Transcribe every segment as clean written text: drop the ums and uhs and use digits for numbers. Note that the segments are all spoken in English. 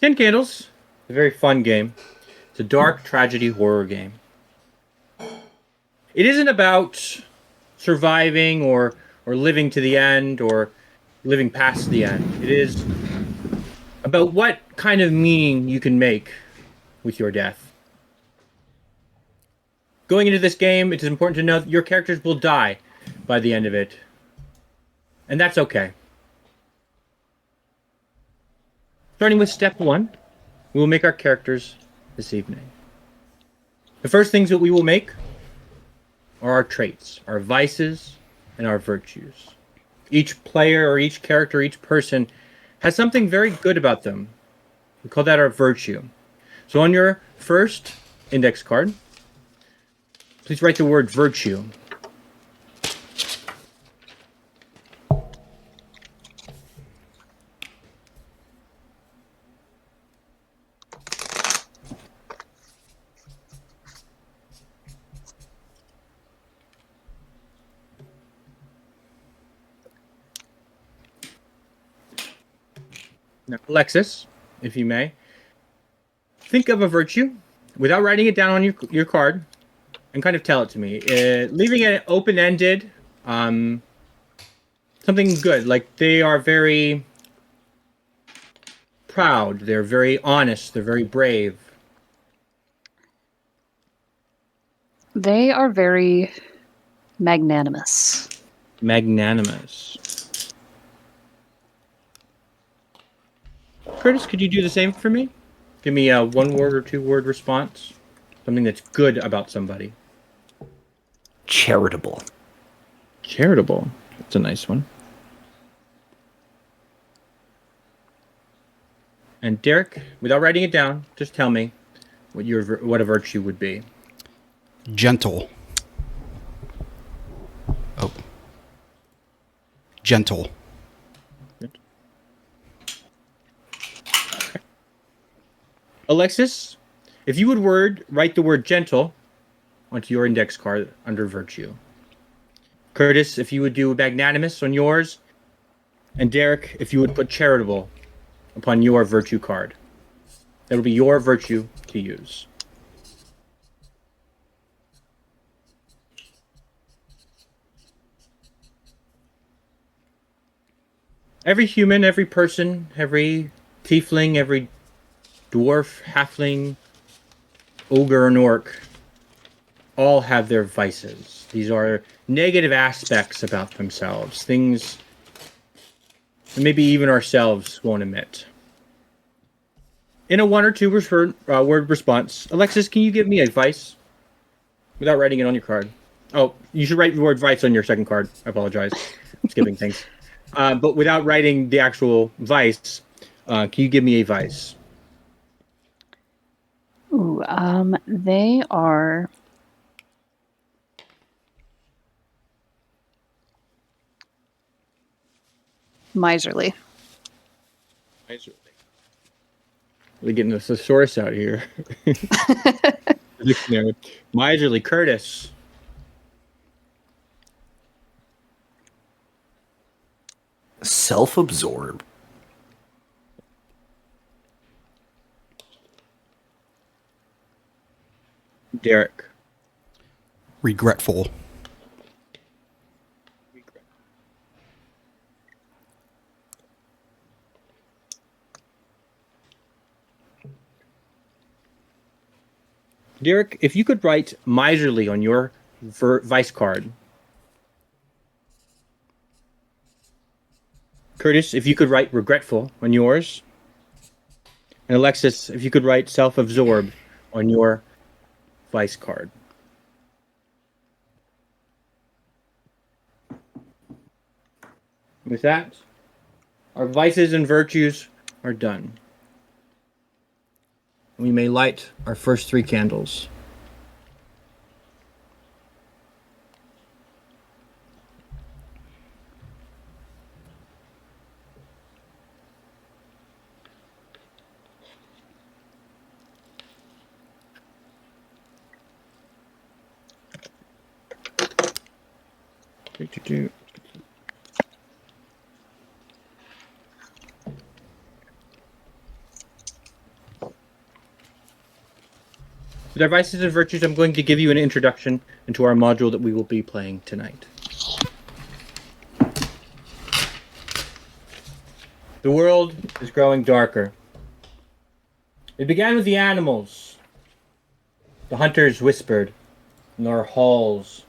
Ten Candles, a very fun game. It's a dark tragedy horror game. It isn't about surviving or living to the end or living past the end. It is about what kind of meaning you can make with your death. Going into this game, it is important to know that your characters will die by the end of it. And that's okay. Starting with step one, we will make our characters this evening. The first things that we will make are our traits, our vices, and our virtues. Each player or each character, each person has something very good about them. We call that our virtue. So on your first index card, please write the word virtue. Now, Alexis, if you may, think of a virtue without writing it down on your card and kind of tell it to me. Leaving it open-ended, something good. Like they are very proud, they're very honest, they're very brave. They are very magnanimous. Magnanimous. Curtis, could you do the same for me? Give me a one-word or two-word response. Something that's good about somebody. Charitable. Charitable. That's a nice one. And Derek, without writing it down, just tell me what a virtue would be. Gentle. Oh. Gentle. Alexis, if you would write the word gentle onto your index card under virtue. Curtis, if you would do magnanimous on yours. And Derek, if you would put charitable upon your virtue card. That'll be your virtue to use. Every human, every person, every tiefling, every dwarf, halfling, ogre, and orc all have their vices. These are negative aspects about themselves, things that maybe even ourselves won't admit. In a one or two word response, Alexis, can you give me advice without writing it on your card? Oh, you should write the word vice on your second card. I apologize. I'm skipping things. But without writing the actual vice, can you give me a vice? Ooh, they are miserly. Miserly. Really getting the thesaurus out here. Dictionary. Miserly. Curtis. Self-absorbed. Derek. Regretful. Derek, if you could write miserly on your vice card. Curtis, if you could write regretful on yours. And Alexis, if you could write self-absorbed on your vice card. With that, our vices and virtues are done. We may light our first 3 candles. Do. With our vices and virtues, I'm going to give you an introduction into our module that we will be playing tonight. The world is growing darker. It began with the animals. The hunters whispered in their halls,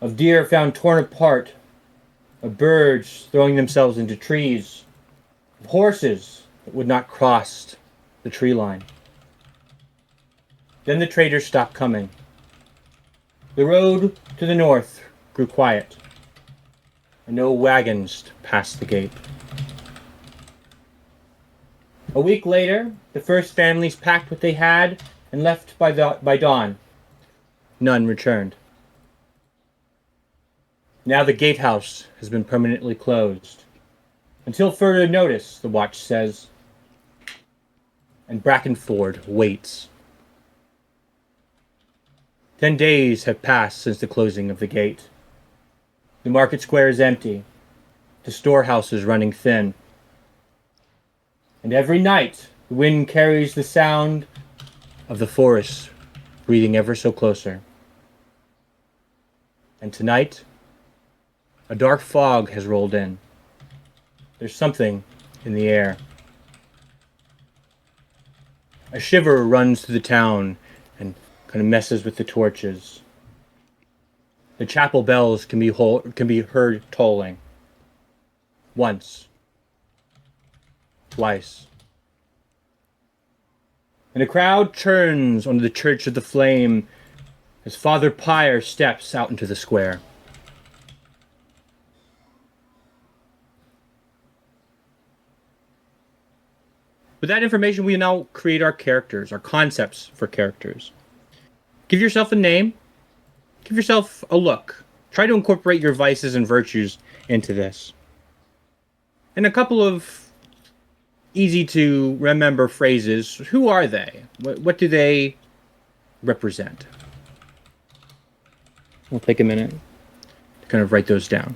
of deer found torn apart, of birds throwing themselves into trees, of horses that would not cross the tree line. Then the traders stopped coming. The road to the north grew quiet, and no wagons passed the gate. A week later, the first families packed what they had and left by dawn. None returned. Now the gatehouse has been permanently closed. Until further notice, the watch says. And Brackenford waits. 10 days have passed since the closing of the gate. The market square is empty. The storehouse is running thin. And every night, the wind carries the sound of the forest breathing ever so closer. And tonight, a dark fog has rolled in. There's something in the air. A shiver runs through the town and kind of messes with the torches. The chapel bells can be heard tolling. Once. Twice. And a crowd turns onto the Church of the Flame as Father Pyre steps out into the square. With that information, we now create our characters, our concepts for characters. Give yourself a name. Give yourself a look. Try to incorporate your vices and virtues into this. And a couple of easy to remember phrases. Who are they? What do they represent? We'll take a minute to kind of write those down.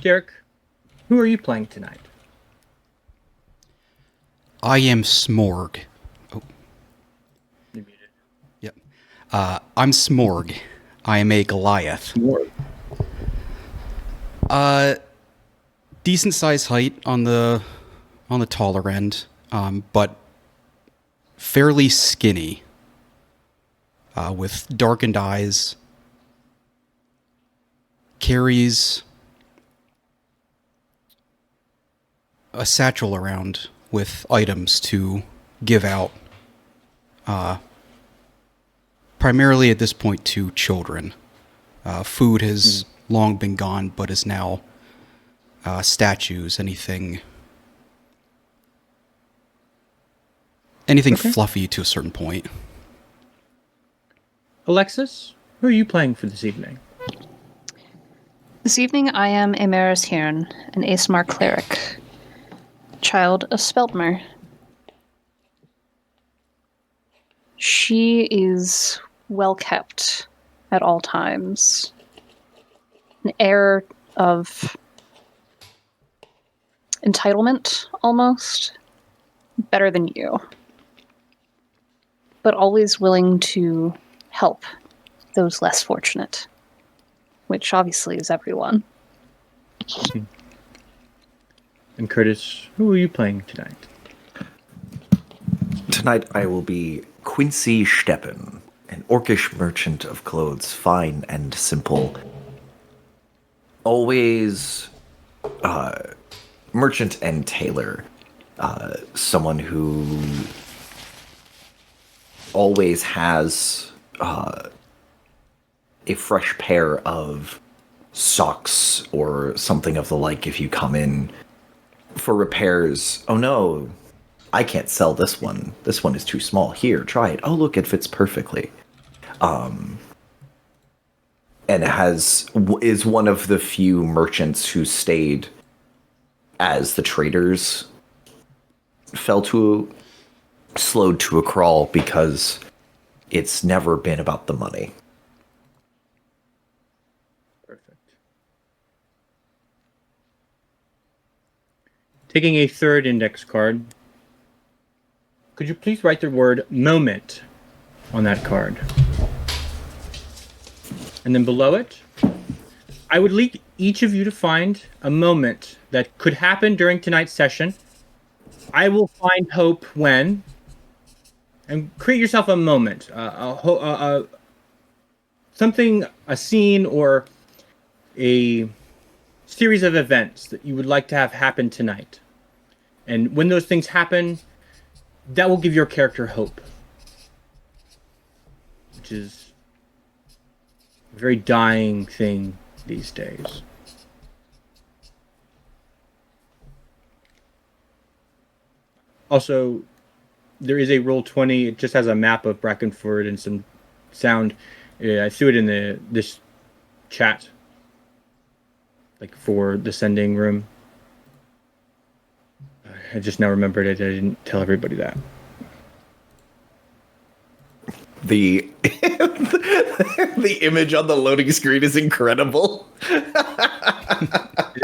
Derek, who are you playing tonight? I am Smorg. Oh, You muted. yep. I'm Smorg. I am a Goliath. Smorg. Decent size height on the taller end, but fairly skinny. With darkened eyes. Carries a satchel around with items to give out, primarily at this point to children. Food has long been gone, but is now statues, anything Okay. fluffy to a certain point. Alexis, who are you playing for this evening? This evening I am Emeris Hirn, an Aesmar cleric, child of Speldmer. She is well kept at all times. An air of entitlement, almost. Better than you. But always willing to help those less fortunate. Which obviously is everyone. And Curtis, who are you playing tonight? Tonight I will be Quincy Steppen, an orcish merchant of clothes, fine and simple. Always merchant and tailor. Someone who always has a fresh pair of socks or something of the like if you come in for repairs. Oh no, I can't sell this one. This one is too small. Here, try it. Oh, look, it fits perfectly. And is one of the few merchants who stayed as the traders slowed to a crawl because it's never been about the money. Perfect. Taking a third index card, could you please write the word moment on that card? And then below it, I would like each of you to find a moment that could happen during tonight's session. I will find hope when, and create yourself a moment, something, a scene, or a series of events that you would like to have happen tonight. And when those things happen, that will give your character hope, which is a very dying thing these days. Also, there is a Roll20. It just has a map of Brackenford and some sound. I threw it in this chat, like for the sending room. I just now remembered it. I didn't tell everybody that. The the image on the loading screen is incredible.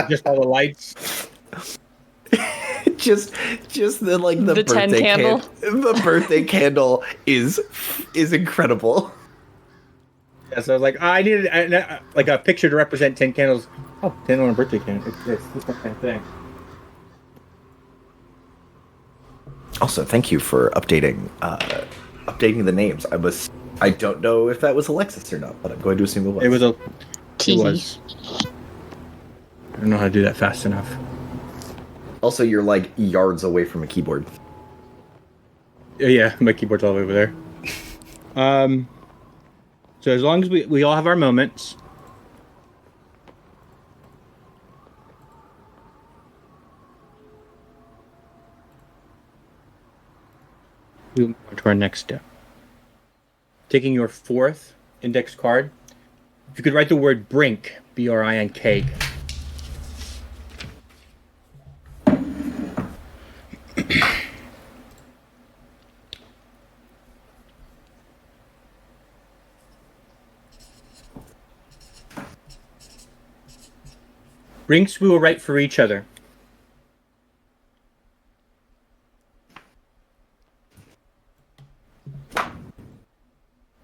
Just all the lights. just the The 10 birthday candle. The birthday candle is incredible. Yeah, so I was like, I needed like a picture to represent 10 candles. Oh, 10 on a birthday candle. It's this kind of thing. Also, thank you for updating the names. I don't know if that was Alexis or not, but I'm going to assume it was. It was a. It Teehee. was. I don't know how to do that fast enough. Also, you're like yards away from a keyboard. Yeah, my keyboard's all the way over there. So as long as we all have our moments. We'll move on to our next step. Taking your fourth index card, if you could write the word brink, B-R-I-N-K. Brinks we will write for each other.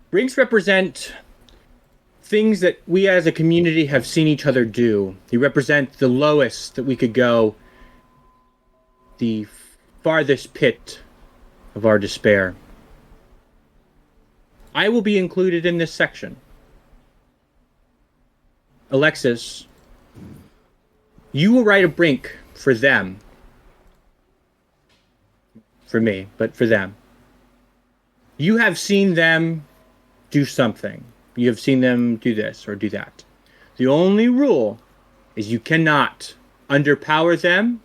Brinks represent things that we as a community have seen each other do. They represent the lowest that we could go, the farthest pit of our despair. I will be included in this section. Alexis, you will write a brink for them. For me, but for them. You have seen them do something. You have seen them do this or do that. The only rule is you cannot underpower them.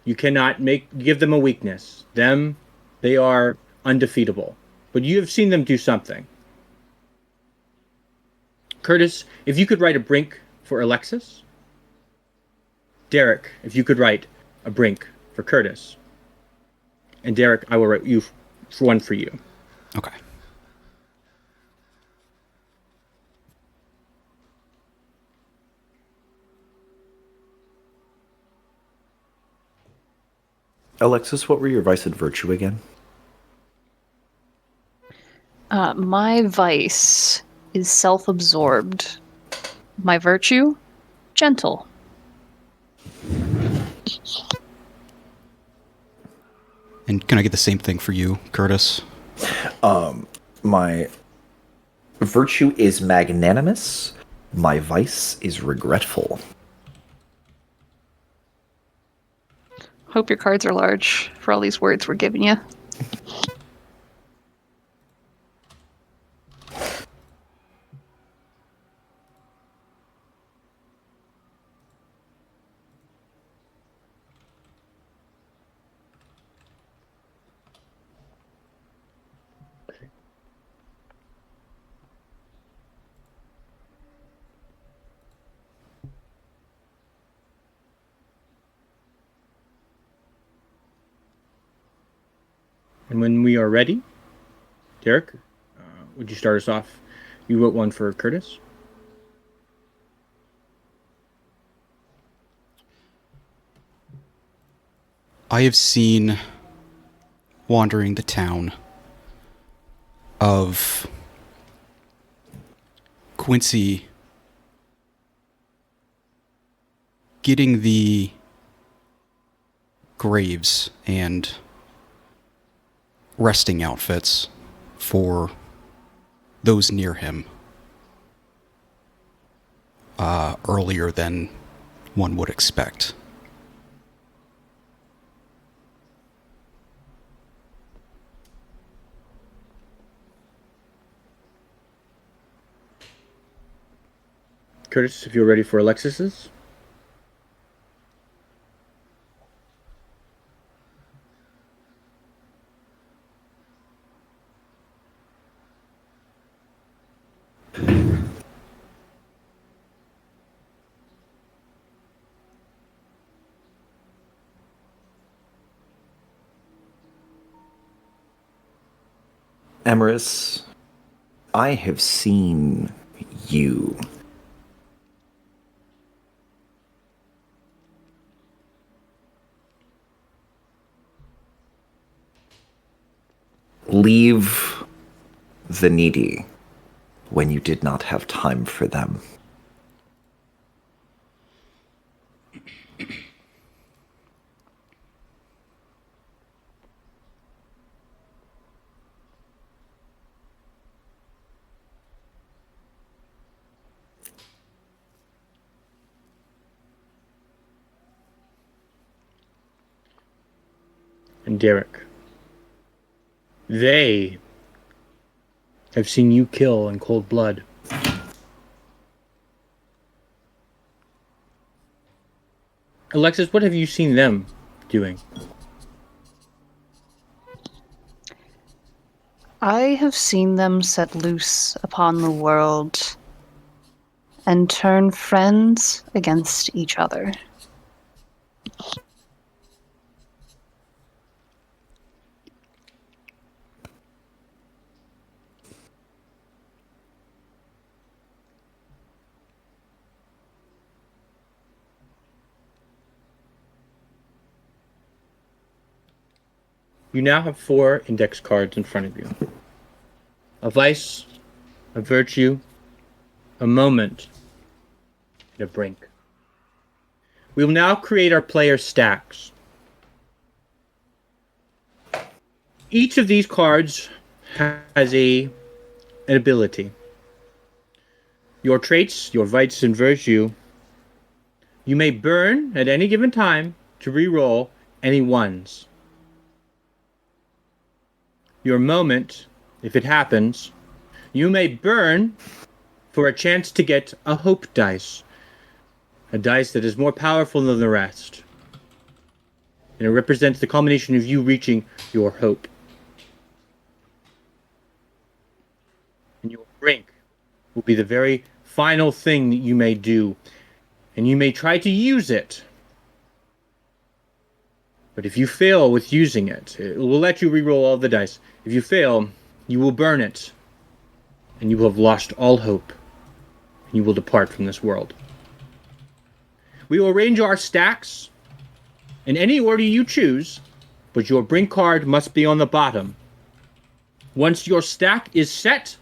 You cannot give them a weakness. They are undefeatable. But you have seen them do something. Curtis, if you could write a brink for Alexis. Derek, if you could write a brink for Curtis. And Derek, I will write one for you. Okay. Alexis, what were your vice and virtue again? My vice is self-absorbed. My virtue, gentle. And can I get the same thing for you, Curtis? My virtue is magnanimous. My vice is regretful. Hope your cards are large for all these words we're giving you. And when we are ready, Derek, would you start us off? You wrote one for Curtis. I have seen wandering the town of Quincy getting the graves and resting outfits for those near him earlier than one would expect. Curtis, if you're ready for Alexis's. Emerus, I have seen you. Leave the needy when you did not have time for them. And Derek. They have seen you kill in cold blood. Alexis, what have you seen them doing? I have seen them set loose upon the world and turn friends against each other. You now have 4 index cards in front of you. A vice, a virtue, a moment, and a brink. We will now create our player stacks. Each of these cards has an ability. Your traits, your vice and virtue, you may burn at any given time to re-roll any ones. Your moment, if it happens, you may burn for a chance to get a hope dice. A dice that is more powerful than the rest. And it represents the culmination of you reaching your hope. And your brink will be the very final thing that you may do. And you may try to use it. But if you fail with using it, it will let you re-roll all the dice. If you fail, you will burn it. And you will have lost all hope. And you will depart from this world. We will arrange our stacks in any order you choose, but your brink card must be on the bottom. Once your stack is set,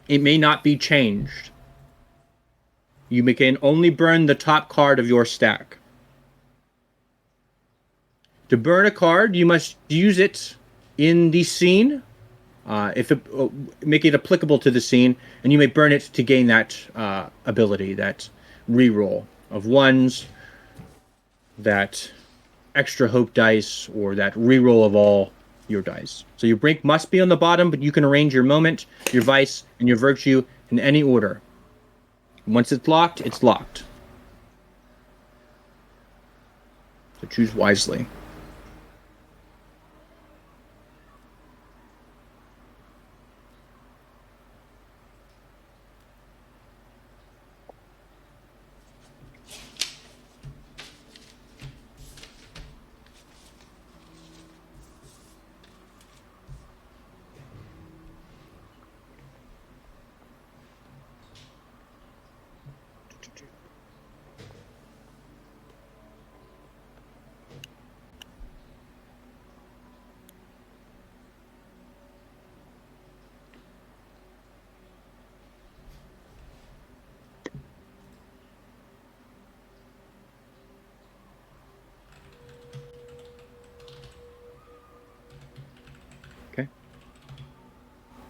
it may not be changed. You can only burn the top card of your stack. To burn a card, you must use it in the scene, make it applicable to the scene, and you may burn it to gain that ability, that reroll of ones, that extra hope dice, or that reroll of all your dice. So your brink must be on the bottom, but you can arrange your moment, your vice, and your virtue in any order. Once it's locked, it's locked. So choose wisely.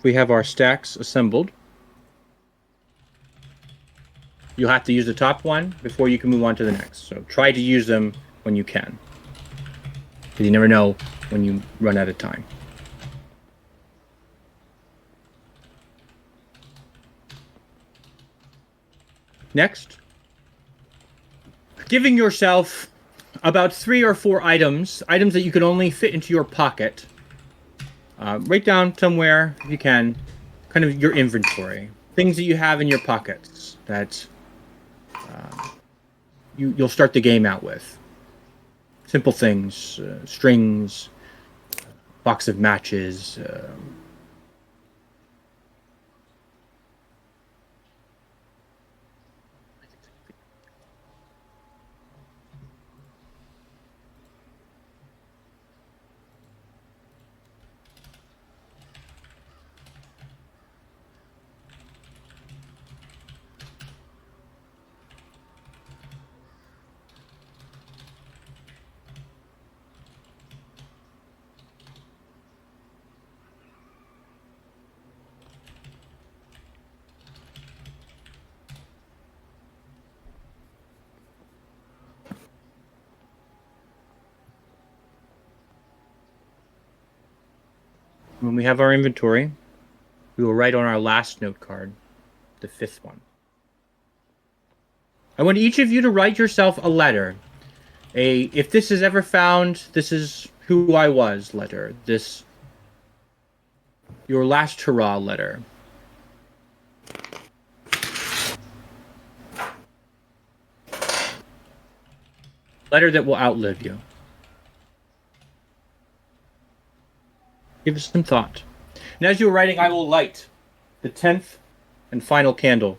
we have our stacks assembled. You'll have to use the top one before you can move on to the next. So try to use them when you can. Because you never know when you run out of time. Next, giving yourself about 3 or 4 items that you can only fit into your pocket. Write down somewhere, if you can, kind of your inventory. Things that you have in your pockets that you'll start the game out with. Simple things, strings, box of matches. When we have our inventory, we will write on our last note card, the 5th one. I want each of you to write yourself a letter. If this is ever found, this is who I was letter. Your last hurrah letter. Letter that will outlive you. Give us some thought. And as you're writing, I will light the 10th and final candle.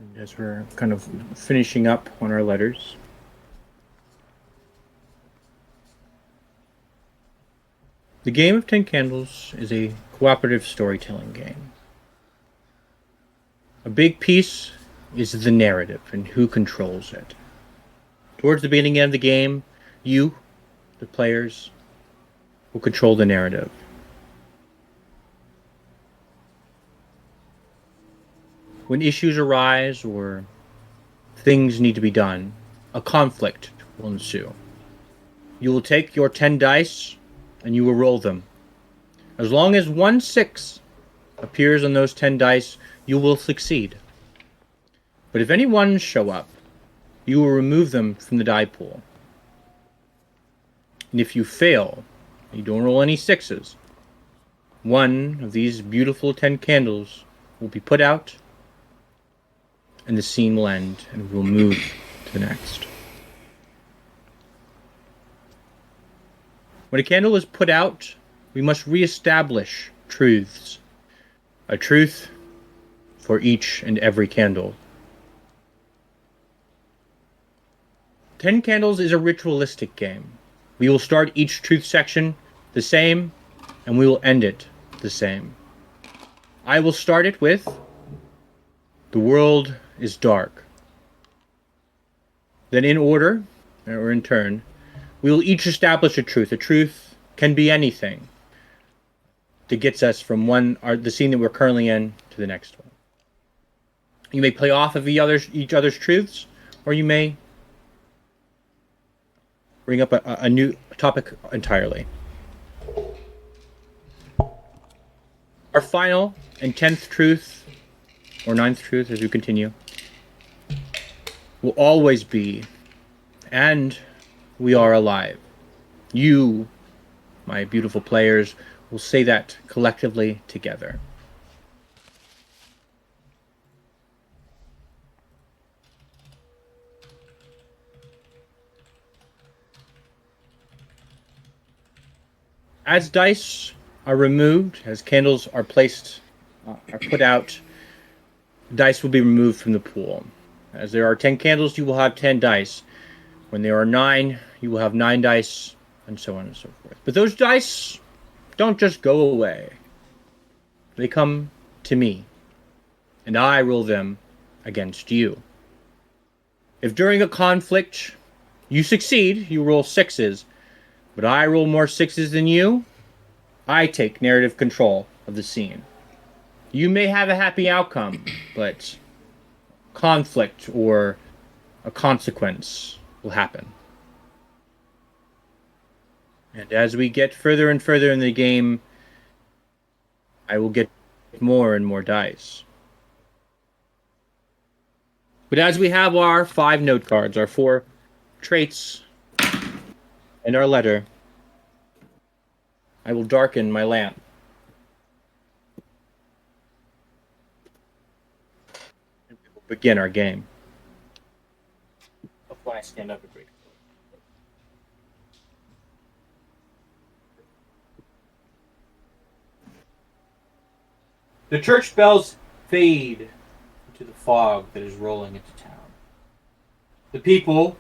And as we're kind of finishing up on our letters, the game of Ten Candles is a cooperative storytelling game. A big piece is the narrative and who controls it. Towards the beginning of the game, you, the players, will control the narrative. When issues arise or things need to be done, a conflict will ensue. You will take your 10 dice and you will roll them. As long as 1 6 appears on those 10 dice, you will succeed. But if any ones show up, you will remove them from the die pool. And if you fail, you don't roll any 6s, one of these beautiful 10 candles will be put out, and the scene will end, and we'll move to the next. When a candle is put out, we must reestablish truths. A truth for each and every candle. 10 Candles is a ritualistic game. We will start each truth section the same, and we will end it the same. I will start it with, the world is dark. Then in order, or in turn, we will each establish a truth. A truth can be anything that gets us from the scene that we're currently in to the next one. You may play off of each other's truths, or you may bring up a new topic entirely. Our final and 10th truth, or 9th truth as we continue, will always be, and we are alive. You, my beautiful players, will say that collectively together. As dice are removed, as candles are put out, dice will be removed from the pool. As there are 10 candles, you will have 10 dice. When there are 9, you will have 9 dice, and so on and so forth. But those dice don't just go away. They come to me, and I roll them against you. If during a conflict you succeed, you roll 6s, but I roll more 6s than you, I take narrative control of the scene. You may have a happy outcome, but conflict or a consequence will happen. And as we get further and further in the game, I will get more and more dice. But as we have our 5 note cards, our 4 traits, and our letter, I will darken my lamp. And we will begin our game. Before I stand up and break. The church bells fade into the fog that is rolling into town. The people,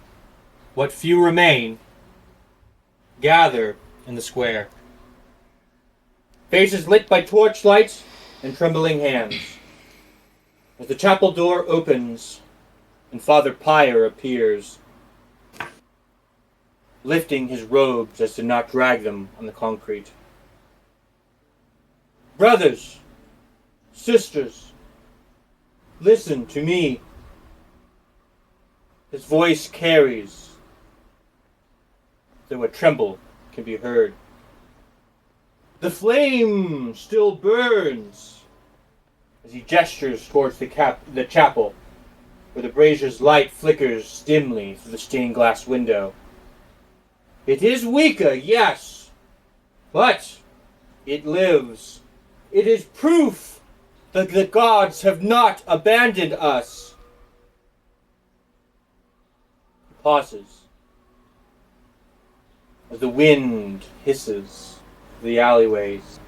what few remain, gather in the square. Faces lit by torchlights and trembling hands. As the chapel door opens and Father Pyre appears, lifting his robes as to not drag them on the concrete. Brothers, sisters, listen to me. His voice carries, though a tremble can be heard. The flame still burns as he gestures towards the chapel, where the brazier's light flickers dimly through the stained glass window. It is weaker, yes, but it lives. It is proof that the gods have not abandoned us. He pauses as the wind hisses through the alleyways.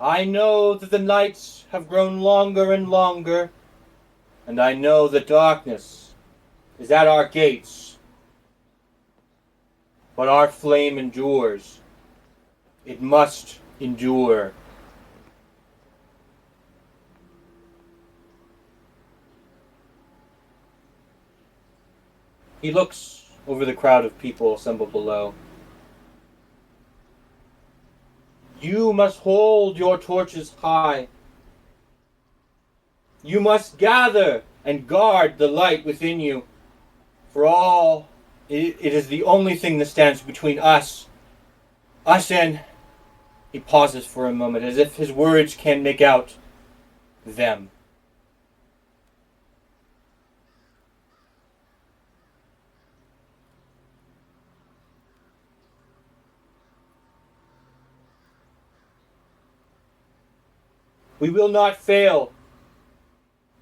I know that the nights have grown longer and longer, and I know that darkness is at our gates. But our flame endures. It must endure. He looks over the crowd of people assembled below. You must hold your torches high. You must gather and guard the light within you. For all, it is the only thing that stands between us and... He pauses for a moment, as if his words can make out them. We will not fail.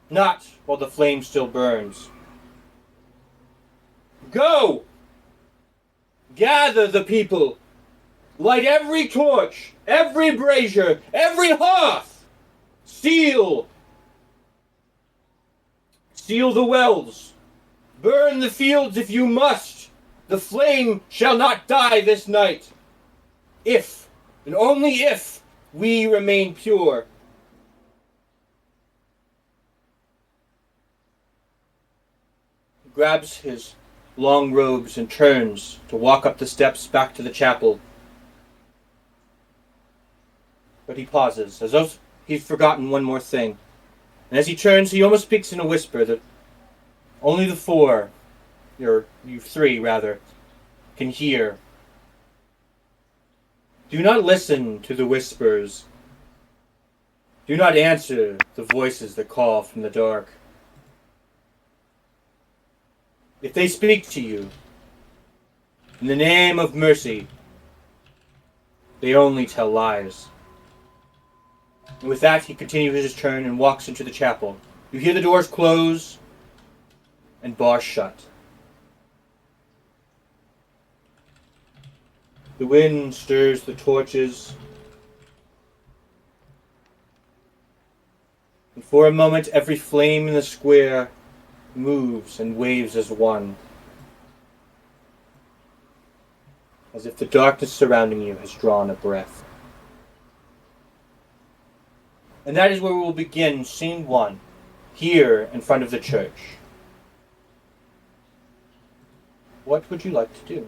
Not while the flame still burns. Go! Gather the people. Light every torch, every brazier, every hearth. Seal the wells. Burn the fields if you must. The flame shall not die this night. If, and only if, we remain pure. He grabs his long robes and turns to walk up the steps back to the chapel. But he pauses, as though he's forgotten one more thing. And as he turns, he almost speaks in a whisper that only the four, or you three rather, can hear. Do not listen to the whispers. Do not answer the voices that call from the dark. If they speak to you, in the name of mercy, they only tell lies. And with that, he continues his turn and walks into the chapel. You hear the doors close and bars shut. The wind stirs the torches. And for a moment, every flame in the square moves and waves as one. As if the darkness surrounding you has drawn a breath. And that is where we will begin scene 1, here in front of the church. What would you like to do?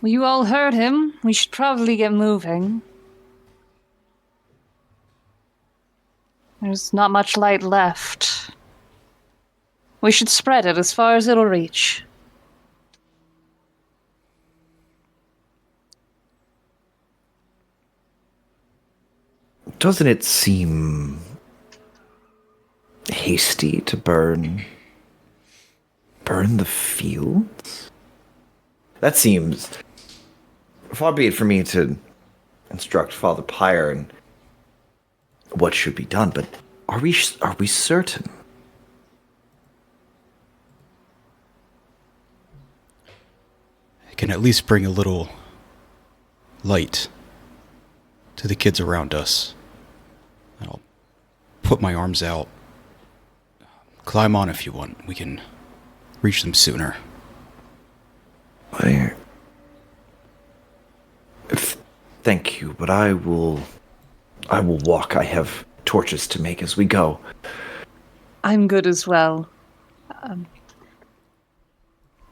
Well, you all heard him. We should probably get moving. There's not much light left. We should spread it as far as it'll reach. Doesn't it seem hasty to burn the fields? That seems... Far be it for me to instruct Father Pyre and what should be done, but are we certain? It can at least bring a little light to the kids around us. I'll put my arms out. Climb on if you want. We can reach them sooner. Thank you, but I will walk. I have torches to make as we go. I'm good as well.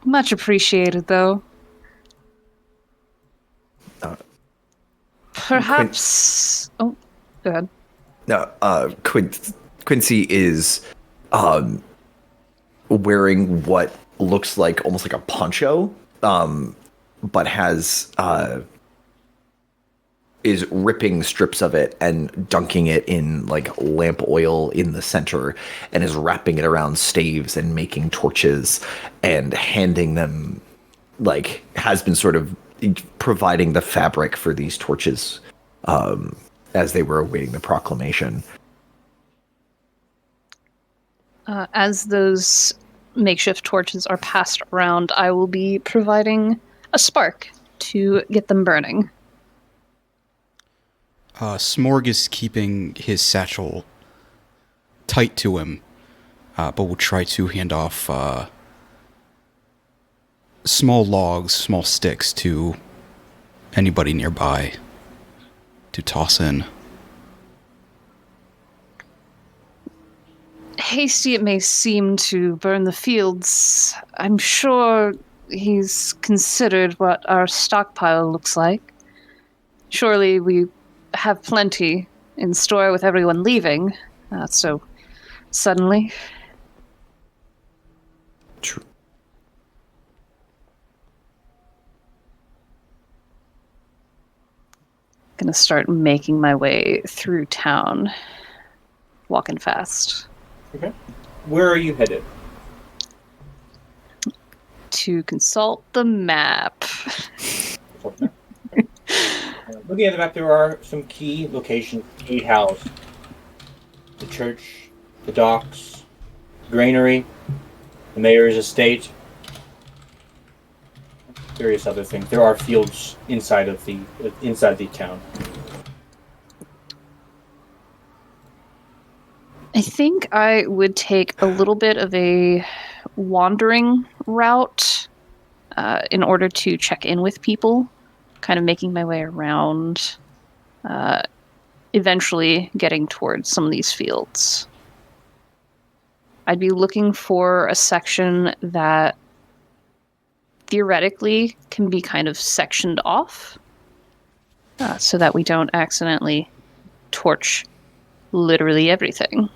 Much appreciated, though. Perhaps... Oh, go ahead. No, Quincy is wearing what looks like almost like a poncho, but is ripping strips of it and dunking it in like lamp oil in the center, and is wrapping it around staves and making torches and handing them, like has been sort of providing the fabric for these torches as they were awaiting the proclamation. As those makeshift torches are passed around, I will be providing a spark to get them burning. Smorg is keeping his satchel tight to him, but will try to hand off small logs, small sticks to anybody nearby to toss in. Hasty it may seem to burn the fields, I'm sure he's considered what our stockpile looks like. Surely we have plenty in store with everyone leaving, so suddenly. True. Gonna start making my way through town, walking fast. Okay. Where are you headed? To consult the map. Looking at the map, there are some key locations to be housed. The church, the docks, granary, the mayor's estate, various other things. There are fields inside the town. I think I would take a little bit of a wandering route in order to check in with people, kind of making my way around, eventually getting towards some of these fields. I'd be looking for a section that theoretically can be kind of sectioned off so that we don't accidentally torch literally everything.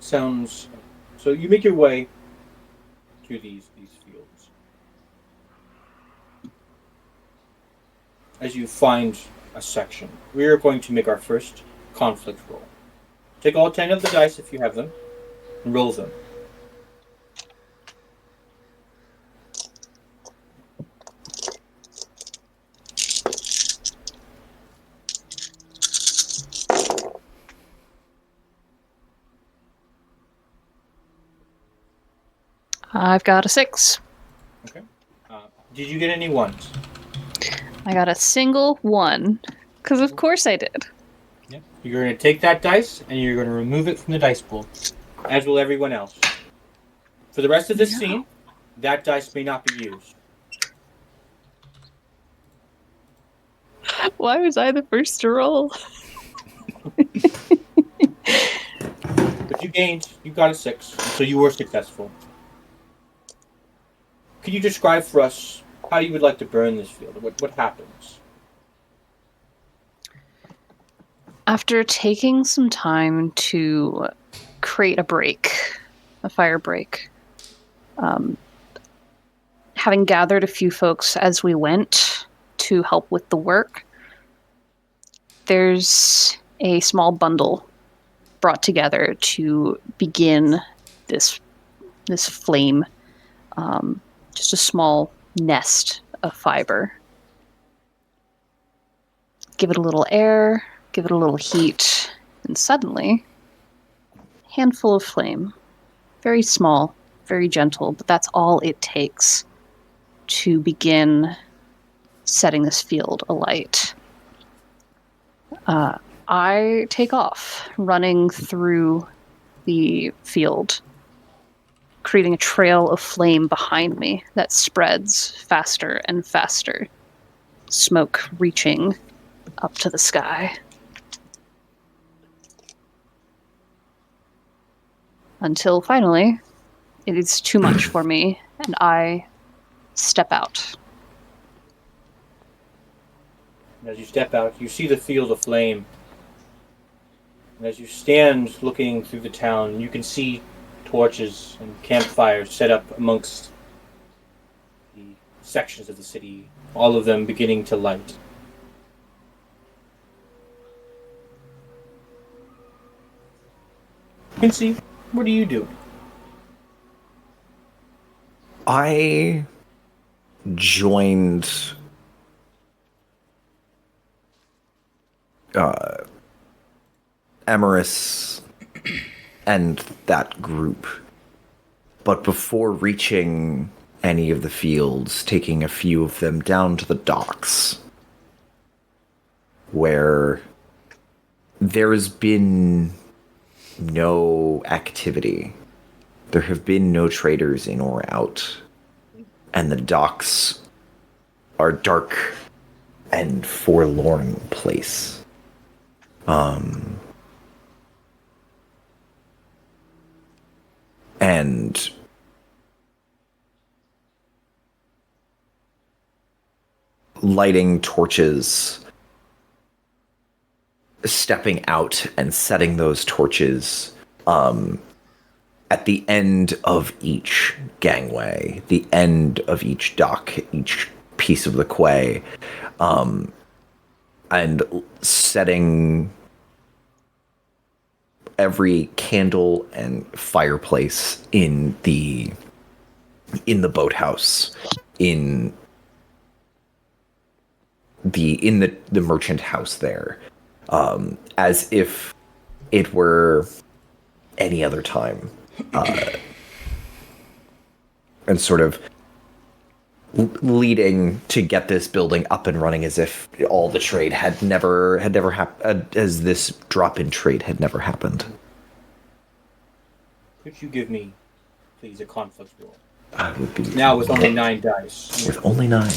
Sounds. So you make your way to these fields. As you find a section, we are going to make our first conflict roll. Take all 10 of the dice if you have them, and roll them. I've got a 6. Okay. Did you get any ones? I got a single 1. Because of course I did. Yeah. You're going to take that dice and you're going to remove it from the dice pool, as will everyone else. For the rest of this scene, that dice may not be used. Why was I the first to roll? But you got a 6, so you were successful. Could you describe for us how you would like to burn this field? What happens? After taking some time to create a fire break, having gathered a few folks as we went to help with the work, there's a small bundle brought together to begin this flame. Just a small nest of fiber. Give it a little air, give it a little heat, and suddenly, a handful of flame. Very small, very gentle, but that's all it takes to begin setting this field alight. I take off, running through the field, creating a trail of flame behind me that spreads faster and faster, smoke reaching up to the sky. Until finally, it is too much for me, and I step out. As you step out, you see the field of flame. And as you stand looking through the town, you can see torches and campfires set up amongst the sections of the city, all of them beginning to light. Quincy, what are you doing? I joined Emerus and that group. But before reaching any of the fields, taking a few of them down to the docks, where there's been no activity. There have been no traders in or out. And the docks are dark and forlorn place. And lighting torches, stepping out and setting those torches at the end of each gangway, the end of each dock, each piece of the quay, and setting every candle and fireplace in the boathouse, in the merchant house there, as if it were any other time, and sort of leading to get this building up and running as if all the trade had never happened, as this drop in trade had never happened. Could you give me, please, a conflict roll? I would be Now with only 9 dice. with only 9.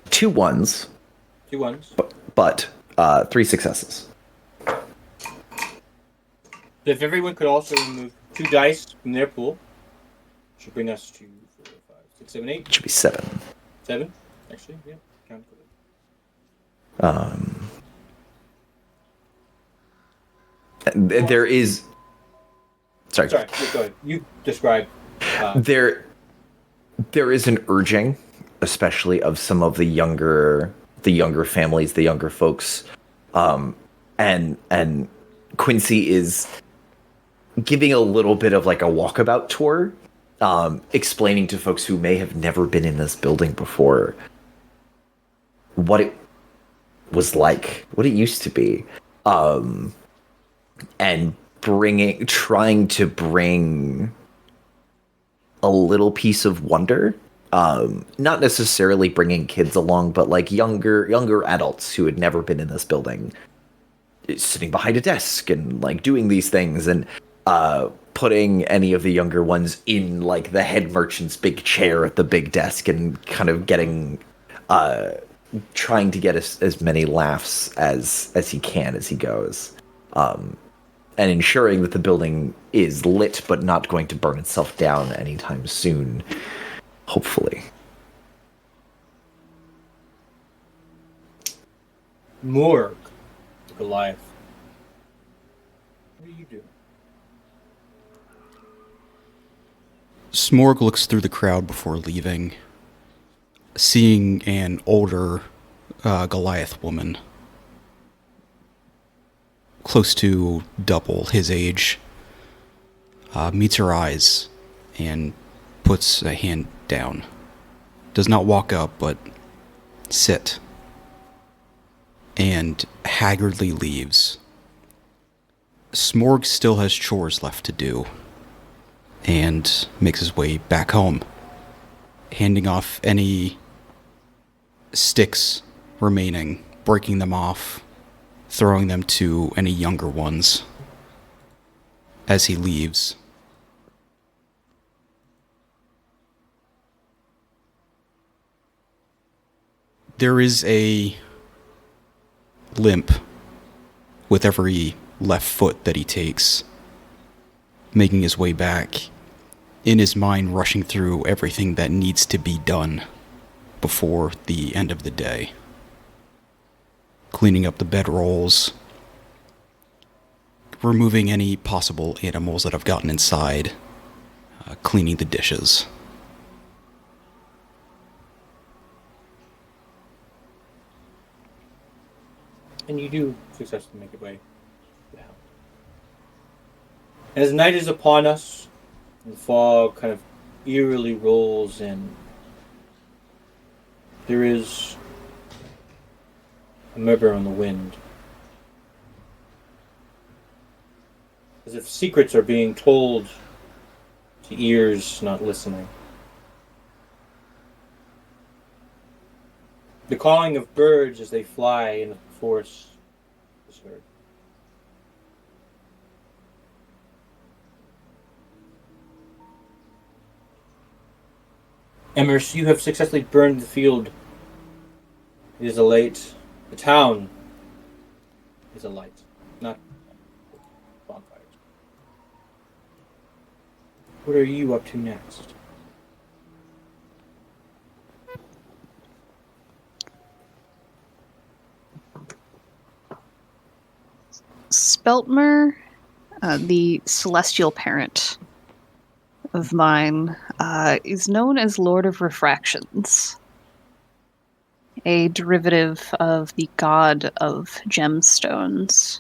2 ones, 2 ones. but 3 successes. If everyone could also remove 2 dice from their pool, should bring us to 4, 5, 6, 7, 8. It should be 7. 7, actually, yeah. Count good. There is. Sorry. Sorry, go ahead. You describe. There is an urging, especially of some of the younger families, the younger folks, and Quincy is giving a little bit of like a walkabout tour, explaining to folks who may have never been in this building before what it was like, what it used to be, and trying to bring a little piece of wonder. Not necessarily bringing kids along, but like younger adults who had never been in this building, sitting behind a desk and like doing these things, and putting any of the younger ones in like the head merchant's big chair at the big desk, and kind of getting trying to get as many laughs as he can as he goes, and ensuring that the building is lit but not going to burn itself down anytime soon. Hopefully. Morg. Goliath. What are you doing? Smorg looks through the crowd before leaving, seeing an older Goliath woman, close to double his age, meets her eyes and puts a hand down. Does not walk up, but sit. And haggardly leaves. Smorg still has chores left to do, and makes his way back home, handing off any sticks remaining, breaking them off, throwing them to any younger ones as he leaves. There is a limp with every left foot that he takes, making his way back, in his mind rushing through everything that needs to be done before the end of the day. Cleaning up the bedrolls, removing any possible animals that have gotten inside, cleaning the dishes. And you do successfully make your way to the As night is upon us, and the fog kind of eerily rolls in, there is a murmur on the wind. As if secrets are being told to ears not listening. The calling of birds as they fly in the forest is heard. Emrys, you have successfully burned the field. It is alight. The town is alight, not bonfires. What are you up to next? Speltmer, the celestial parent of mine, is known as Lord of Refractions, a derivative of the god of gemstones,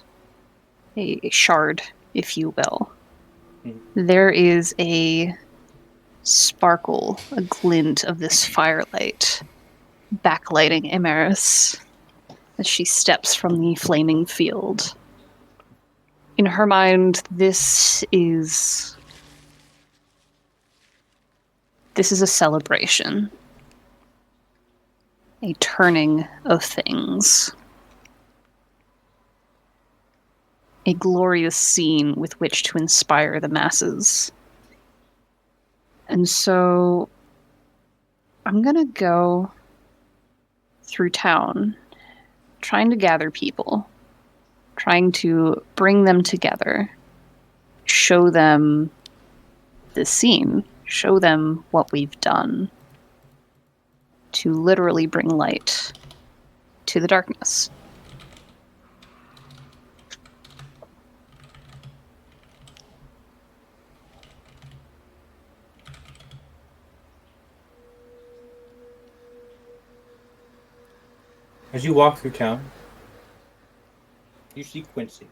a shard, if you will. There is a sparkle, a glint of this firelight, backlighting Emeris as she steps from the flaming field. In her mind, this is a celebration, a turning of things, a glorious scene with which to inspire the masses. And so I'm gonna go through town, trying to gather people, trying to bring them together, show them the scene, show them what we've done, to literally bring light to the darkness. As you walk through town, you see Quincy.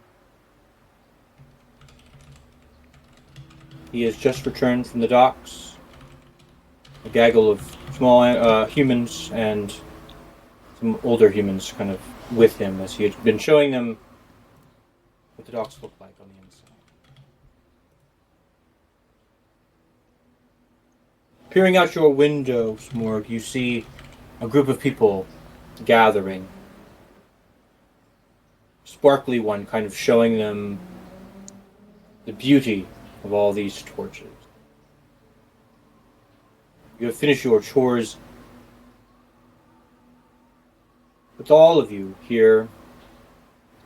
He has just returned from the docks. A gaggle of small humans and some older humans kind of with him as he had been showing them what the docks look like on the inside. Peering out your window, Smorg, you see a group of people gathering. Sparkly one kind of showing them the beauty of all these torches. You have finished your chores, but all of you hear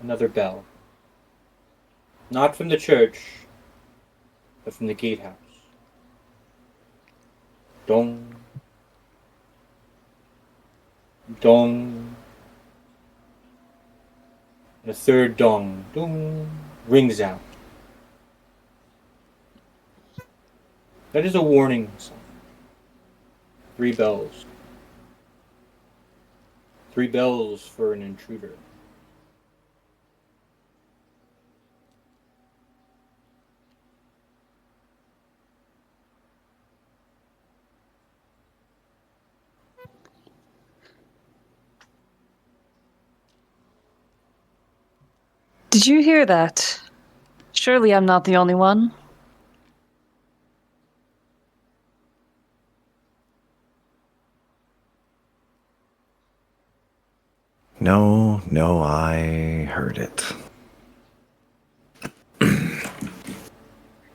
another bell. Not from the church, but from the gatehouse. Dong. Dong. And a third dong. Dong. Rings out. That is a warning sign. 3 bells. 3 bells for an intruder. Did you hear that? Surely I'm not the only one. No, I heard it.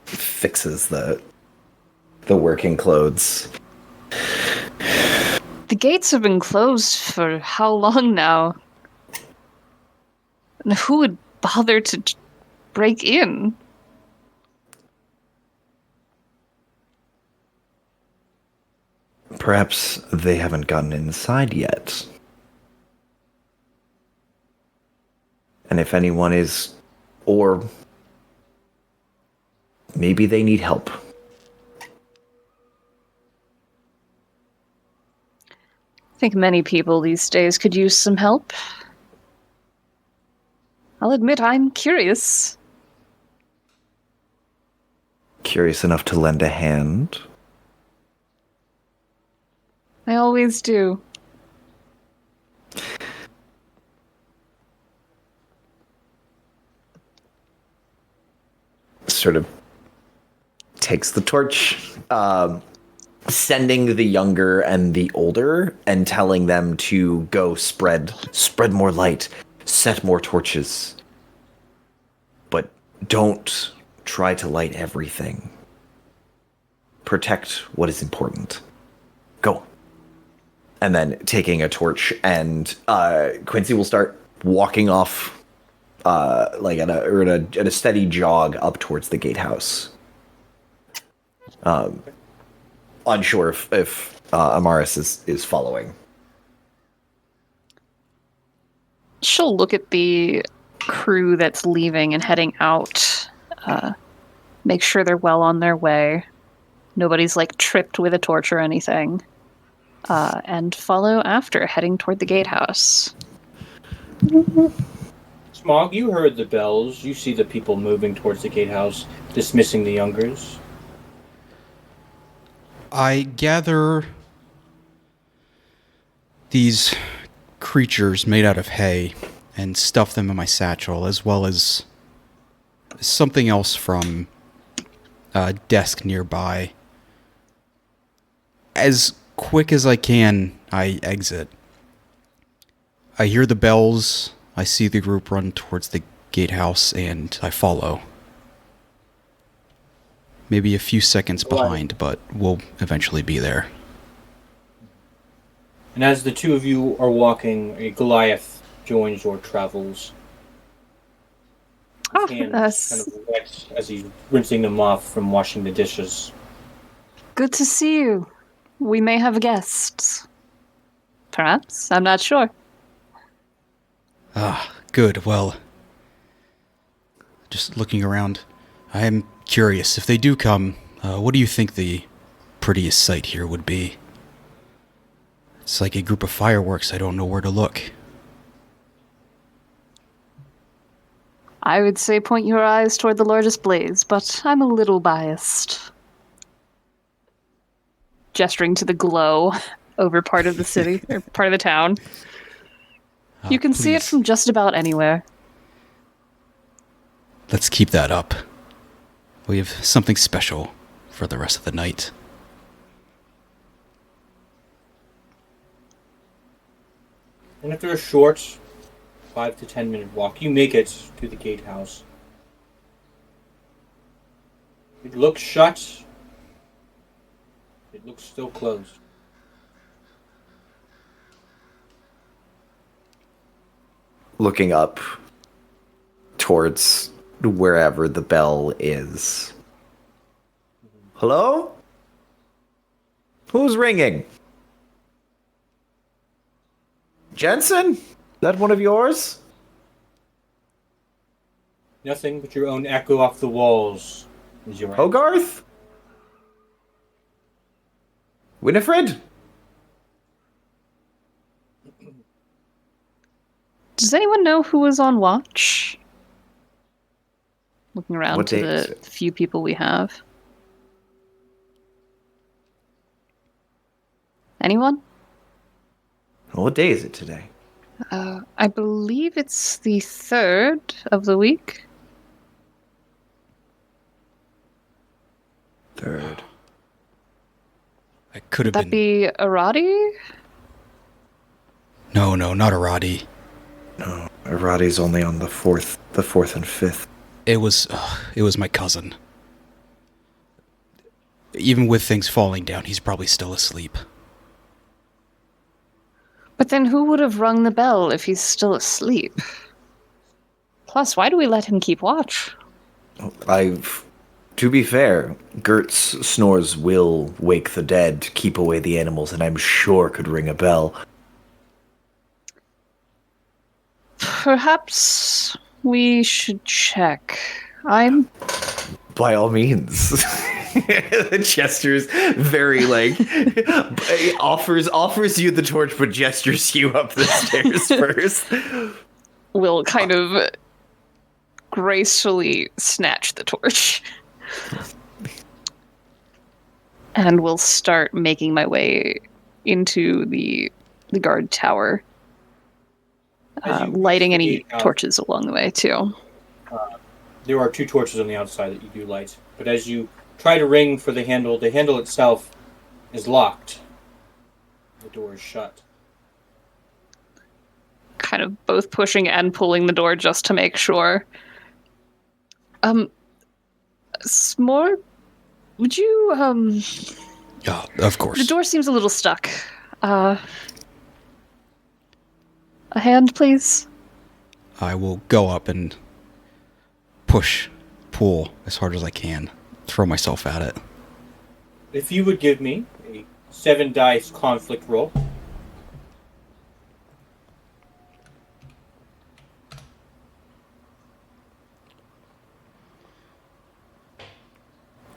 Fixes the working clothes. The gates have been closed for how long now? And who would bother to break in? Perhaps they haven't gotten inside yet. And if anyone is, or maybe they need help. I think many people these days could use some help. I'll admit I'm curious. curious enough to lend a hand? I always do. Sort of takes the torch, sending the younger and the older and telling them to go spread more light, set more torches. But don't try to light everything. Protect what is important. Go. And then taking a torch, and Quincy will start walking off like at a steady jog up towards the gatehouse. Unsure if Amaris is following. She'll look at the crew that's leaving and heading out. Make sure they're well on their way. Nobody's like tripped with a torch or anything. And follow after, heading toward the gatehouse. Smog, you heard the bells. You see the people moving towards the gatehouse, dismissing the youngers. I gather these creatures made out of hay and stuff them in my satchel, as well as something else from a desk nearby. As quick as I can, I exit. I hear the bells, I see the group run towards the gatehouse, and I follow. Maybe a few seconds behind, but we'll eventually be there. And as the two of you are walking, a Goliath joins your travels. Oh, His hands that's kind of wet as he's rinsing them off from washing the dishes. good to see you. We may have guests. Perhaps? I'm not sure. Ah, good. Well, just looking around, I am curious. If they do come, what do you think the prettiest sight here would be? It's like a group of fireworks. I don't know where to look. I would say point your eyes toward the largest blaze, but I'm a little biased. Gesturing to the glow over part of the city, or part of the town. You can see it Please, from just about anywhere. let's keep that up. We have something special for the rest of the night. And after a short 5 to 10 minute walk, you make it to the gatehouse. It looks shut. It looks still closed. Looking up towards wherever the bell is. Hello? Who's ringing? Jensen? Is that one of yours? Nothing but your own echo off the walls is your answer. Hogarth? Winifred? Does anyone know who was on watch? Looking around What to date is the it? few people we have. Anyone? What day is it today? I believe it's the 3rd of the week. Third. I could have Would been... that be Arati? No, not Arati. No, Arati's only on the 4th and 5th. It was my cousin. Even with things falling down, he's probably still asleep. But then who would have rung the bell if he's still asleep? Plus, why do we let him keep watch? To be fair, Gert's snores will wake the dead, keep away the animals, and I'm sure could ring a bell. Perhaps we should check. I'm... By all means. Gestures very offers you the torch, but gestures you up the stairs first. will kind of gracefully snatch the torch. and will start making my way into the guard tower, As you reach lighting the any gatehouse, torches along the way too. there are 2 torches on the outside that you do light. But as you try to ring for the handle itself is locked. The door is shut. Kind of both pushing and pulling the door just to make sure. S'more, would you, Yeah, of course. the door seems a little stuck. A hand, please? I will go up and pull as hard as I can, throw myself at it. If you would give me a 7 dice conflict roll.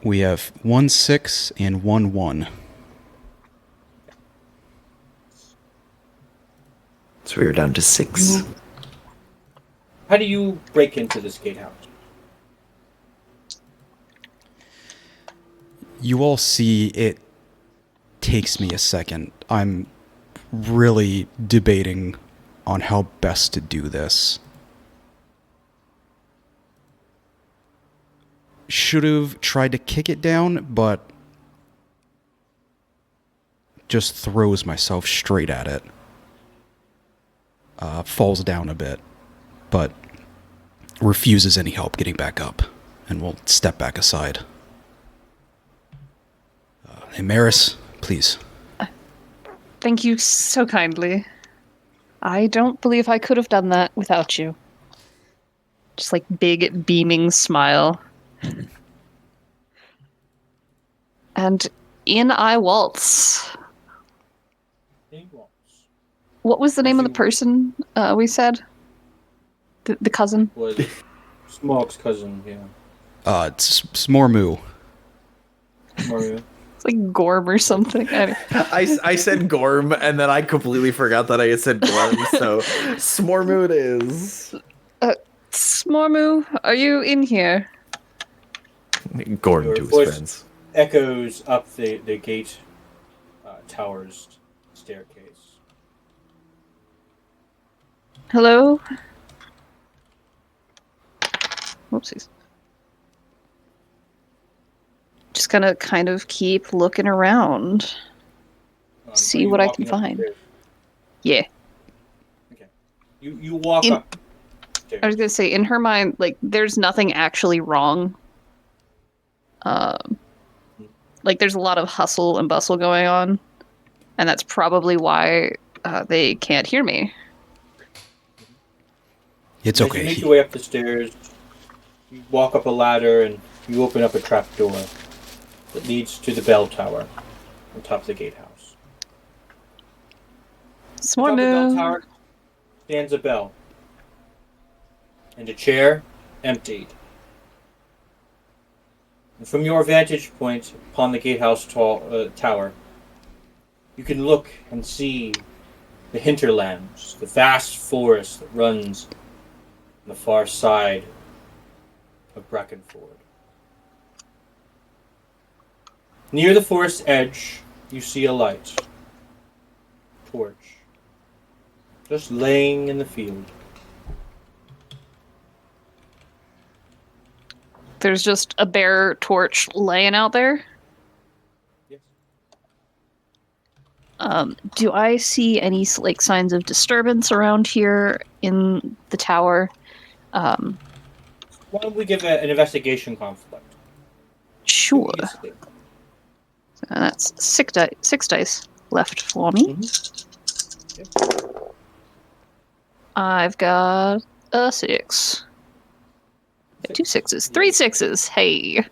We have 1 6 and 1 1. So we were down to 6. How do you break into this gatehouse? You all see it takes me a second. I'm really debating on how best to do this. Should have tried to kick it down, but just throws myself straight at it. Falls down a bit, but refuses any help getting back up, and will step back aside. Hey, Maris, please. Thank you so kindly. I don't believe I could have done that without you. Just like big beaming smile. And in I waltz. What was the name of the person we said? The cousin? Was Smog's cousin, yeah. It's Smormu. Mario. It's like Gorm or something. Anyway. I said Gorm, and then I completely forgot that I had said Gorm, so Smormood is... Smormu, are you in here? Gorm Your to his voice friends. Echoes up the gate tower's staircase. Hello? Whoopsies. Just gonna kind of keep looking around. See Are you what I walking can up the find. stairs? Yeah. Okay. You walk In- up. I was gonna say, in her mind, like, there's nothing actually wrong. Like, there's a lot of hustle and bustle going on, and that's probably why they can't hear me. It's As you okay. make your way up the stairs, you walk up a ladder and you open up a trap door that leads to the bell tower on top of the gatehouse. On top of the bell Smormu. tower stands a bell and a chair emptied. And from your vantage point upon the gatehouse tower, you can look and see the hinterlands, the vast forest that runs on the far side of Brackenford. Near the forest edge, you see a light. Torch. Just laying in the field. There's just a bare torch laying out there. Yes. Do I see any like signs of disturbance around here in the tower? Why don't we give an investigation conflict? Sure. Easily. And that's six dice left for me. Yep. I've got a 6. 2 6s. 3 6s. Hey.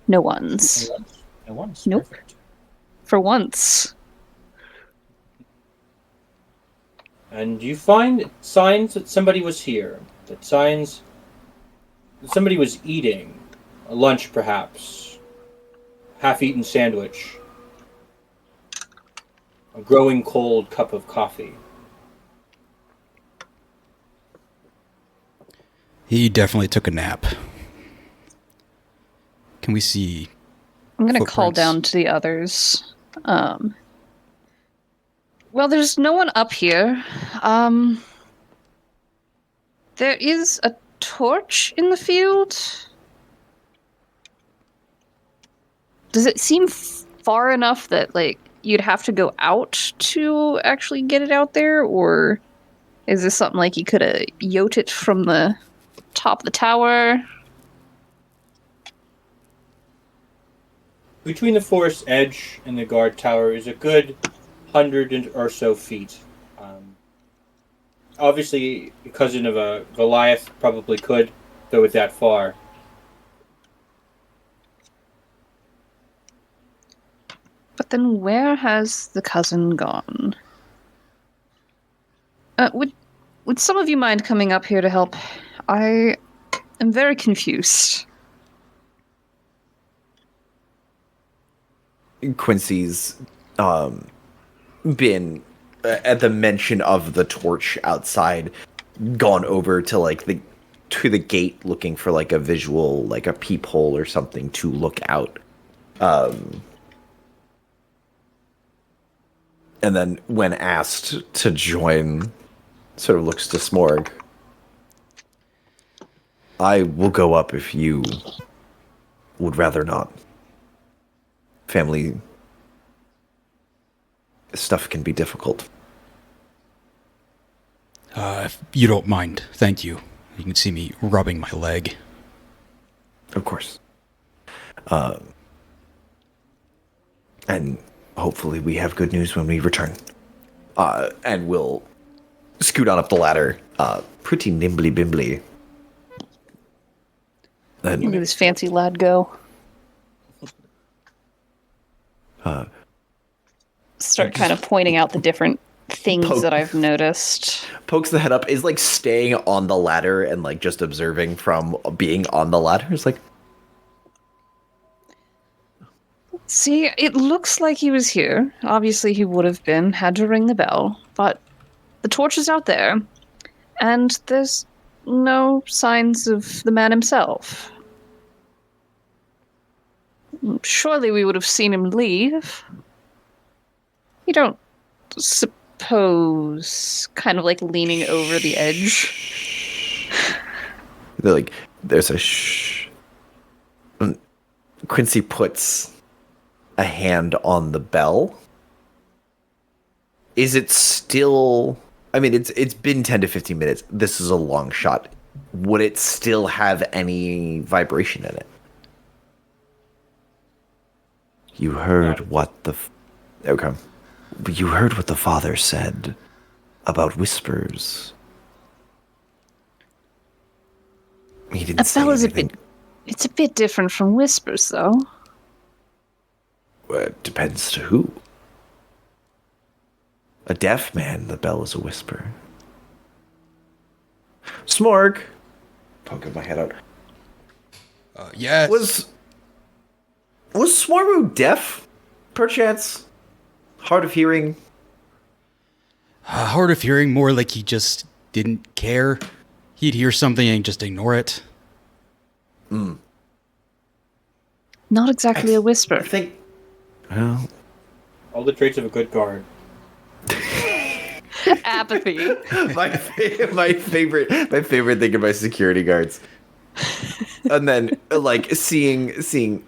No ones. No ones. Nope. Perfect. For once. And you find signs that somebody was here. That signs that somebody was eating. A lunch, perhaps. Half-eaten sandwich. A growing cold cup of coffee. He definitely took a nap. Can we see I'm going to call Footprints. down to the others. Well, there's no one up here. There is a torch in the field. Does it seem far enough that, like, you'd have to go out to actually get it out there? Or is this something like you could have yote it from the top of the tower? Between the forest edge and the guard tower is a good 100 or so feet. Obviously, a cousin of a Goliath probably could throw it that far. But then where has the cousin gone? Would some of you mind coming up here to help? I am very confused. Quincy's been at the mention of the torch outside gone over to like the gate looking for like a visual, like a peephole or something to look out. And then when asked to join, sort of looks to Smorg. I will go up if you would rather not. Family stuff can be difficult. If you don't mind, thank you. You can see me rubbing my leg. Of course. And hopefully we have good news when we return. And we'll scoot on up the ladder, pretty nimbly bimbly. And Look at this fancy lad go. Start kind of pointing out the different things that I've noticed. pokes the head up, is like staying on the ladder and like just observing from being on the ladder. It's like, See, it looks like he was here. Obviously, he would have been, had to ring the bell. But the torch is out there, and there's no signs of the man himself. Surely we would have seen him leave. You don't suppose, kind of like leaning over the edge. they're like, there's a shh. And Quincy puts a hand on the bell. Is it still? I mean, it's been 10 to 15 minutes. This is a long shot. Would it still have any vibration in it? You heard what the... Okay. You heard what the father said about whispers. He didn't A say bell is a anything. bit... It's a bit different from whispers, though. Well, it depends to who. A deaf man, the bell is a whisper. Smorg. Poking my head out. Yes. Was Smormu deaf? Perchance? Hard of hearing? Hard of hearing, more like he just didn't care. He'd hear something and just ignore it. Not exactly a whisper. I think... Well... All the traits of a good guard. Apathy. my favorite thing about security guards. And then like seeing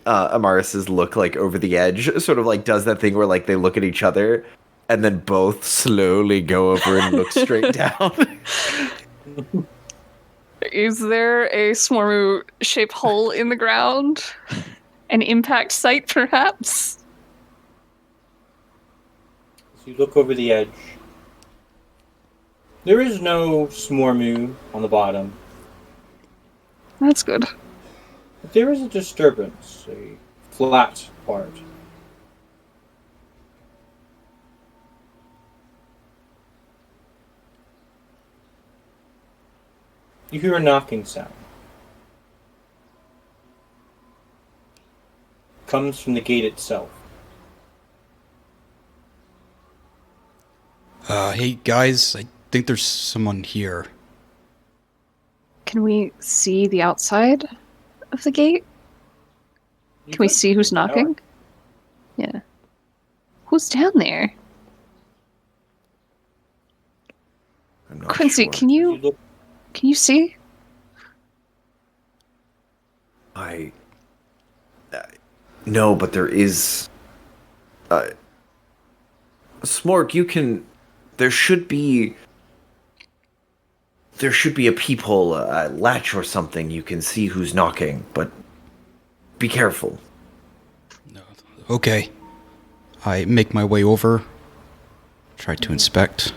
Amaris's look like over the edge, sort of like does that thing where like they look at each other and then both slowly go over and look straight down. Is there a Smormu-shaped hole in the ground? An impact site, perhaps? So you look over the edge. There is no Smormu on the bottom. That's good. But there is a disturbance, a flat part. You hear a knocking sound. Comes from the gate itself. Hey guys, I think there's someone here. Can we see the outside of the gate? Can we see who's knocking? Yeah. Who's down there? I'm not Quincy, sure. can you see? No, but there is. Smorg, you can. There should be a peephole, a latch or something. You can see who's knocking, but be careful. Okay. I make my way over, try to inspect.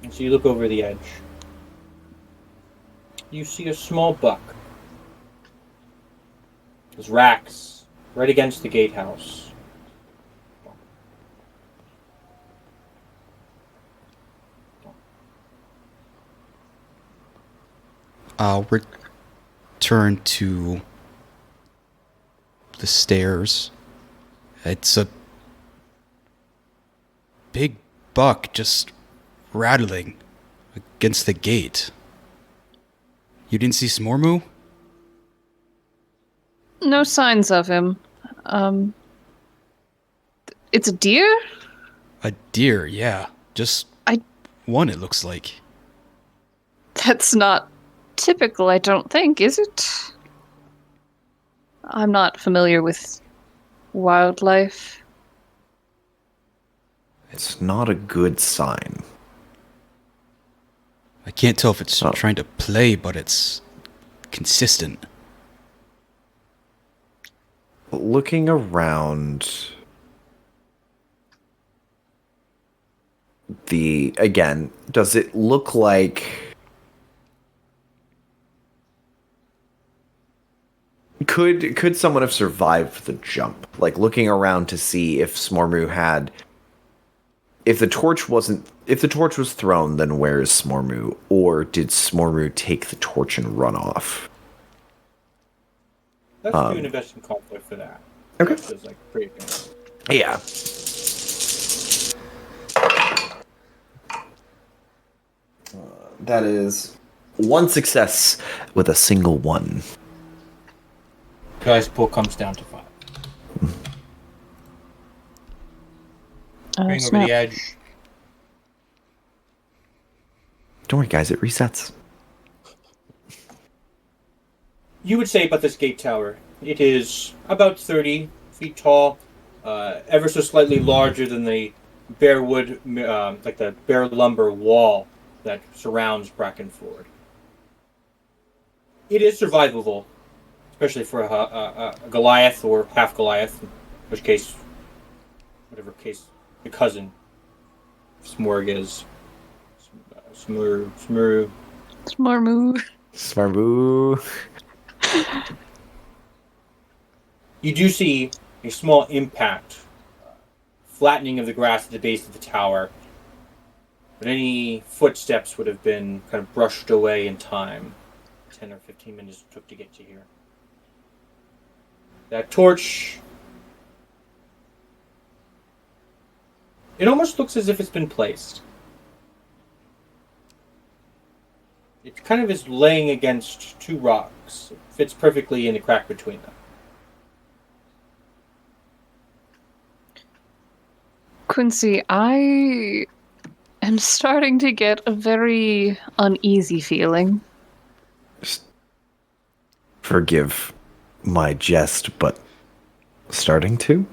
And so you look over the edge. You see a small buck. There's racks right against the gatehouse. I'll return to the stairs. It's a big buck just rattling against the gate. You didn't see Smormu? No signs of him. It's a deer? A deer, yeah. Just one, it looks like. That's not typical, I don't think, is it? I'm not familiar with wildlife. It's not a good sign. I can't tell if it's trying to play, but it's consistent. Looking around again, does it look like could someone have survived the jump? Like looking around to see if Smormu had if the torch was thrown, then where is Smormu? Or did Smormu take the torch and run off? Let's do an investigation conflict for that. Okay. That's like pretty good. Yeah. That is one success with a single one. Guy's pull comes down to 5. Bring over Snap. the edge. Don't worry, guys, it resets. You would say about this gate tower, it is about 30 feet tall, ever so slightly larger than the bare wood, like the bare lumber wall that surrounds Brackenford. It is survivable, especially for a Goliath or half Goliath, in which case, whatever case, the cousin Smorg is. Smurru. Smarbu. You do see a small impact, flattening of the grass at the base of the tower, but any footsteps would have been kind of brushed away in time. 10 or 15 minutes it took to get you here. That torch, it almost looks as if it's been placed. It kind of is laying against 2 rocks. It fits perfectly in the crack between them. Quincy, I am starting to get a very uneasy feeling. Forgive my jest, but starting to?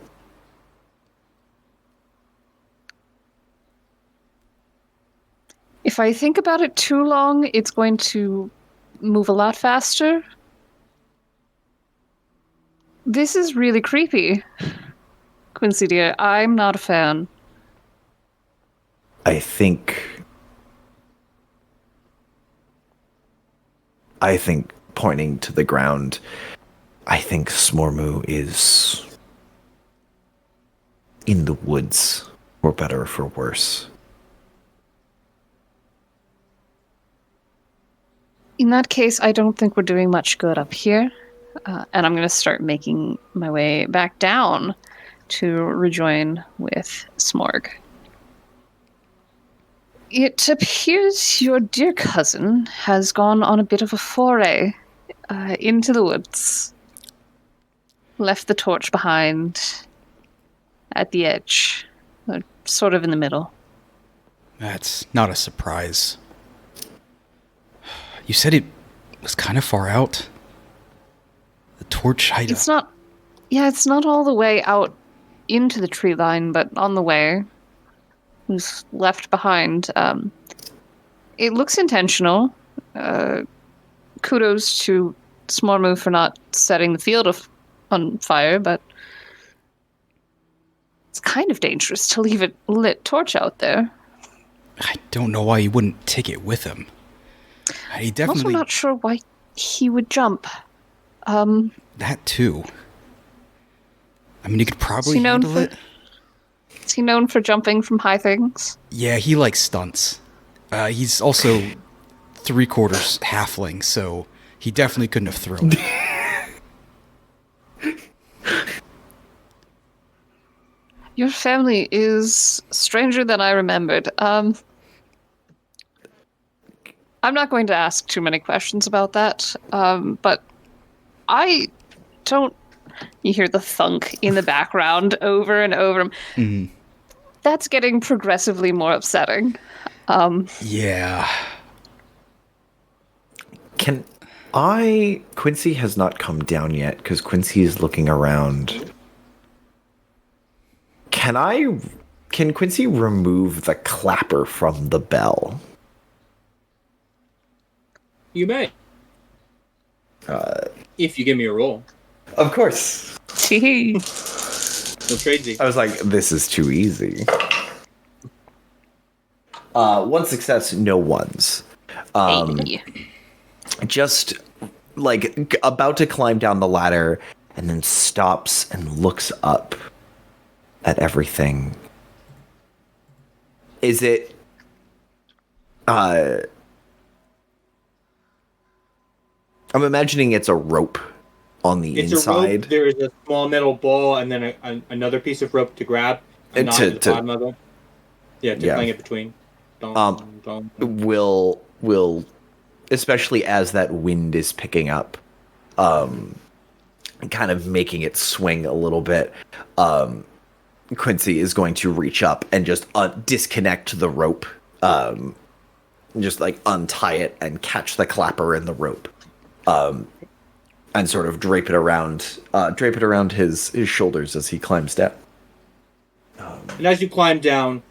If I think about it too long, it's going to move a lot faster. This is really creepy. Quincy dear, I'm not a fan. I think pointing to the ground, I think Smormu is in the woods, for better or for worse. In that case, I don't think we're doing much good up here. And I'm going to start making my way back down to rejoin with Smorg. It appears your dear cousin has gone on a bit of a foray into the woods. Left the torch behind at the edge, sort of in the middle. That's not a surprise. You said it was kind of far out. The torch height. It's not. Yeah, it's not all the way out into the tree line, but on the way. It was left behind. It looks intentional. Kudos to Smormu for not setting the field on fire, but it's kind of dangerous to leave a lit torch out there. I don't know why he wouldn't take it with him. He I'm definitely. also not sure why he would jump. That too. I mean, he could probably handle it. Is he known for jumping from high things? Yeah, he likes stunts. He's also 3/4 halfling, so he definitely couldn't have thrown. Your family is stranger than I remembered. I'm not going to ask too many questions about that, but I don't... You hear the thunk in the background over and over. Mm-hmm. That's getting progressively more upsetting. Yeah. Quincy has not come down yet because Quincy is looking around. Can Quincy remove the clapper from the bell? You may. If you give me a roll. Of course. Tee. No tradesy. I was like, this is too easy. One success, no ones. Hey. Just like about to climb down the ladder and then stops and looks up at everything. Is it I'm imagining it's a rope on the It's inside. a rope. There is a small metal ball and then another piece of rope to grab. And knot at the bottom of it. Yeah, to fling it between. Dong. Will especially as that wind is picking up, kind of making it swing a little bit, Quincy is going to reach up and just disconnect the rope, just like untie it and catch the clapper in the rope, and sort of drape it around his shoulders as he climbs down. And as you climb down,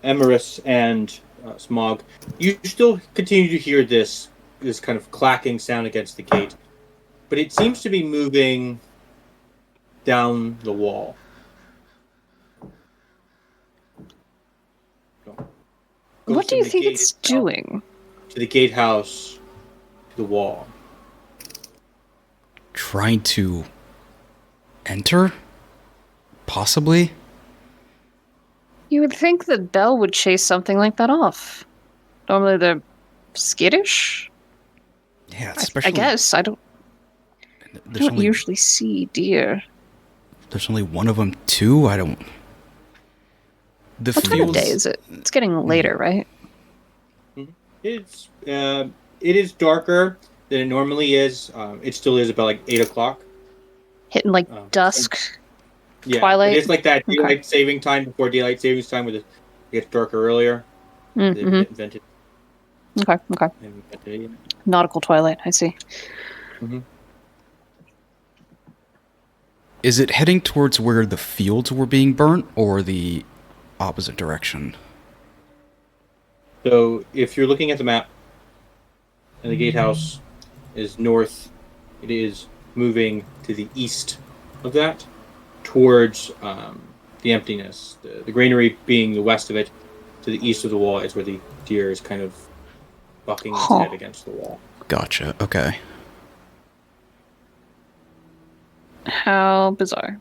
Emerus and Smog, you still continue to hear this kind of clacking sound against the gate, but it seems to be moving down the wall. What do you think it's doing? To the gatehouse, to the wall. Trying to enter? Possibly? You would think the bell would chase something like that off. Normally they're skittish. Yeah, I especially. guess. I don't usually see deer. There's only one of them, too? I don't. What time of day is it? It's getting later, right? It is darker than it normally is. It still is about like 8 o'clock. Hitting like dusk, Yeah, twilight. It's like that daylight saving time before daylight savings time, where it gets darker earlier. Mm-hmm. They invented. Okay. Nautical twilight. I see. Mm-hmm. Is it heading towards where the fields were being burnt, or the opposite direction? So, if you're looking at the map, and the gatehouse is north, it is moving to the east of that, towards the emptiness. The granary being the west of it, to the east of the wall is where the deer is kind of bucking its head against the wall. Gotcha, okay. How bizarre.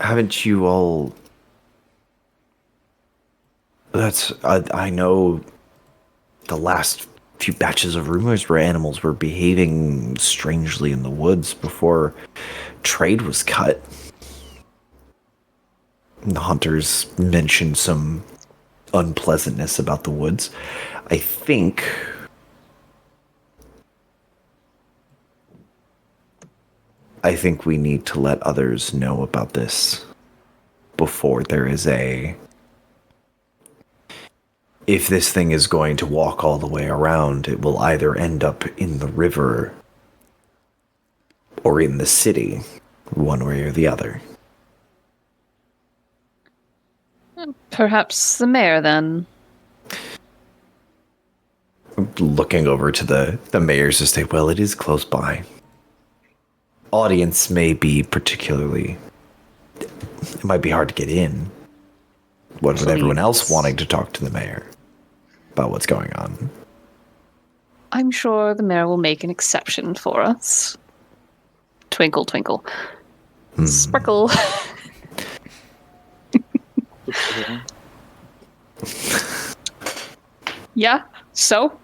Haven't you all... I know the last few batches of rumors where animals were behaving strangely in the woods before trade was cut. The hunters mentioned some unpleasantness about the woods. I think I think we need to let others know about this before there is a... If this thing is going to walk all the way around, it will either end up in the river or in the city, one way or the other. Perhaps the mayor, then. Looking over to the mayor's estate, well, it is close by. Audience may be particularly... It might be hard to get in. What with everyone else wanting to talk to the mayor about what's going on? I'm sure the mayor will make an exception for us. Twinkle, twinkle. Sparkle. Yeah, so?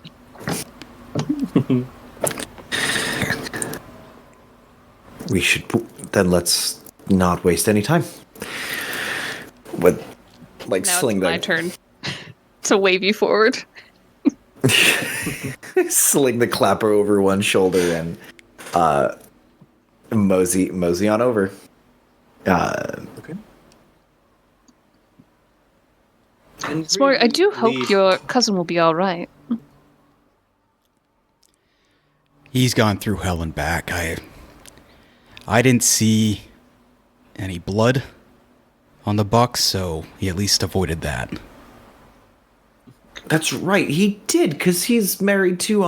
We should... Then let's not waste any time. With, like, Now sling it's my turn to wave you forward. sling the clapper over one shoulder and mosey on over. Okay. And Smorg, I do hope leave- your cousin will be all right. He's gone through hell and back. I didn't see any blood on the Bucks, so he at least avoided that. That's right, he did, because he's married to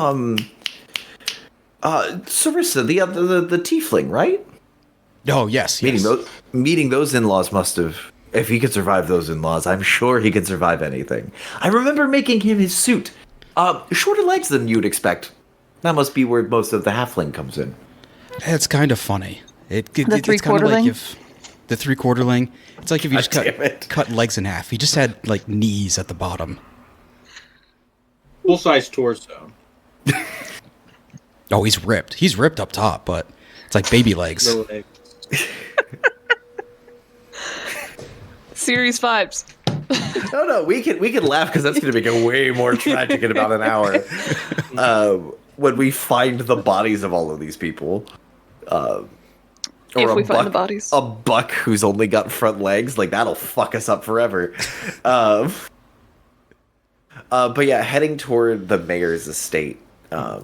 Sarissa, the tiefling, right? Oh, yes, yes. Meeting those in-laws must have... If he could survive those in-laws, I'm sure he could survive anything. I remember making him his suit. Shorter legs than you'd expect. That must be where most of the halfling comes in. It's kind of funny. It's kind of three-quarterling? like if... The three-quarterling. It's like if you just God damn it. cut legs in half. He just had, like, knees at the bottom. Full-size torso. Oh, he's ripped. He's ripped up top, but it's like baby legs. No legs. Serious vibes. No, we can laugh because that's going to make it way more tragic in about an hour. When we find the bodies of all of these people. If we find the bodies. A buck who's only got front legs, like, that'll fuck us up forever. But yeah, heading toward the mayor's estate. The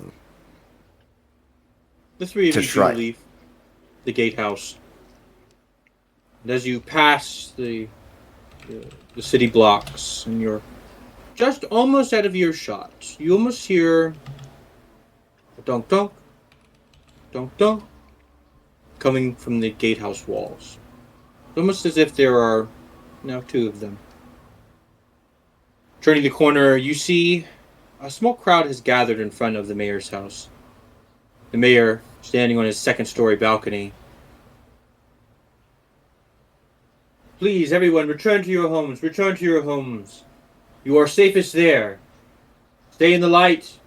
three of To you do try. leave the gatehouse. And as you pass the city blocks, and you're just almost out of earshot, you almost hear a donk donk, donk donk, coming from the gatehouse walls. Almost as if there are now two of them. Turning the corner, you see a small crowd has gathered in front of the mayor's house. The mayor standing on his second-story balcony. Please, everyone, return to your homes. Return to your homes. You are safest there. Stay in the light,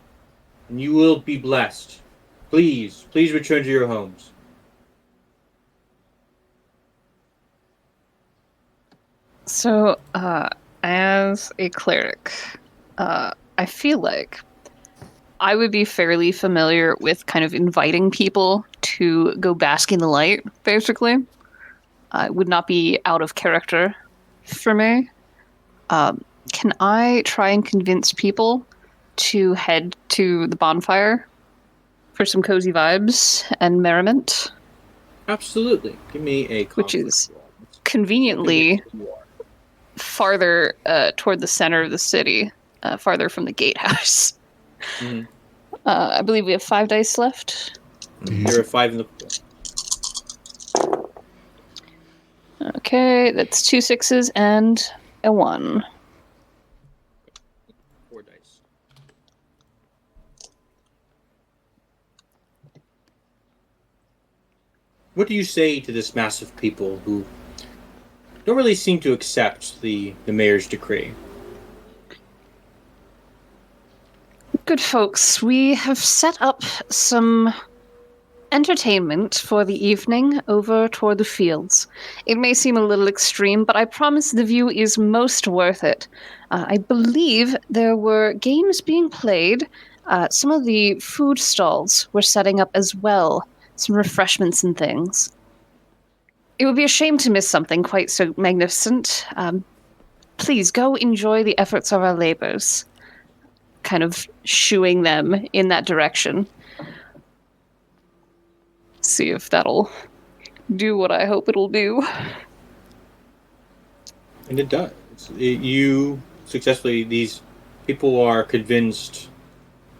and you will be blessed. Please, please return to your homes. So, as a cleric, I feel like I would be fairly familiar with kind of inviting people to go bask in the light, basically. It would not be out of character for me. Can I try and convince people to head to the bonfire for some cozy vibes and merriment? Absolutely. Give me a Which conflict is roll. conveniently farther toward the center of the city, farther from the gatehouse. Mhm. I believe we have 5 dice left. There are 5 in the pool. Okay, that's 2 6s and a 1. 4 dice. What do you say to this mass of people who don't really seem to accept the mayor's decree? Good folks, we have set up some entertainment for the evening over toward the fields. It may seem a little extreme, but I promise the view is most worth it. I believe there were games being played. Some of the food stalls were setting up as well some refreshments and things. It would be a shame to miss something quite so magnificent. Please go enjoy the efforts of our labors. Kind of shooing them in that direction. See if that'll do what I hope it'll do. And it does. You successfully, these people are convinced,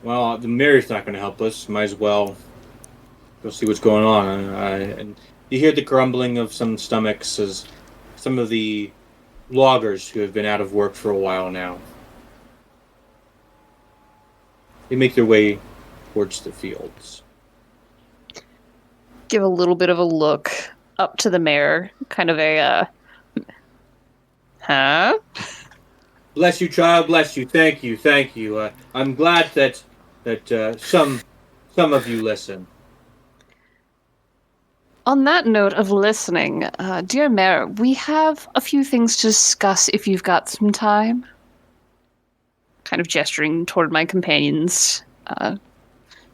well, the mayor's not going to help us. Might as well go see what's going on. And you hear the grumbling of some stomachs as some of the loggers who have been out of work for a while now. They make their way towards the fields. Give a little bit of a look up to the mayor, kind of a, huh? Bless you, child. Bless you. Thank you. Thank you. I'm glad that some of you listen. On that note of listening, dear mayor, we have a few things to discuss if you've got some time. Kind of gesturing toward my companions.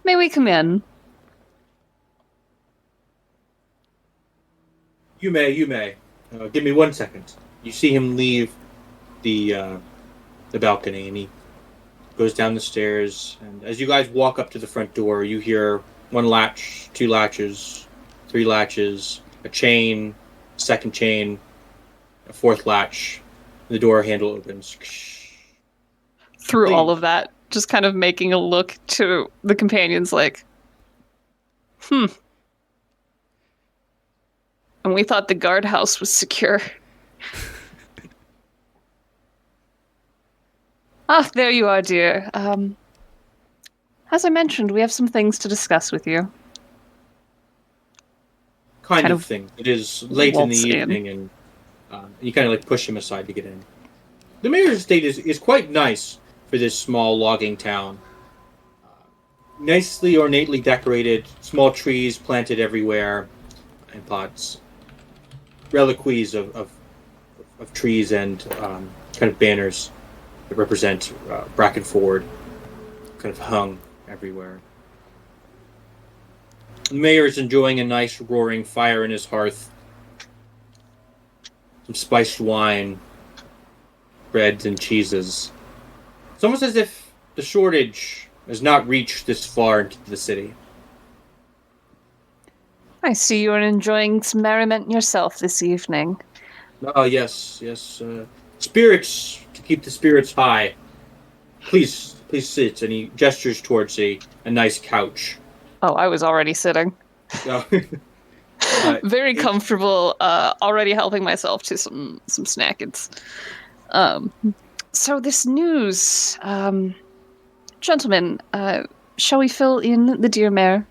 May we come in? You may. Give me 1 second. You see him leave the balcony, and he goes down the stairs. And as you guys walk up to the front door, you hear 1 latch, 2 latches, 3 latches, a chain, second chain, a 4th latch. The door handle opens. Through Please. all of that, just kind of making a look to the companions like, And we thought the guardhouse was secure. There you are, dear. As I mentioned, we have some things to discuss with you. Kind of thing. It is late in the waltz in. evening, and you kind of like push him aside to get in. The mayor's estate is quite nice for this small logging town. Nicely ornately decorated, small trees planted everywhere in pots. Reliques of trees and kind of banners that represent Brackenford kind of hung everywhere. The mayor is enjoying a nice roaring fire in his hearth. Some spiced wine, breads and cheeses. It's almost as if the shortage has not reached this far into the city. I see you're enjoying some merriment yourself this evening. Oh, yes. Spirits, to keep the spirits high. Please sit. And he gestures towards a nice couch. Oh, I was already sitting. Very comfortable, already helping myself to some snackets. So this news, gentlemen, shall we fill in the dear mayor?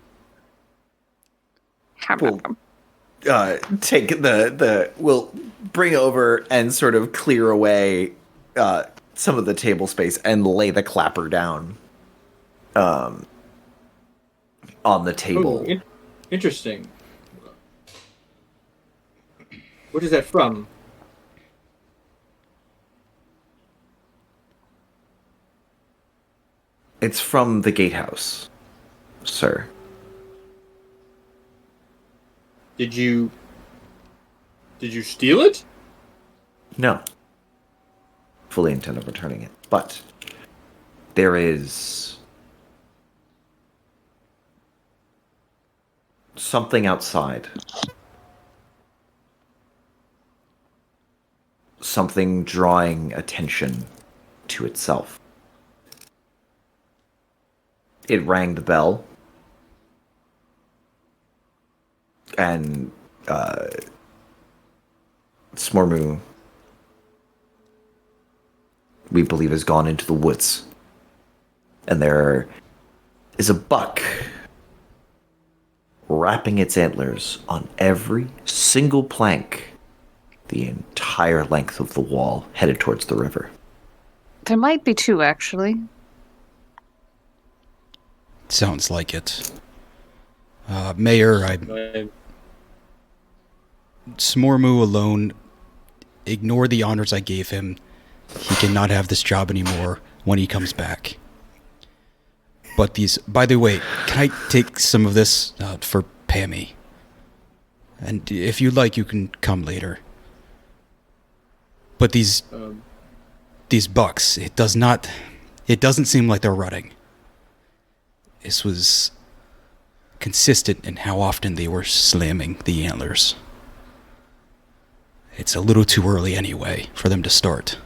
We'll take we'll bring over and sort of clear away some of the table space and lay the clapper down on the table. Oh, interesting. What is that from? It's from the gatehouse, sir. Did you steal it? No. Fully intend on returning it. But there is something outside. Something drawing attention to itself. It rang the bell. And Smormu, we believe, has gone into the woods. And there is a buck wrapping its antlers on every single plank the entire length of the wall headed towards the river. There might be 2, actually. Sounds like it. Mayor, Smormu alone, ignore the honors I gave him. He cannot have this job anymore when he comes back. But by the way, can I take some of this for Hammy. And if you'd like, you can come later. But these bucks, it doesn't seem like they're rutting. This was consistent in how often they were slamming the antlers. It's a little too early anyway for them to start.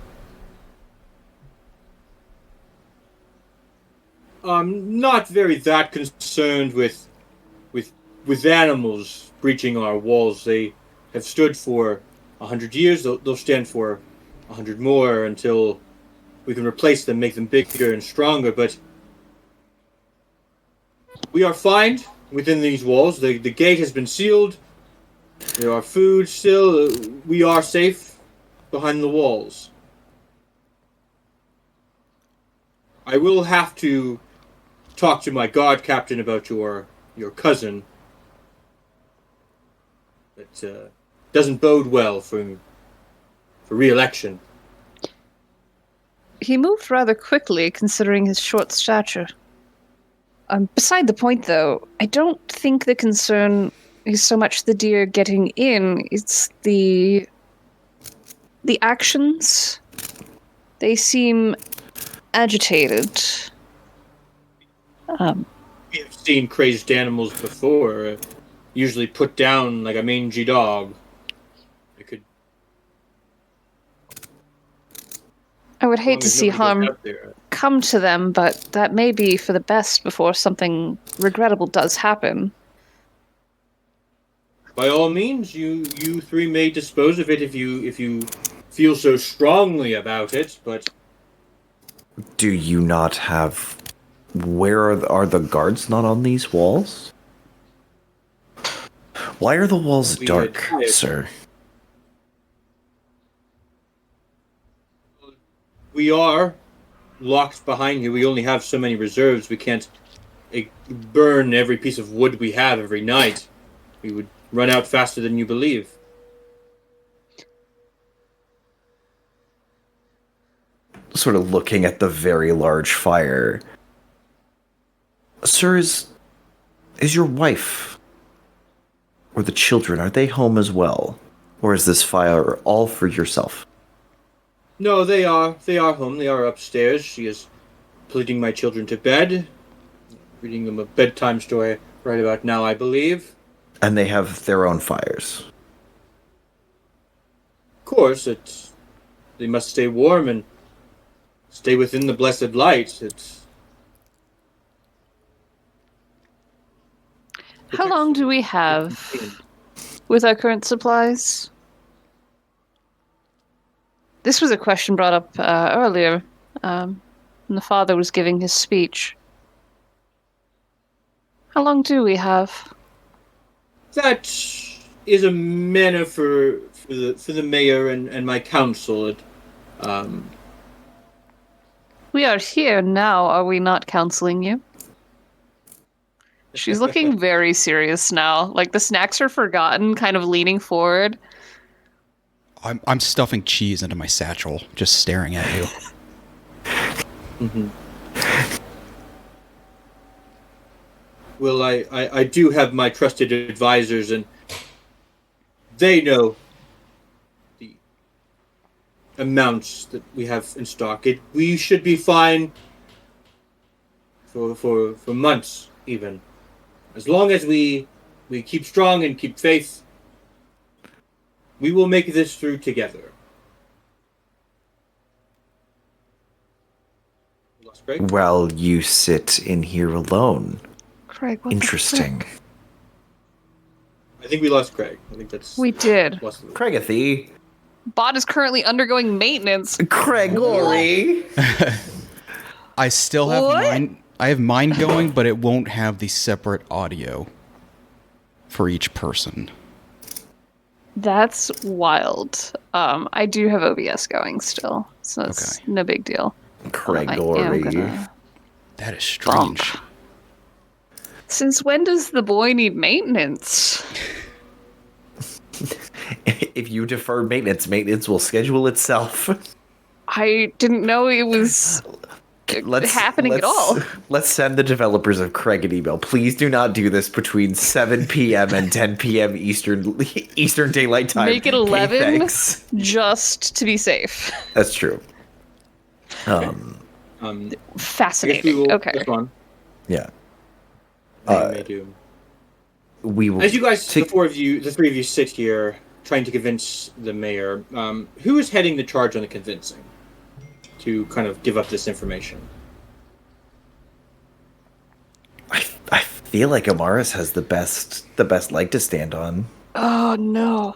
I'm not very that concerned with animals breaching our walls. They have stood for 100 years. They'll stand for 100 more until we can replace them, make them bigger and stronger. But we are fine within these walls. The gate has been sealed. There are food still. We are safe behind the walls. I will have to talk to my guard captain about your cousin. That doesn't bode well for re-election. He moved rather quickly, considering his short stature. Beside the point, though, I don't think the concern is so much the deer getting in, it's the actions. They seem agitated. We have seen crazed animals before, usually put down like a mangy dog. I would hate to see harm come to them, but that may be for the best before something regrettable does happen. By all means, you three may dispose of it if you feel so strongly about it, but Do you not have... Where are the guards not on these walls? Why are the walls dark, sir? we are locked behind here. We only have so many reserves. We can't burn every piece of wood we have every night. We would run out faster than you believe. Sort of looking at the very large fire. Sir, is your wife or the children, are they home as well? Or is this fire all for yourself? No, they are home. They are upstairs. She is putting my children to bed, reading them a bedtime story right about now, I believe. And they have their own fires. Of course, they must stay warm and stay within the blessed light. How long do we have with our current supplies? This was a question brought up earlier when the father was giving his speech. How long do we have? That is a matter for the mayor and my council. We are here now, are we not counseling you? She's looking very serious now. Like the snacks are forgotten, kind of leaning forward. I'm stuffing cheese into my satchel, just staring at you. Mm-hmm. Well, I do have my trusted advisors, and they know the amounts that we have in stock. We should be fine for months, even. As long as we keep strong and keep faith, we will make this through together. Lost Craig? Well, you sit in here alone. Craig, what Interesting. I think we lost Craig. I think that's... We did. Craigathy. Bot is currently undergoing maintenance. Gregory. I still have What? mine. I have mine going, but it won't have the separate audio for each person. That's wild. I do have OBS going still, so it's Okay. no big deal. I am Gregory. gonna That is strange. bump. Since when does the boy need maintenance? If you defer maintenance will schedule itself. I didn't know it was happening at all. Let's send the developers of Craig an email. Please do not do this between 7 p.m. and 10 p.m. Eastern Daylight Time. Make it Okay, 11 thanks. just to be safe. That's true. I guess we Fascinating. will Okay. push on. Yeah. May do. We will. As you guys, take- the three of you sit here trying to convince the mayor, who is heading the charge on the convincing to kind of give up this information? I feel like Amaris has the best leg to stand on. Oh no.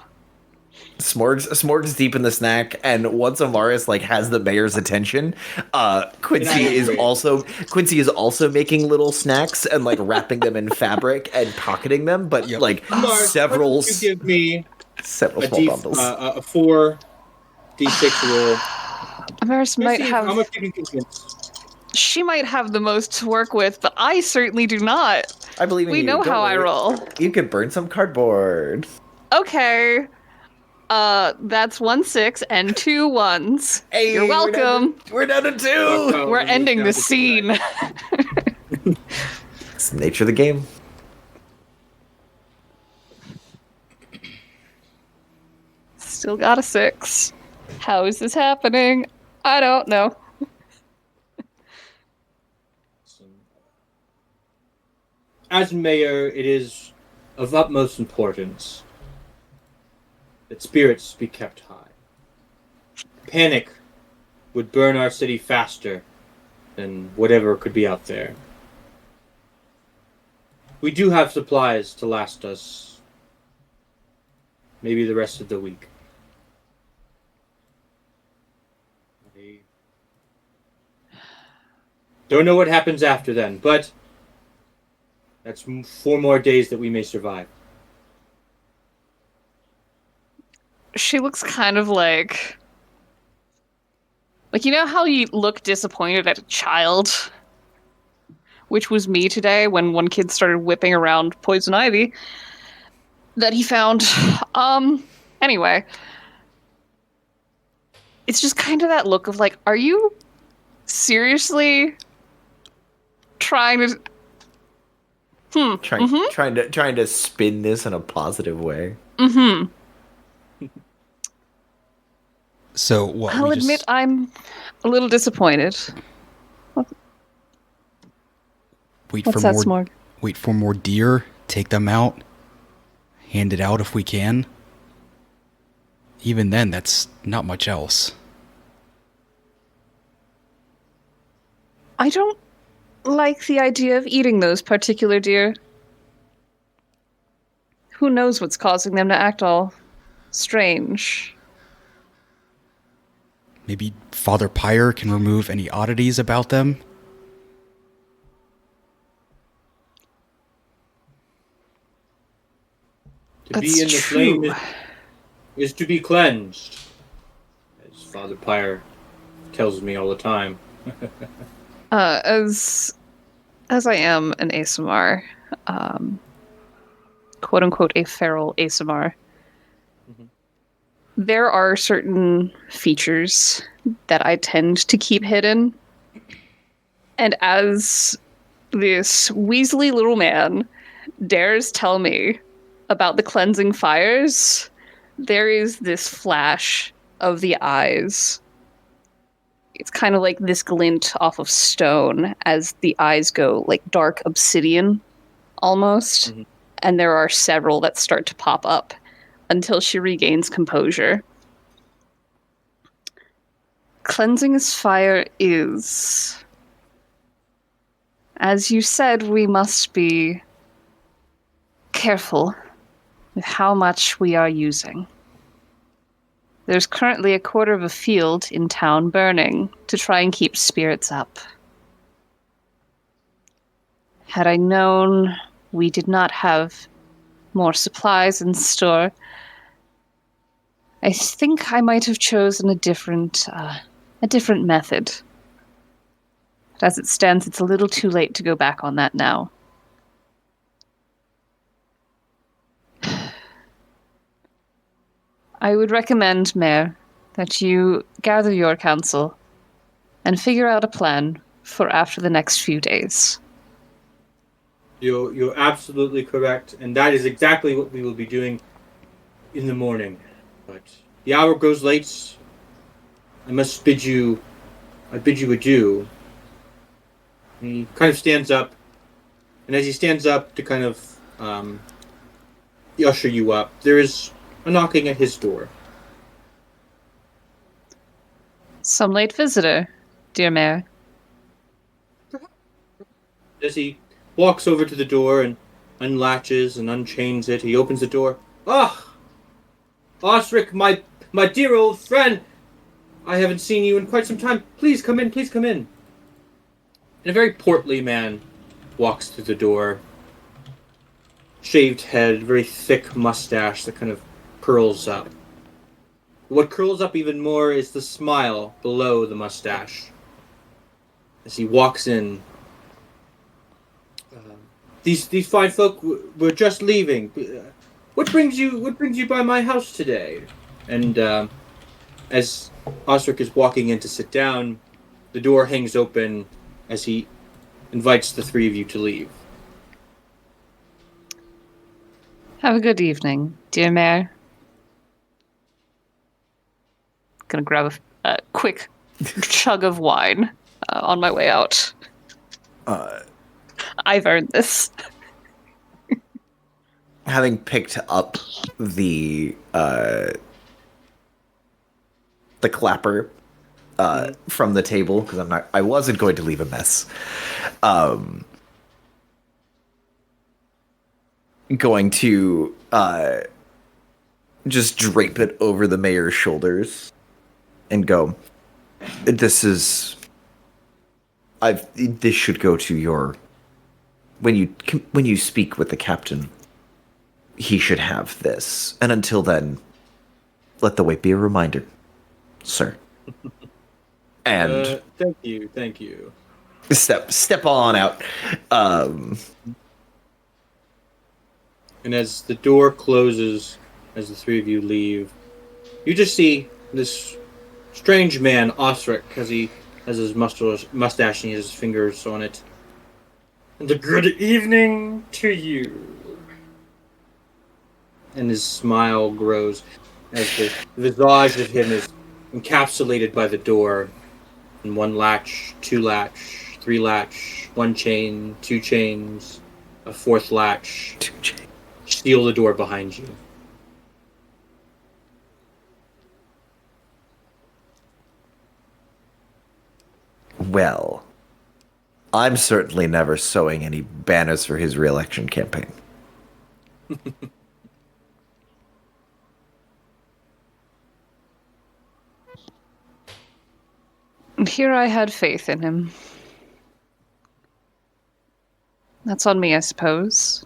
Smorg's deep in the snack, and once Amaris has the mayor's attention, Quincy is also making little snacks and wrapping them in fabric and pocketing them, but Yep. Mark, several why don't you give me several a small bundles. a 4d6 roll. Amaris might Let's see how have. much you can convince. She might have the most to work with, but I certainly do not. I believe in We you. know Don't how I worry. roll. You could burn some cardboard. Okay. That's 1 6 and 2 1s. Hey, You're welcome. We're down to 2. Oh, We're we ending down the to scene. It's the nature of the game. Still got a 6. How is this happening? I don't know. As mayor, it is of utmost importance that spirits be kept high. Panic would burn our city faster than whatever could be out there. We do have supplies to last us maybe the rest of the week. I don't know what happens after then, but that's 4 more days that we may survive. She looks kind of like you know how you look disappointed at a child? Which was me today when one kid started whipping around poison ivy that he found. Anyway. It's just kind of that look of are you seriously trying to Trying to spin this in a positive way. Mm-hmm. So what? I'll we admit just, I'm a little disappointed. wait What's for that, more. Smorg? Wait for more deer. Take them out. Hand it out if we can. Even then, that's not much else. I don't like the idea of eating those particular deer. Who knows what's causing them to act all strange? Maybe Father Pyre can remove any oddities about them. To be That's in the true. flame is to be cleansed, as Father Pyre tells me all the time. As I am an ASMR, quote unquote a feral ASMR, there are certain features that I tend to keep hidden. And as this weaselly little man dares tell me about the cleansing fires, there is this flash of the eyes. It's kind of like this glint off of stone as the eyes go dark obsidian almost. Mhm. And there are several that start to pop up until she regains composure. Cleansing as fire is. As you said, we must be careful with how much we are using. There's currently a quarter of a field in town burning to try and keep spirits up. Had I known we did not have more supplies in store, I think I might have chosen a different method. But as it stands, it's a little too late to go back on that now. I would recommend, Mayor, that you gather your council and figure out a plan for after the next few days. You're absolutely correct, and that is exactly what we will be doing in the morning. But the hour grows late. I bid you adieu. And he kind of stands up, and as he stands up to kind of usher you up, there is a knocking at his door. Some late visitor, dear Mayor. As he walks over to the door and unlatches and unchains it, he opens the door. Ah! Osric, my dear old friend! I haven't seen you in quite some time. Please come in, please come in. And a very portly man walks through the door. Shaved head, very thick mustache that kind of curls up. What curls up even more is the smile below the mustache. As he walks in, these fine folk were just leaving. What brings you by my house today? And as Osric is walking in to sit down, the door hangs open as he invites the three of you to leave. Have a good evening, dear Mayor. Gonna grab a quick chug of wine on my way out. I've earned this. Having picked up the clapper from the table, because I wasn't going to leave a mess. Going to just drape it over the mayor's shoulders and go, this should go to your, when you speak with the captain, he should have this. And until then, let the weight be a reminder, sir. And thank you. Step on out. And as the door closes, as the three of you leave, you just see this strange man, Osric, as he has his mustache and he has his fingers on it. And a good evening to you. And his smile grows as the visage of him is encapsulated by the door. And one latch, two latch, three latch, one chain, two chains, a fourth latch. Two chains. Seal the door behind you. Well, I'm certainly never sewing any banners for his re-election campaign. And here I had faith in him. That's on me, I suppose.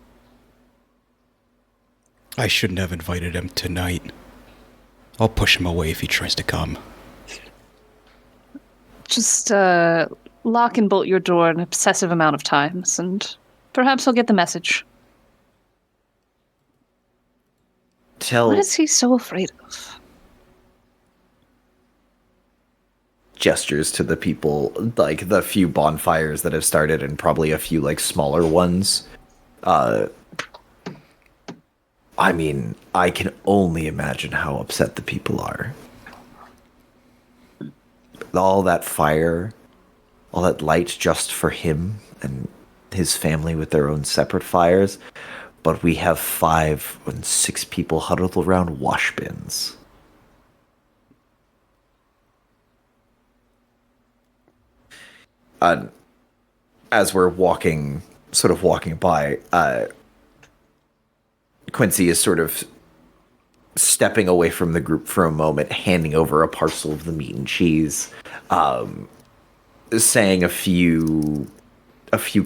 I shouldn't have invited him tonight. I'll push him away if he tries to come. Just lock and bolt your door an obsessive amount of times, and perhaps he'll get the message. What is he so afraid of? Gestures to the people, like the few bonfires that have started and probably a few like smaller ones. I mean, I can only imagine how upset the people are. All that fire, all that light just for him and his family with their own separate fires, but we have 5 and 6 people huddled around wash bins. As we're walking by, Quincy is sort of stepping away from the group for a moment, handing over a parcel of the meat and cheese, saying a few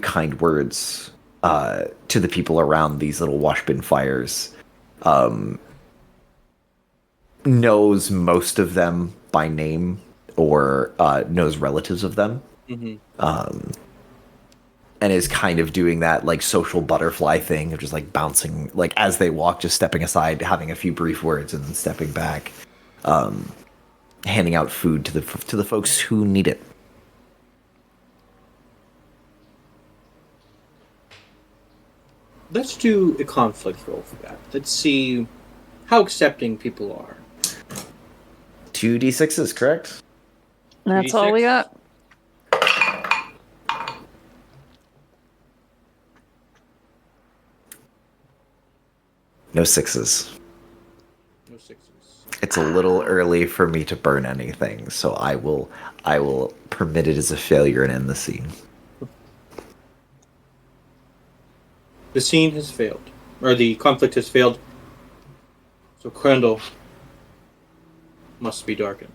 kind words to the people around these little wash bin fires. Knows most of them by name or knows relatives of them. Mm-hmm. And is kind of doing that like social butterfly thing of just like bouncing, like as they walk, just stepping aside, having a few brief words and then stepping back, handing out food to the folks who need it. Let's do a conflict roll for that. Let's see how accepting people are. 2d6s, correct? That's all we 2d6? got. No sixes. No sixes. It's a little early for me to burn anything, so I will permit it as a failure and end the scene. The scene has failed. Or the conflict has failed. So Crandall must be darkened.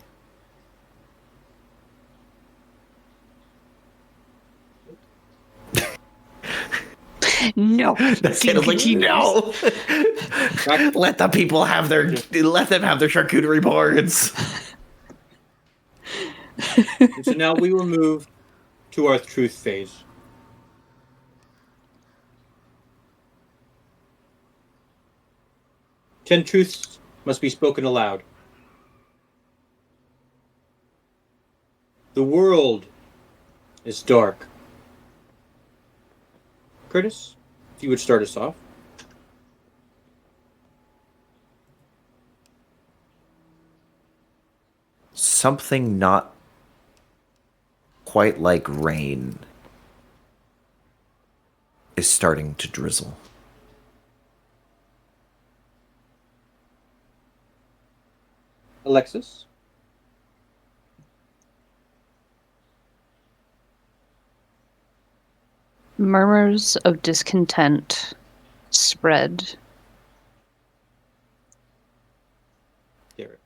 No. That's kind of like, no. let the people have their charcuterie boards. And so now we will move to our truth phase. Ten truths must be spoken aloud. The world is dark. Curtis, if you would start us off. Something not quite like rain is starting to drizzle. Alexis. Murmurs of discontent spread. Derek.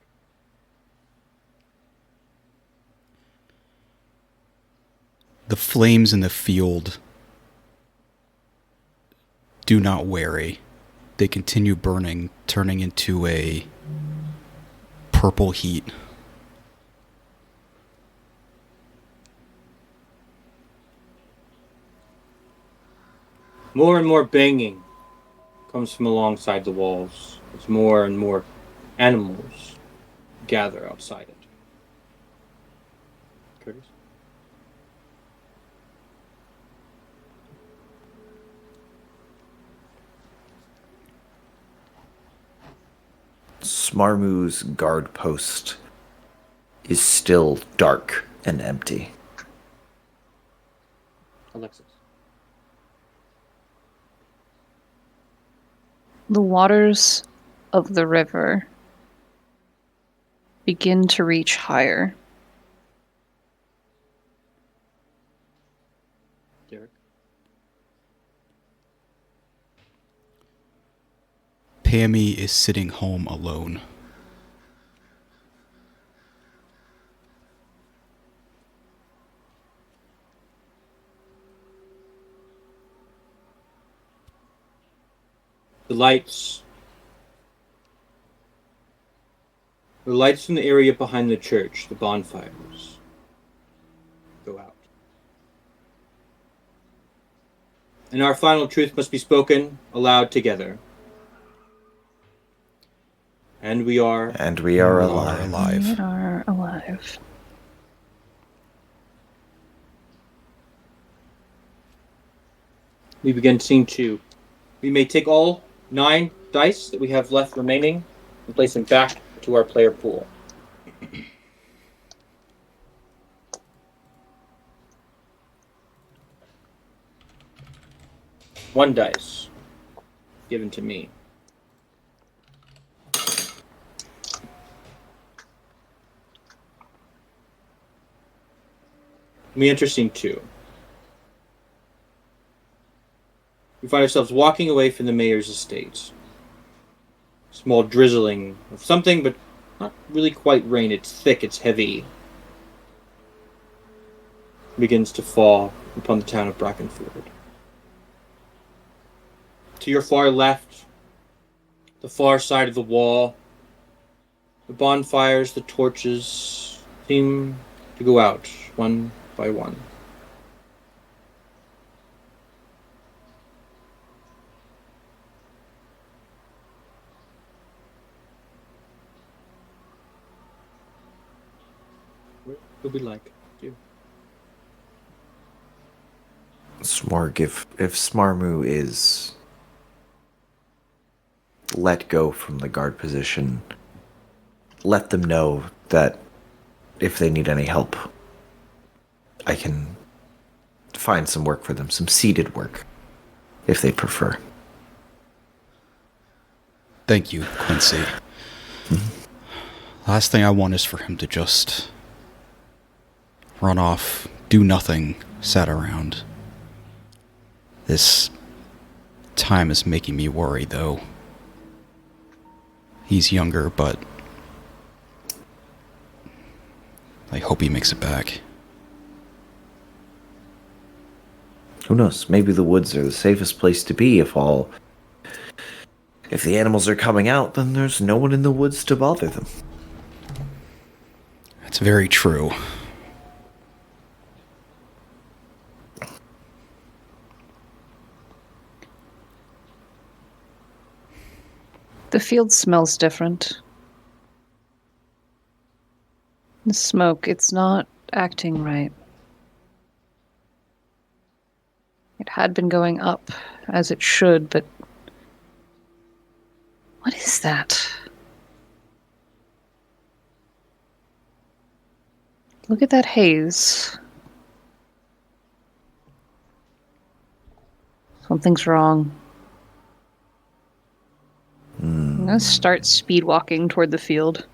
The flames in the field do not wary. They continue burning, turning into a purple heat. More and more banging comes from alongside the walls as more and more animals gather outside it. Curtis? Smarmu's guard post is still dark and empty. Alexis. The waters of the river begin to reach higher. Derek. Pammy is sitting home alone. The lights in the area behind the church, the bonfires, go out. And our final truth must be spoken aloud together. And we are And we are We are alive. We are alive. We begin scene 2. We may take all 9 dice that we have left remaining and place them back to our player pool. One dice given to me. We enter scene 2. We find ourselves walking away from the mayor's estate. Small drizzling of something, but not really quite rain. It's thick, it's heavy. Begins to fall upon the town of Brackenford. To your far left, the far side of the wall, the bonfires, the torches seem to go out one by one. What would we like to do? Smorg, if Smarmu is let go from the guard position, let them know that if they need any help, I can find some work for them, some seated work, if they prefer. Thank you, Quincy. Last thing I want is for him to just run off, do nothing, sat around. This time is making me worry, though. He's younger, but I hope he makes it back. Who knows? Maybe the woods are the safest place to be if the animals are coming out, then there's no one in the woods to bother them. That's very true. The field smells different. The smoke, it's not acting right. It had been going up as it should, but what is that? Look at that haze. Something's wrong. I'm gonna start speed walking toward the field.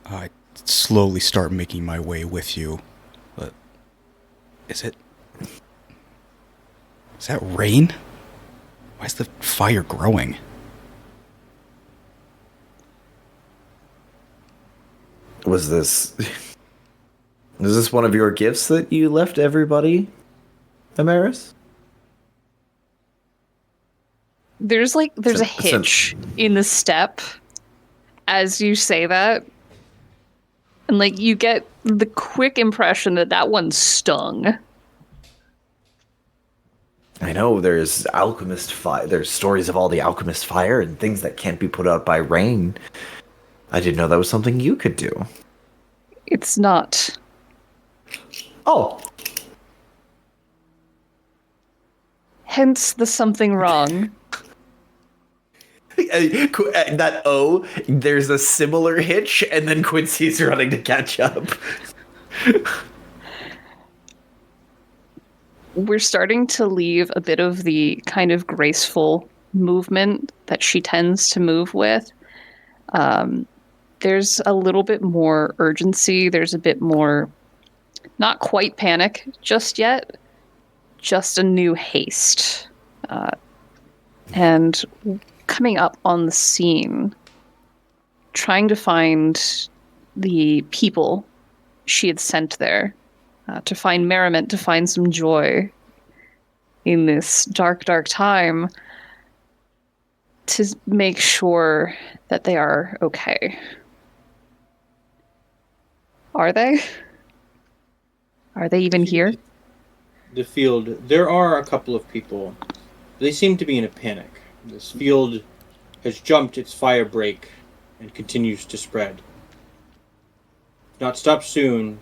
I slowly start making my way with you, but is that rain? Why is the fire growing? Was this one of your gifts that you left everybody, Amaris? There's a hitch in the step as you say that. And you get the quick impression that one stung. I know there's alchemist fire. There's stories of all the alchemist fire and things that can't be put out by rain. I didn't know that was something you could do. It's not. Oh. Hence the something wrong. That O, there's a similar hitch, and then Quincy's running to catch up. We're starting to leave a bit of the kind of graceful movement that she tends to move with. There's a little bit more urgency. There's a bit more, not quite panic just yet, just a new haste. And coming up on the scene, trying to find the people she had sent there, to find merriment, to find some joy in this dark, dark time, to make sure that they are okay. Are they? Are they even here? The field, there are a couple of people. They seem to be in a panic. This field has jumped its fire break and continues to spread. If not stopped soon,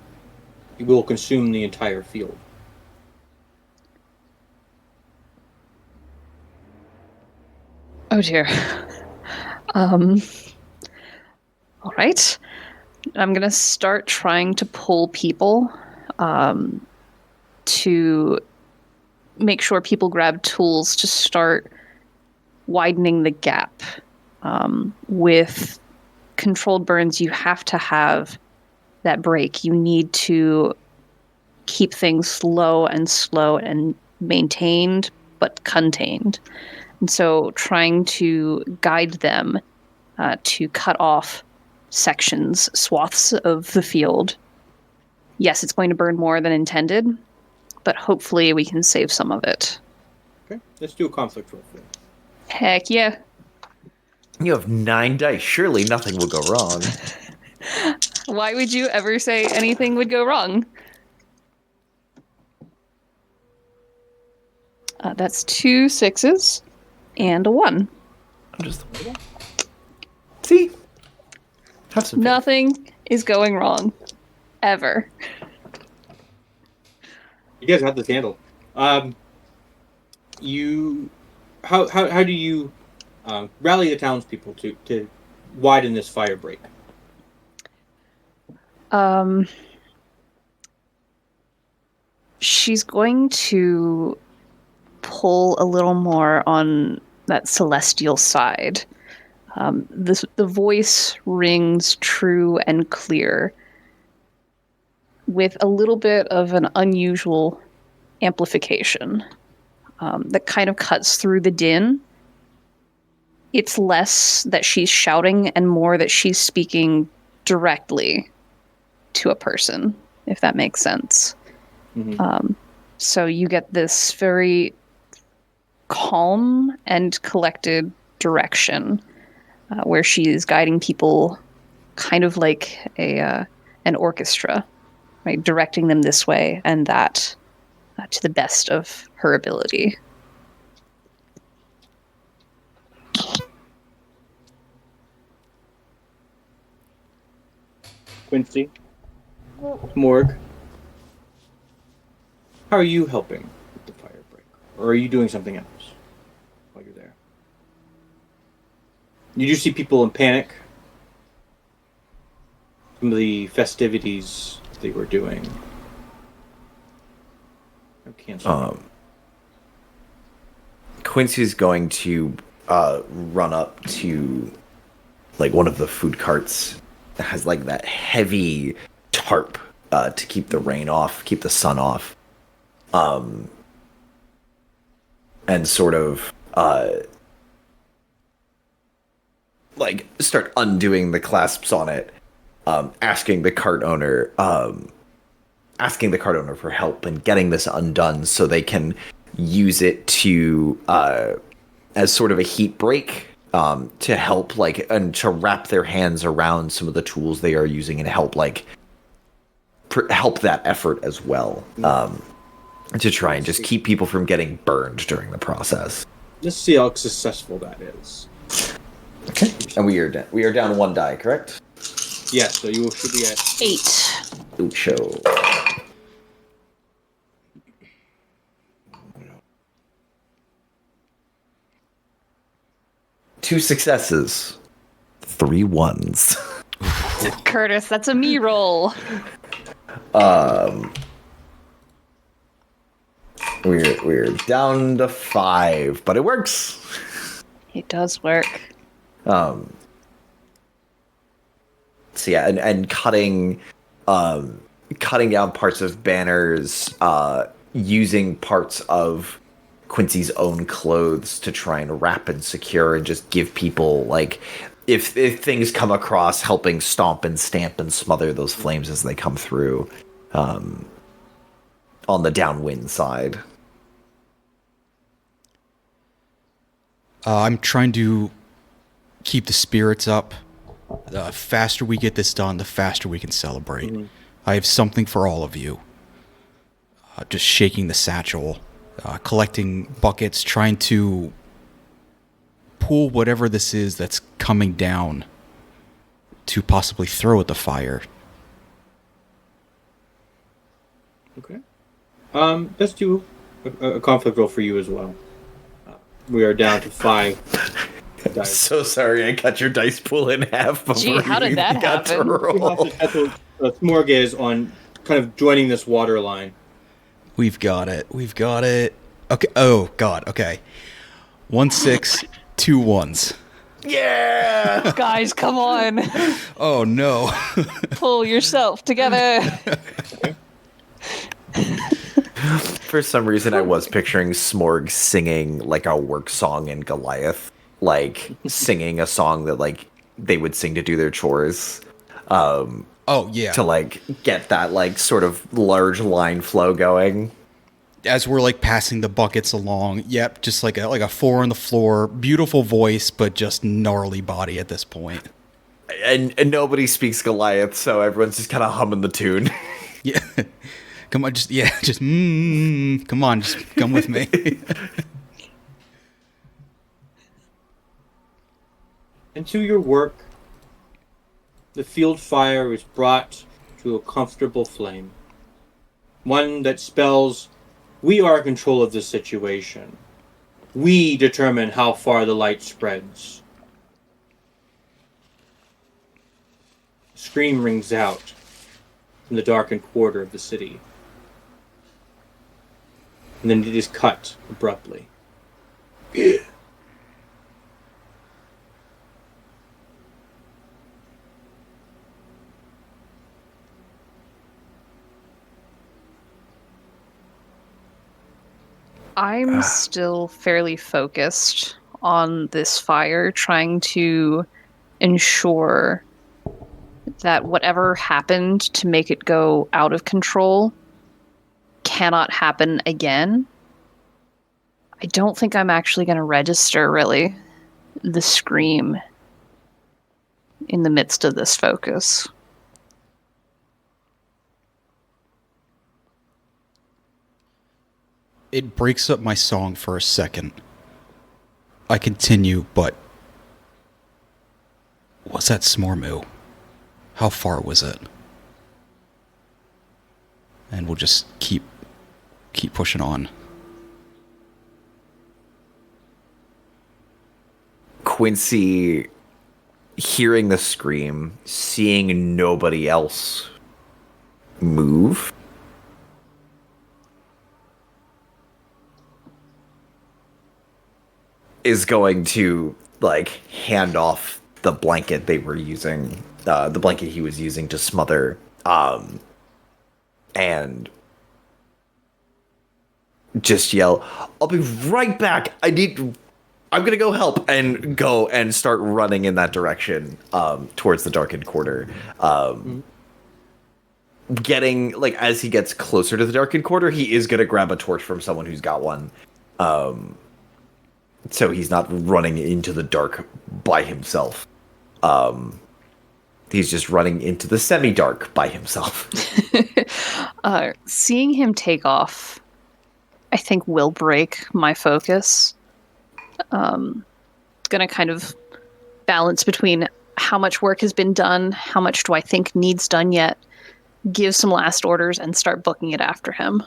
it will consume the entire field. Oh dear. All right. I'm gonna start trying to pull people to make sure people grab tools to start widening the gap. With controlled burns, you have to have that break. You need to keep things slow and maintained, but contained. And so trying to guide them to cut off sections, swaths of the field. Yes, it's going to burn more than intended, but hopefully we can save some of it. Okay, let's do a conflict roll for it. Heck yeah. You have 9 dice. Surely nothing will go wrong. Why would you ever say anything would go wrong? That's 2 6s and a 1. I'm just... See? Have some faith. Nothing is going wrong. Ever. You guys have this handled. You, how do you rally the townspeople to widen this fire break? She's going to pull a little more on that celestial side. The voice rings true and clear with a little bit of an unusual amplification that kind of cuts through the din. It's less that she's shouting and more that she's speaking directly to a person, if that makes sense. Mm-hmm. So you get this very calm and collected direction where she is guiding people kind of like an orchestra, right? Directing them this way and that to the best of her ability. Quincy, Morg, how are you helping with the fire break? Or are you doing something else while you're there? You do see people in panic from the festivities they were doing. No cancer. Quincy's going to run up to like one of the food carts that has like that heavy tarp to keep the rain off, keep the sun off, and sort of like start undoing the clasps on it, asking the cart owner for help and getting this undone so they can use it to as sort of a heat break to help like and to wrap their hands around some of the tools they are using and help like help that effort as well, to try and just keep people from getting burned during the process. Let's see how successful that is. Okay, and we are down one die, correct? Yes, so you should be at 8. Ooh, show. Two successes, 3 ones. Curtis, that's a me roll. We're down to 5, but it works. It does work. So yeah, and cutting down parts of banners, using parts of Quincy's own clothes to try and wrap and secure and just give people like if things come across, helping stomp and stamp and smother those flames as they come through, on the downwind side. I'm trying to keep the spirits up. The faster we get this done, the faster we can celebrate. Mm-hmm. I have something for all of you. Just shaking the satchel, collecting buckets, trying to pull whatever this is that's coming down to possibly throw at the fire. Okay. Let's do a conflict roll for you as well. We are down to 5. I'm so sorry I cut your dice pool in half before Gee, how did that happen? Smorg is on kind of joining this water line. We've got it. Okay. Oh, God. Okay. 1 6, 2 1s. Yeah! Guys, come on. Oh, no. Pull yourself together. For some reason, I was picturing Smorg singing like a work song in Goliath. Like, singing a song that, like, they would sing to do their chores. Oh, yeah. To, like, get that, like, sort of large line flow going. As we're, like, passing the buckets along. Yep, just like a 4 on the floor. Beautiful voice, but just gnarly body at this point. And nobody speaks Goliath, so everyone's just kind of humming the tune. Yeah. Come on, come on, just come with me. And to your work, the field fire is brought to a comfortable flame. One that spells We are in control of this situation. We determine how far the light spreads. Scream rings out from the darkened quarter of the city. And then it is cut abruptly. I'm still fairly focused on this fire, trying to ensure that whatever happened to make it go out of control cannot happen again. I don't think I'm actually going to register, really, the scream in the midst of this focus. It breaks up my song for a second. I continue, but... Was that Smormu? How far was it? And we'll just keep pushing on. Quincy, hearing the scream, seeing nobody else move, is going to, like, hand off the blanket they were using, the blanket he was using to smother, and just yell, "I'll be right back. I'm gonna go help," and go and start running in that direction, towards the darkened quarter. Getting, like, as he gets closer to the darkened quarter, he is gonna grab a torch from someone who's got one. So he's not running into the dark by himself. He's just running into the semi-dark by himself. Seeing him take off, I think, will break my focus. Gonna kind of balance between how much work has been done, how much do I think needs done yet, give some last orders, and start booking it after him.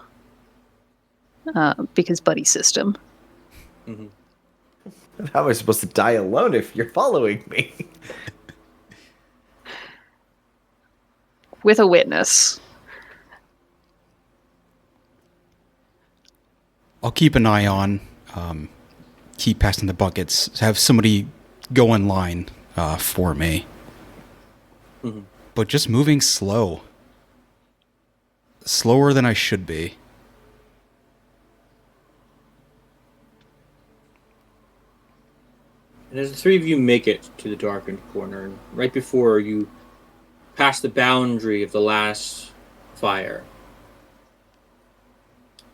Because buddy system. Mm-hmm. How am I supposed to die alone if you're following me? With a witness. I'll keep an eye on, keep passing the buckets, have somebody go in line for me. Mm-hmm. But just moving slow. Slower than I should be. And as the three of you make it to the darkened corner, and right before you pass the boundary of the last fire,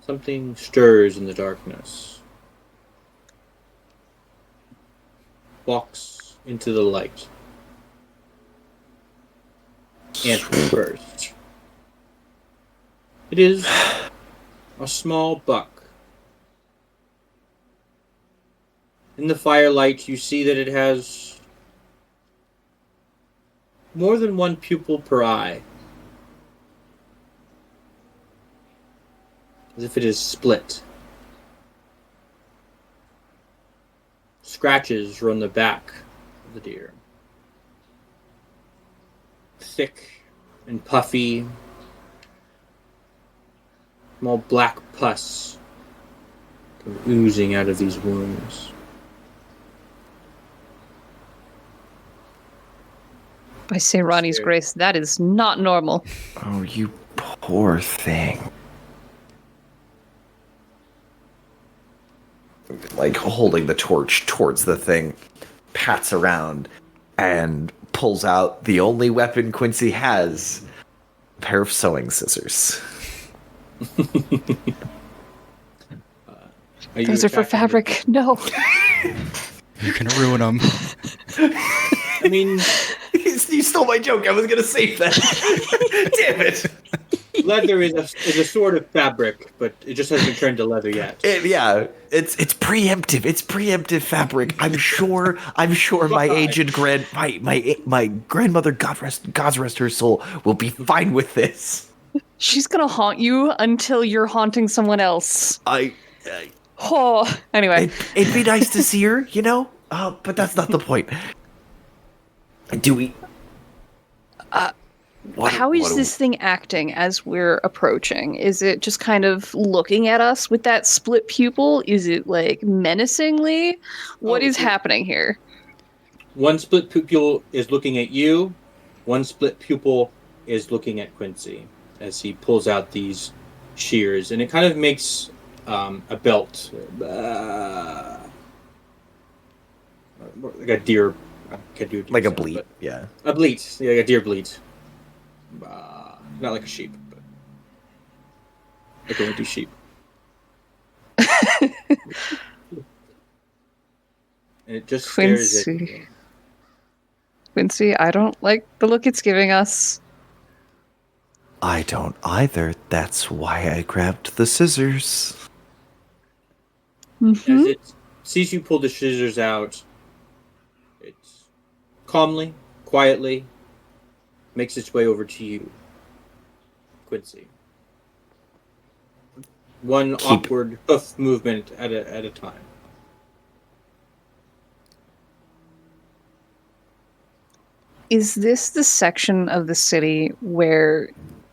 something stirs in the darkness. Walks into the light. Anthem first. It is a small buck. In the firelight, you see that it has more than one pupil per eye. As if it is split. Scratches run the back of the deer. Thick and puffy. Small black pus come oozing out of these wounds. By St. Ronnie's grace, that is not normal. Oh, you poor thing. Like, holding the torch towards the thing, pats around, and pulls out the only weapon Quincy has, a pair of sewing scissors. Those are for fabric. No. You're gonna ruin them. I mean, You stole my joke. I was gonna save that. Damn it. leather is a sort of fabric, but it just hasn't turned to leather yet. It's preemptive. It's preemptive fabric. I'm sure my aged my grandmother, God's rest her soul, will be fine with this. She's gonna haunt you until you're haunting someone else. Oh, anyway. It'd be nice to see her, you know? But that's not the point. Do we... How is this thing acting as we're approaching? Is it just kind of looking at us with that split pupil? Is it like menacingly? What is happening here? One split pupil is looking at you. One split pupil is looking at Quincy as he pulls out these shears, and it kind of makes a belt, like a deer, Like a bleat, yeah. A bleat, yeah, like a deer bleat. Not like a sheep, but I don't do sheep. And it just stares at you. Quincy, I don't like the look it's giving us. I don't either. That's why I grabbed the scissors. As it sees you pull the scissors out, it calmly, quietly makes its way over to you, Quincy. One awkward hoof movement at a time. Is this the section of the city where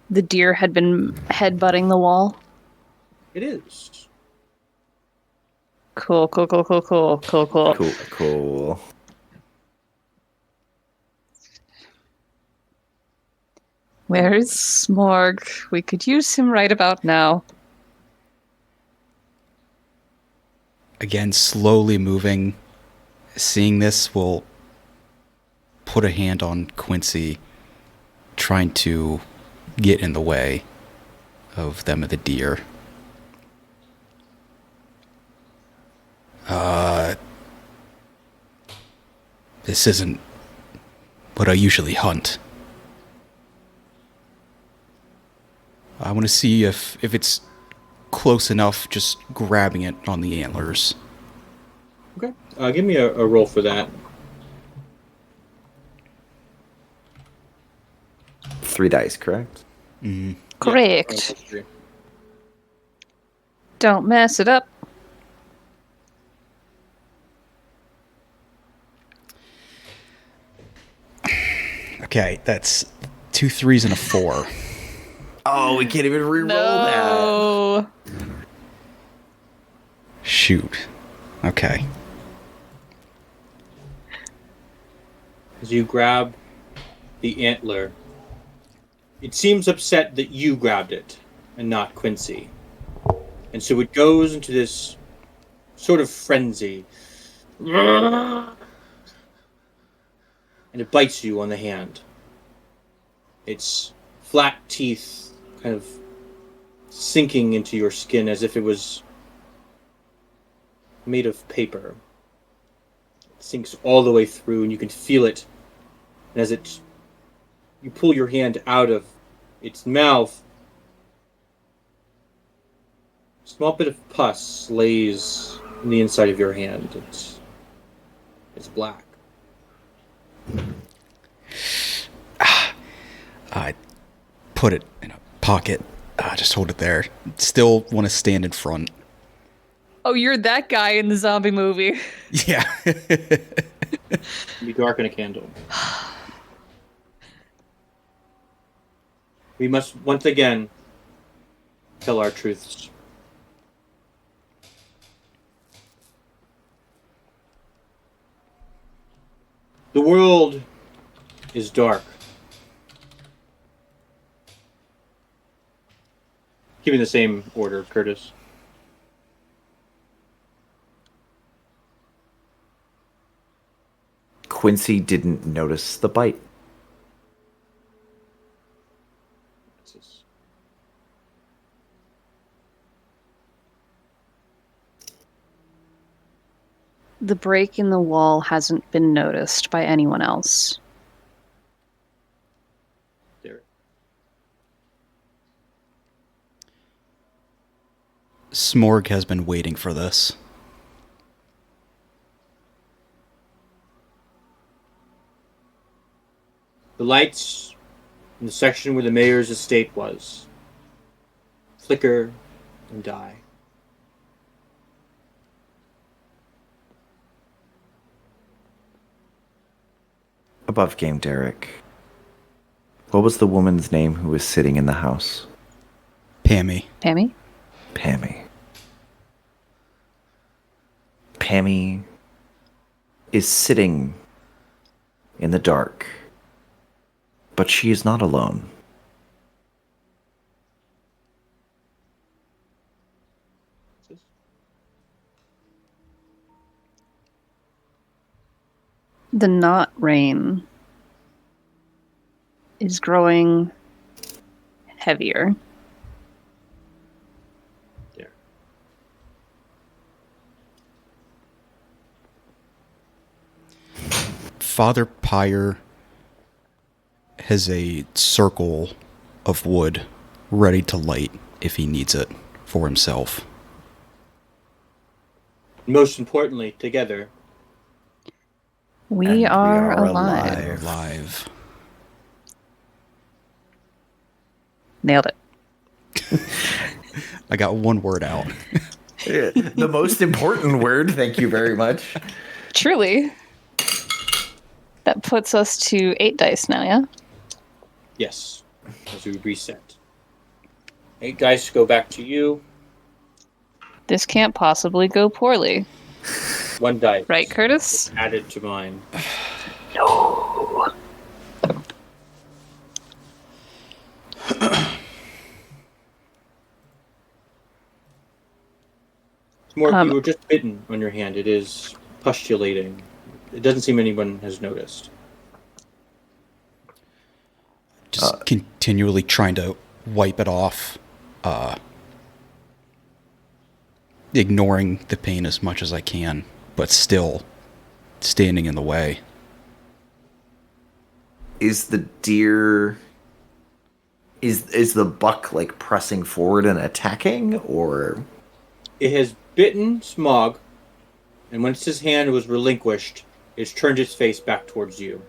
the deer had been headbutting the wall? It is. Cool. Cool. Where is Smorg? We could use him right about now. Again, slowly moving. Seeing this will put a hand on Quincy, trying to get in the way of them and the deer. This isn't what I usually hunt. I want to see if it's close enough, just grabbing it on the antlers. Okay. Give me a roll for that. 3 dice, correct? Correct. Yeah. Don't mess it up. Okay, that's 2 3s and a 4. Oh, we can't even re-roll that. No. Shoot. Okay. As you grab the antler, it seems upset that you grabbed it and not Quincy. And so it goes into this sort of frenzy. And it bites you on the hand. Its flat teeth kind of sinking into your skin as if it was made of paper. It sinks all the way through and you can feel it. And as you pull your hand out of its mouth, a small bit of pus lays in the inside of your hand. It's black. I put it in a pocket. Just hold it there. Still want to stand in front. Oh, you're that guy in the zombie movie. Yeah. You darken a candle. We must once again tell our truths. The world is dark. Give me the same order, Curtis. Quincy didn't notice the bite. The break in the wall hasn't been noticed by anyone else. There. Smorg has been waiting for this. The lights in the section where the mayor's estate was flicker and die. Above Game Derek, what was the woman's name who was sitting in the house? Pammy. Pammy? Pammy. Pammy is sitting in the dark, but she is not alone. The not rain is growing heavier. There. Father Pyre has a circle of wood ready to light if he needs it for himself. Most importantly, together. We are alive. alive. Alive. Nailed it. I got one word out. The most important word, thank you very much. Truly. That puts us to 8 dice now, yeah? Yes. As we reset. 8 dice go back to you. This can't possibly go poorly. 1 dice. Right, Curtis? Added to mine. It's more, you were just bitten on your hand. It is pustulating. It doesn't seem anyone has noticed. Just continually trying to wipe it off, ignoring the pain as much as I can, but still standing in the way. Is the deer... Is the buck, like, pressing forward and attacking, or... It has bitten Smog, and once his hand was relinquished, it's turned its face back towards you.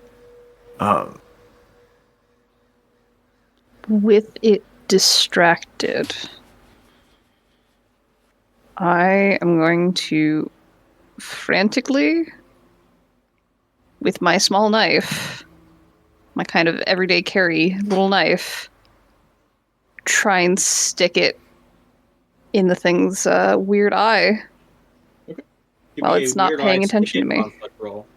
With it distracted, I am going to frantically, with my small knife, my kind of everyday carry little knife, try and stick it in the thing's weird eye. Give Well, me a it's not weird paying eye attention to stick-it me. conflict roll.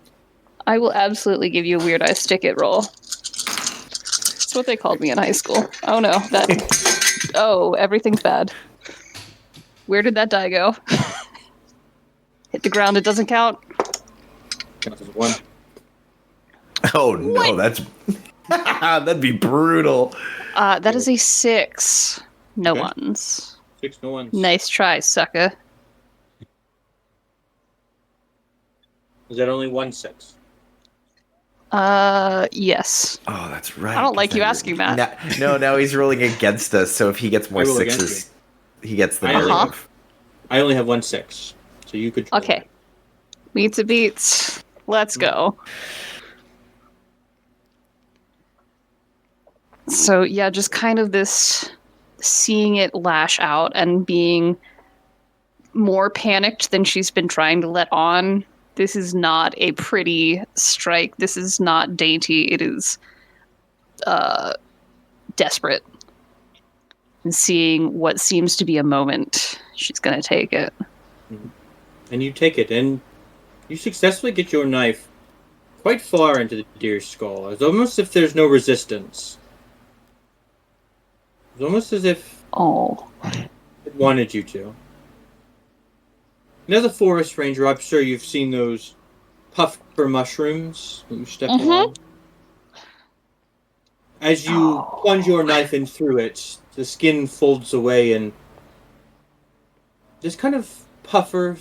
I will absolutely give you a weird eye stick it roll. That's what they called me in high school. Oh no, that. Oh, everything's bad. Where did that die go? Hit the ground, it doesn't count. Counts as 1. Oh, no, that's... That'd be brutal. That is a 6. No Okay. ones. 6, no ones. Nice try, sucker. Is that only 1 6? Yes. Oh, that's right. I don't like 'cause you now- asking that. Now he's rolling against us, so if he gets more I roll against sixes, he gets the I only negative. I only have 1 6, so you could. Okay. Meets a beats. Let's go. So, yeah, just kind of this seeing it lash out and being more panicked than she's been trying to let on. This is not a pretty strike. This is not dainty. It is desperate. And seeing what seems to be a moment, she's going to take it. And you take it, and you successfully get your knife quite far into the deer's skull. It's almost as if there's no resistance. It's almost as if Oh. it wanted you to. And as a forest ranger, I'm sure you've seen those puffer mushrooms that you step on. As you plunge your knife in through it, the skin folds away and this kind of puffer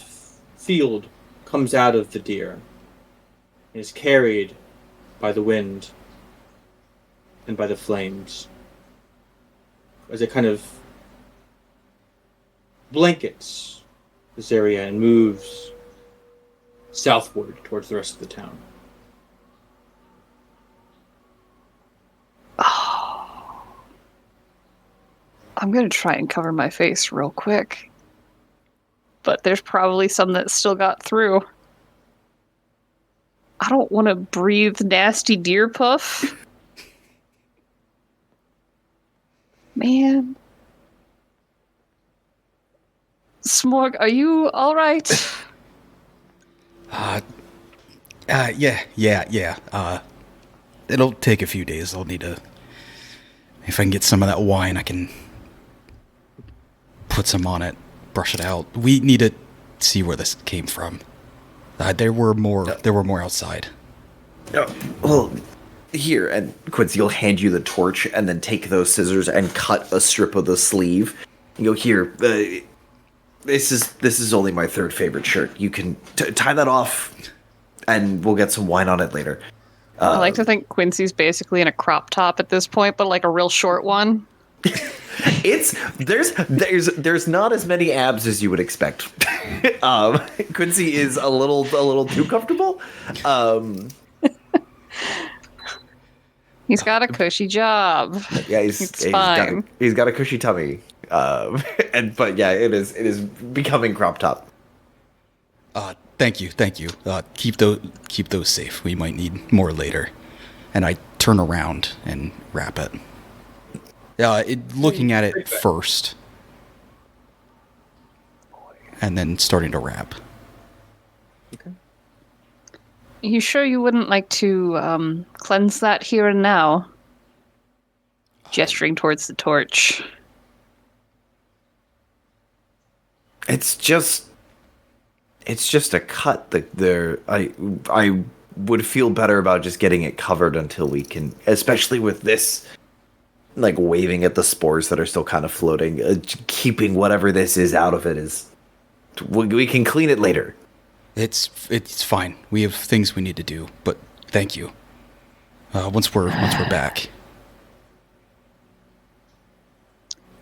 field comes out of the deer and is carried by the wind and by the flames as it kind of blankets this area and moves southward towards the rest of the town. I'm gonna try and cover my face real quick. But there's probably some that still got through. I don't want to breathe nasty deer puff. Man. Smorg, are you alright? Yeah. It'll take a few days. I'll need to... If I can get some of that wine, I can put some on it, brush it out. We need to see where this came from. There were more outside. Oh, well, here, and Quincy will hand you the torch and then take those scissors and cut a strip of the sleeve. And go, here, this is only my third favorite shirt. You can tie that off, and we'll get some wine on it later. I like to think Quincy's basically in a crop top at this point, but like a real short one. There's not as many abs as you would expect. Quincy is a little too comfortable. He's got a cushy job. Yeah, It's fine. He's got a cushy tummy. But yeah, it is becoming crop top. Thank you. Keep those safe. We might need more later. And I turn around and wrap it. Looking at it first, and then starting to wrap. Okay. You sure you wouldn't like to cleanse that here and now? Gesturing towards the torch. It's just a cut. I would feel better about just getting it covered until we can, especially with this, like waving at the spores that are still kind of floating. Keeping whatever this is out of it is. We can clean it later. It's fine. We have things we need to do, but thank you. Once we're back.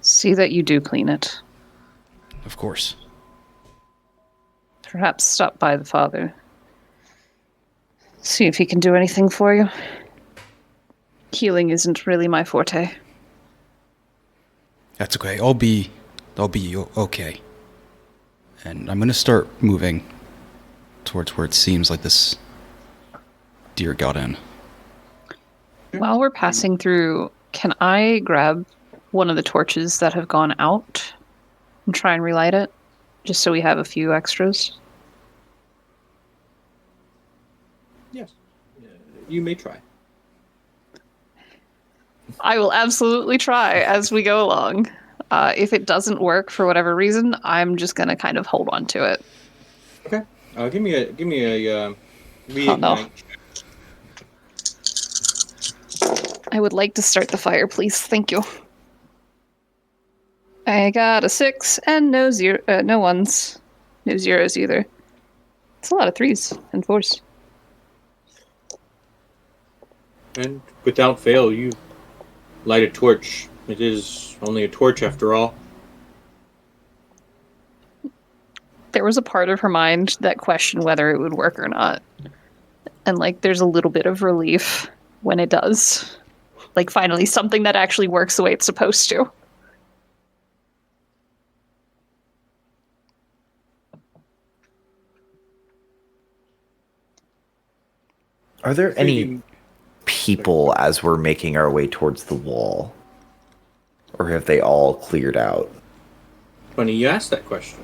See that you do clean it. Of course. Perhaps stop by the father. See if he can do anything for you. Healing isn't really my forte. That's okay. I'll be okay. And I'm gonna start moving towards where it seems like this deer got in. While we're passing through, can I grab one of the torches that have gone out and try and relight it? Just so we have a few extras. Yes. You may try. I will absolutely try as we go along. If it doesn't work for whatever reason, I'm just gonna kind of hold on to it. Okay. Give me a reignite. Oh, no. I would like to start the fire, please. Thank you. I got a 6 and no ones. No zeros either. It's a lot of 3s and 4s. And without fail, you light a torch. It is only a torch after all. There was a part of her mind that questioned whether it would work or not. And, like, there's a little bit of relief when it does. Like, finally, something that actually works the way it's supposed to. Are there any people as we're making our way towards the wall? Or have they all cleared out? Funny you asked that question.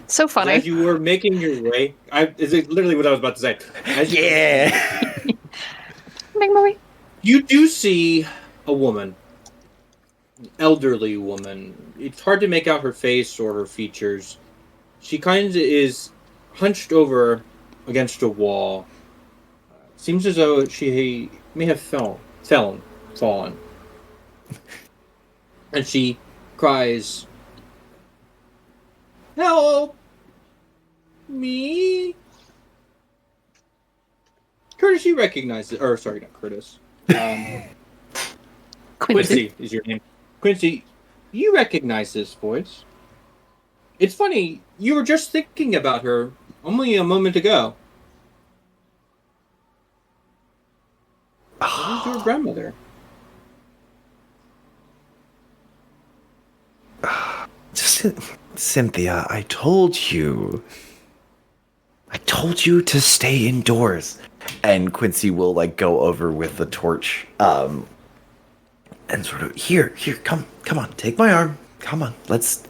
So funny. As you were making your way, is it literally what I was about to say? Big movie. You do see a woman, an elderly woman. It's hard to make out her face or her features. She kind of is hunched over against a wall. Seems as though she may have fallen. And she cries, "Help me!" Curtis, you recognize it. Or, sorry, not Curtis. Quincy is your name. Quincy, you recognize this voice. It's funny, you were just thinking about her only a moment ago. Who's your grandmother? Cynthia, I told you. I told you to stay indoors. And Quincy will like go over with the torch, and sort of here, come on, take my arm. Come on, let's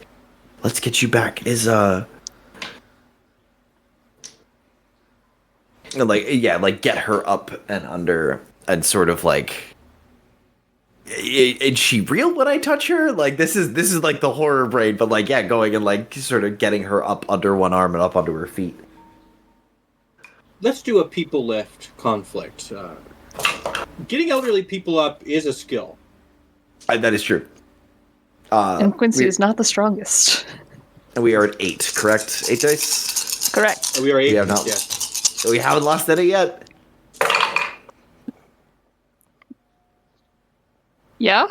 get you back. And like get her up and under, and sort of like, is she real when I touch her? Like this is like the horror brain, but like yeah, going and like sort of getting her up under one arm and up onto her feet. Let's do a people lift conflict. Getting elderly people up is a skill. That is true. And Quincy is not the strongest. We are at 8, correct? 8 dice. Correct. We are 8. We have not. Yes. We haven't lost any yet. Yeah?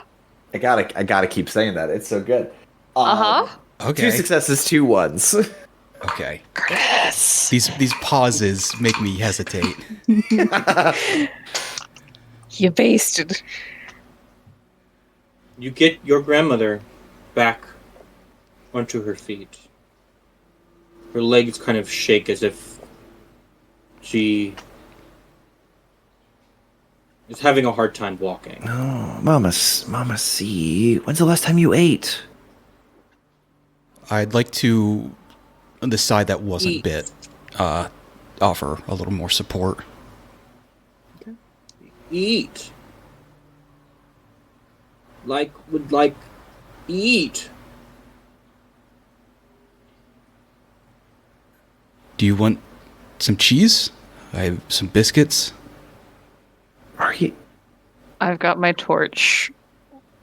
I gotta keep saying that. It's so good. Okay. 2 successes, 2 ones. Okay. Yes. These pauses make me hesitate. You basted. You get your grandmother back onto her feet. Her legs kind of shake as if she is having a hard time walking. Oh, Mama C, when's the last time you ate? I'd like to, on the side that wasn't Eat. bit, offer a little more support. Eat. Eat. Do you want some cheese? I have some biscuits. Are you? I've got my torch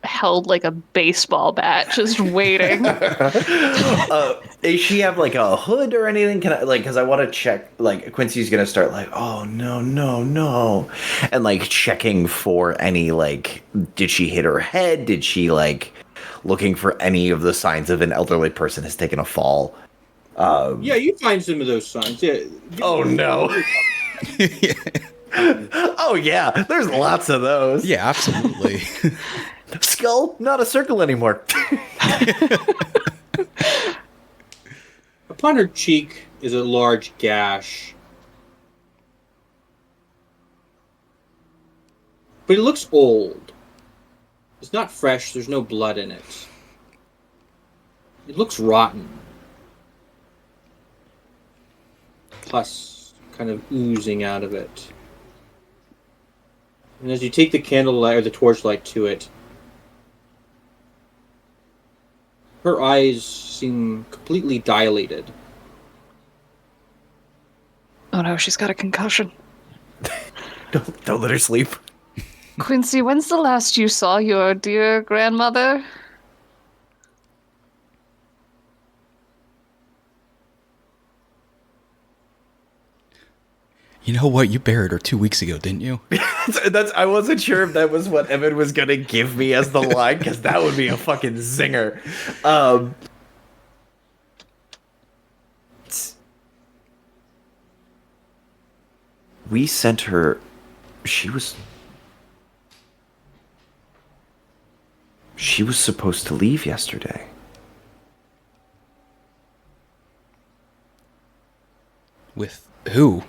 held like a baseball bat, just waiting. Does she have like a hood or anything? Can I like? Because I want to check. Like Quincy's gonna start like, oh no, and like checking for any like, did she hit her head? Did she like looking for any of the signs of an elderly person has taken a fall? Yeah, you find some of those signs. Yeah. Oh no. Oh yeah, there's lots of those. Yeah, absolutely. Skull, not a circle anymore. Upon her cheek is a large gash. But it looks old. It's not fresh, there's no blood in it. It looks rotten. Pus kind of oozing out of it. And as you take the candlelight or the torchlight to it, her eyes seem completely dilated. Oh no, she's got a concussion. Don't let her sleep. Quincy, when's the last you saw your dear grandmother? You know what? You buried her 2 weeks ago, didn't you? I wasn't sure if that was what Evan was gonna give me as the line, because that would be a fucking zinger. We sent her. She was supposed to leave yesterday. With who?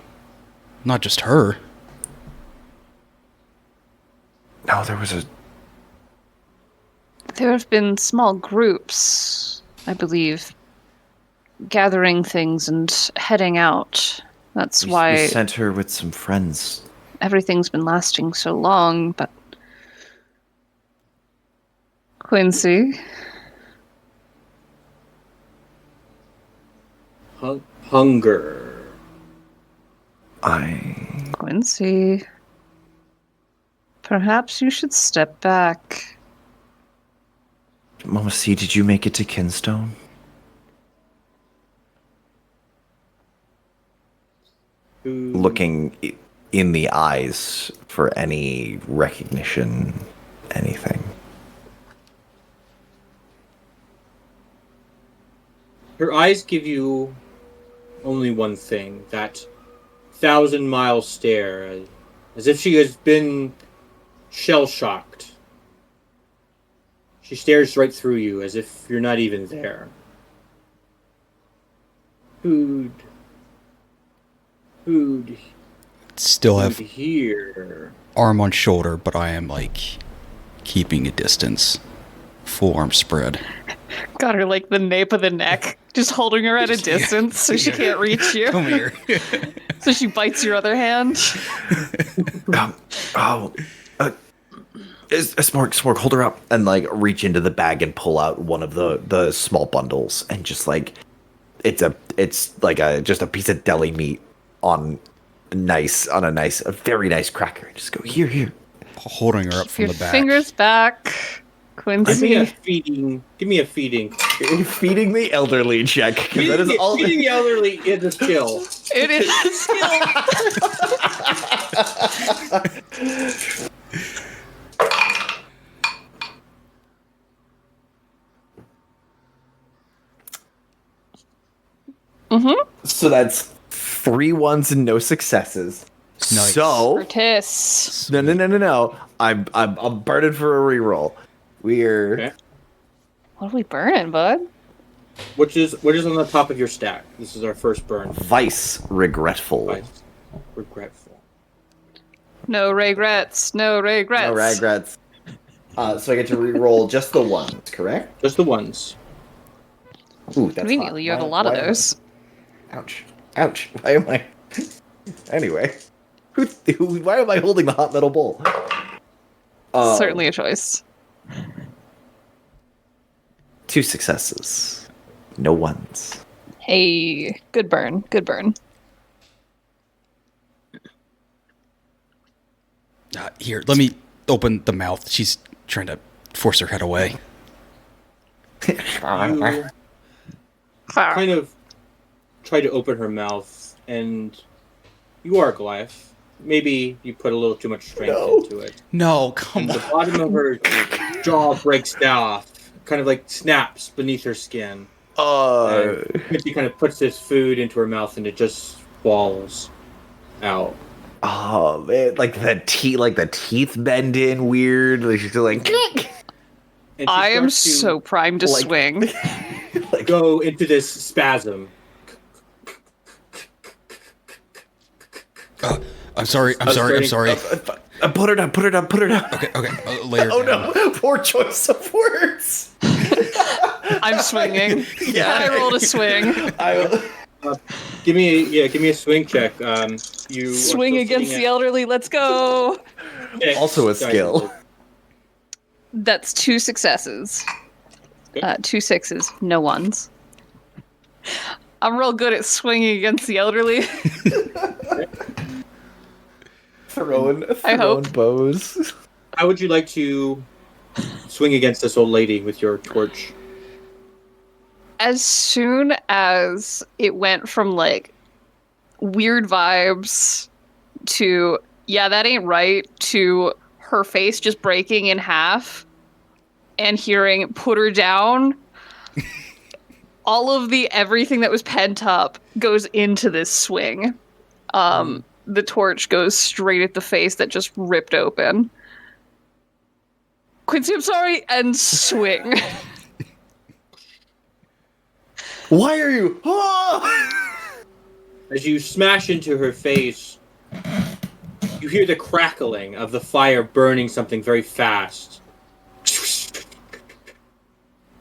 Not just her. No, there was a. There have been small groups, I believe, gathering things and heading out. That's We why sent her with some friends. everything's been lasting so long, but Quincy, Hunger. Quincy, perhaps you should step back. Mama C, did you make it to Kinstone? Looking in the eyes for any recognition, anything. Her eyes give you only one thing, that 1,000-mile stare, as if she has been shell-shocked. She stares right through you, as if you're not even there. Food. Food. Still Food have here. arm on shoulder, but I am like keeping a distance. Full arm spread. Got her like the nape of the neck, just holding her at a distance so she can't reach you. Come here. So she bites your other hand. Smorg, hold her up and like reach into the bag and pull out one of the small bundles and just like it's like just a piece of deli meat on a very nice cracker. Just go here. Holding her up from Your the back. fingers back, Give me Quincy. a feeding. Give me a feeding. Feeding the elderly check. 'Cause that is all. Feeding the elderly is a skill. It is a skill. So that's 3 1s and no successes. Nice. So Curtis. no. I'm burning for a reroll. We're Okay. What are we burning, bud? What is on the top of your stack? This is our first burn. vice regretful. Vice. Regretful. No regrets. No regrets. No regrets. So I get to reroll just the ones, correct? Just the ones. Ooh, that's Conveniently, you have a hot. lot of Why am I- those. Ouch. Why am I? Anyway, why am I holding the hot metal bowl? Certainly a choice. 2 successes, no ones. Hey, good burn. Good burn. Here, let me open the mouth. She's trying to force her head away. You kind of try to open her mouth, and you are Goliath. Maybe you put a little too much strength into it. No, come The on. bottom of her jaw breaks off, kind of like snaps beneath her skin. And she kind of puts this food into her mouth, and it just falls out. Oh man, like the teeth bend in weird. Like she's like, And she I am starts to so primed to like- swing. go into this spasm. I'm sorry. starting- put her down. Okay. Lay her Oh down. no, poor choice of words. I'm swinging. Yeah. I rolled a swing. Give me a swing check. You are Swing still against sitting the elderly. Let's go. at Also a six. skill. That's 2 successes. Okay. 2 sixes. No ones. I'm real good at swinging against the elderly. Throwing hope. bows. How would you like to swing against this old lady with your torch? As soon as it went from like weird vibes to yeah, that ain't right, to her face just breaking in half and hearing put her down, all of the everything that was pent up goes into this swing. The torch goes straight at the face that just ripped open. Quincy, I'm sorry, and swing. Why are you? Ah! As you smash into her face, you hear the crackling of the fire burning something very fast.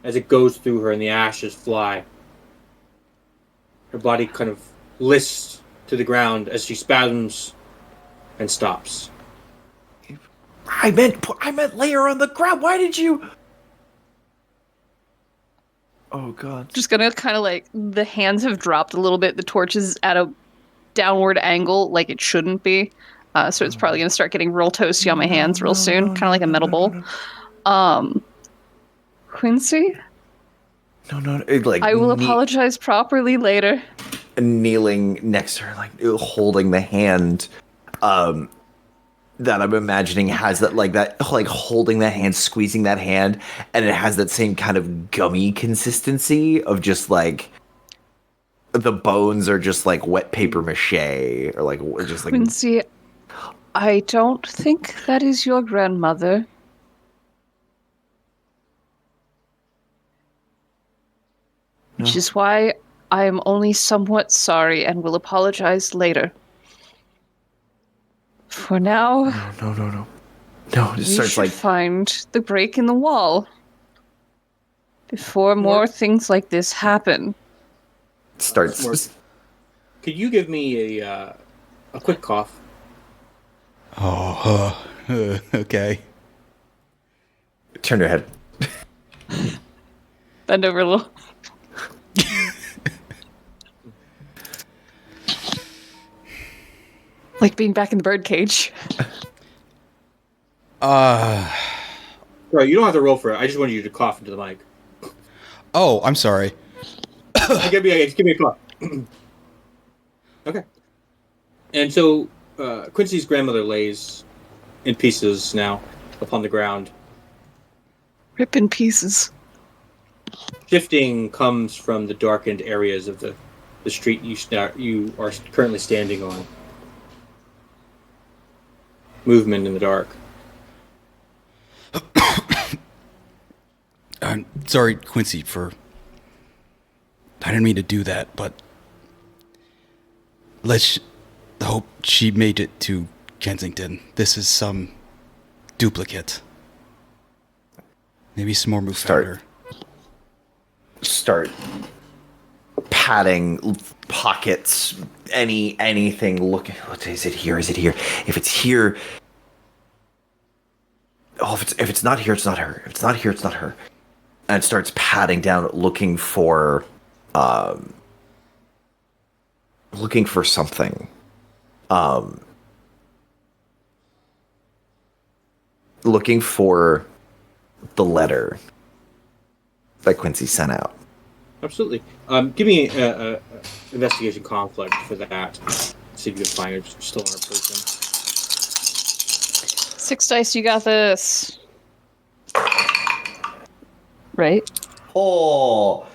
As it goes through her and the ashes fly. Her body kind of lists to the ground as she spasms and stops. I meant lay her on the ground. Why did you? Oh god. Just gonna kind of like, the hands have dropped a little bit. The torch is at a downward angle like it shouldn't be. So it's probably gonna start getting real toasty on my hands real soon. Kind of like a metal bowl. Quincy, No. Like I will apologize properly later. Kneeling next to her, like holding the hand, that I'm imagining has that holding that hand, squeezing that hand, and it has that same kind of gummy consistency of just like the bones are just like wet paper mache or like just like Quincy, I don't think that is your grandmother. Which is why I am only somewhat sorry and will apologize later. For now, No. No, it we just starts should like find the break in the wall before more things like this happen. starts. Smart. Could you give me a quick cough? Oh, okay. Turn your head. Bend over a little. Like being back in the birdcage. Right, you don't have to roll for it. I just wanted you to cough into the mic. Oh, I'm sorry. give me a cough. Okay. And so Quincy's grandmother lays in pieces now upon the ground. Rip in pieces. Shifting comes from the darkened areas of the street you are currently standing on. Movement in the dark. I'm sorry, Quincy, I didn't mean to do that, but let's hope she made it to Kensington. This is some duplicate. Maybe some more move powder. Start patting pockets, anything. Look, is it here? Is it here? If it's here, if it's not here, it's not her. If it's not here, it's not her. And starts patting down, looking for something. Looking for the letter that Quincy sent out. Absolutely. Give me a investigation conflict for that. See if you can find it still on her person. 6 dice, you got this. Right? Oh,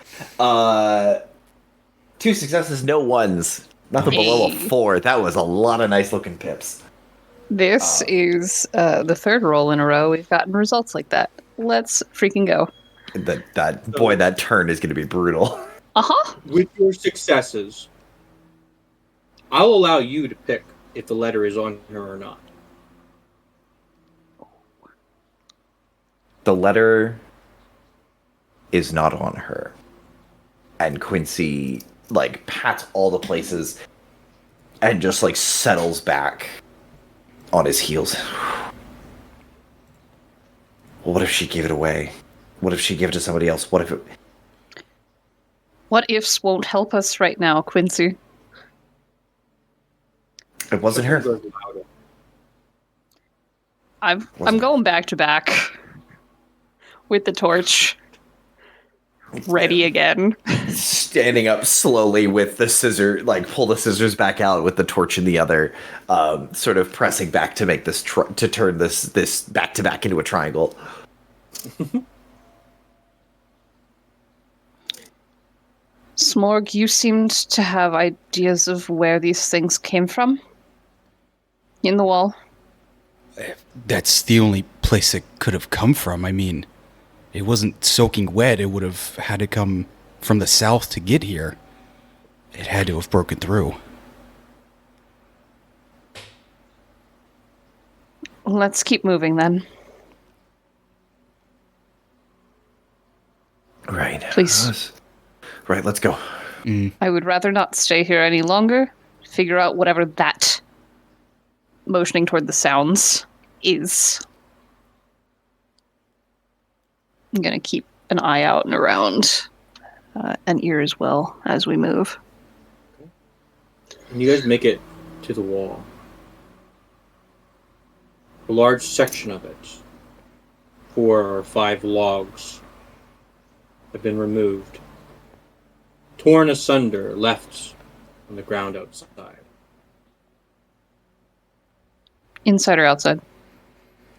2 successes, no ones. Nothing below a 4. That was a lot of nice looking pips. This is the third roll in a row we've gotten results like that. Let's freaking go. That turn is going to be brutal. Uh-huh. With your successes, I'll allow you to pick if the letter is on her or not. The letter is not on her. And Quincy, pats all the places and just, settles back on his heels. Well, what if she gave it away? What if she gave it to somebody else? What if it... What ifs won't help us right now, Quincy? It wasn't her. I'm Wasn't going back to back with the torch. Ready again. Standing up slowly with the scissor, pull the scissors back out with the torch in the other, sort of pressing back to make this to turn this back to back into a triangle. Smorg, you seemed to have ideas of where these things came from? In the wall? That's the only place it could have come from. I mean, it wasn't soaking wet. It would have had to come from the south to get here. It had to have broken through. Let's keep moving then. Right. Please. Right, let's go. I would rather not stay here any longer. Figure out whatever that motioning toward the sounds is. I'm going to keep an eye out and around, an ear as well as we move. And you guys make it to the wall. A large section of it, 4 or 5 logs, have been removed, torn asunder, left on the ground outside. Inside or outside?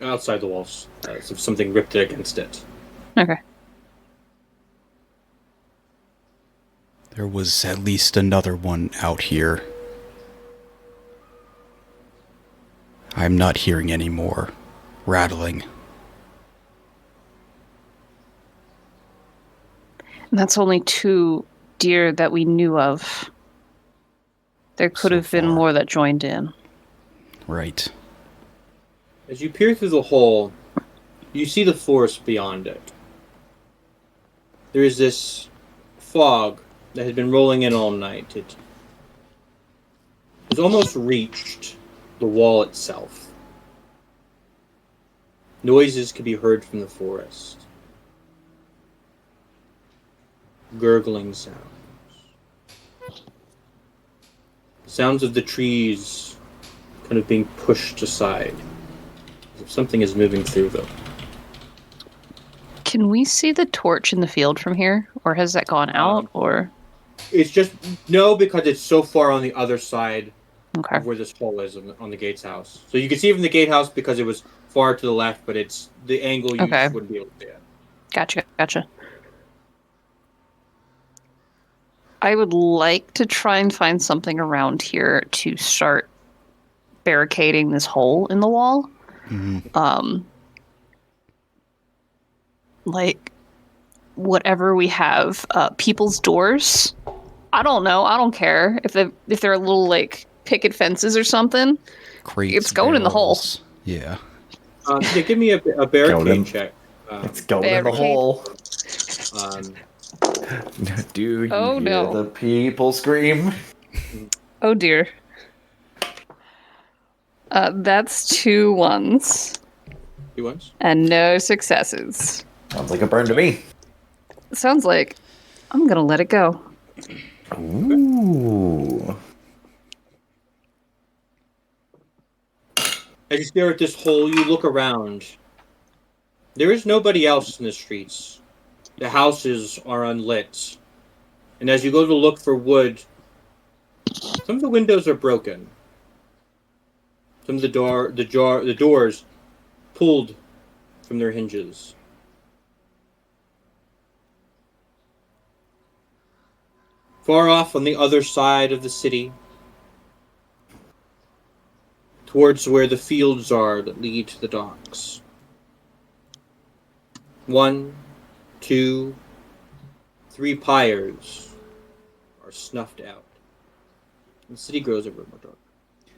Outside the walls, as if something ripped it against it. Okay. There was at least another one out here. I'm not hearing any more rattling. And that's only two deer that we knew of. There could So have been far. more that joined in. Right. As you peer through the hole, you see the forest beyond it. There is this fog that had been rolling in all night. It has almost reached the wall itself. Noises could be heard from the forest. Gurgling sounds. Sounds of the trees kind of being pushed aside. As if something is moving through them. Can we see the torch in the field from here? Or has that gone out? Or It's just no, because it's so far on the other side okay. of where this hole is on the gate's house. So you can see it from the gatehouse because it was far to the left, but it's the angle you Okay. just wouldn't be able to see it. Gotcha. I would like to try and find something around here to start barricading this hole in the wall. Like whatever we have, people's doors. I don't know. I don't care if they're little like picket fences or something. Crates, It's going in the hole. barrels. Yeah. Yeah, give me a Golden. barricade check. It's going in the Barricade. hole. Um, Do you Oh, hear no. the people scream? Oh dear. That's 2 1s you once? and no successes. Sounds like a burn to me. Sounds like I'm gonna let it go. Ooh. As you stare at this hole, you look around. There is nobody else in the streets. The houses are unlit. And as you go to look for wood, some of the windows are broken. Some of the doors pulled from their hinges. Far off on the other side of the city, towards where the fields are that lead to the docks. 1, 2, 3 pyres are snuffed out. The city grows ever more dark.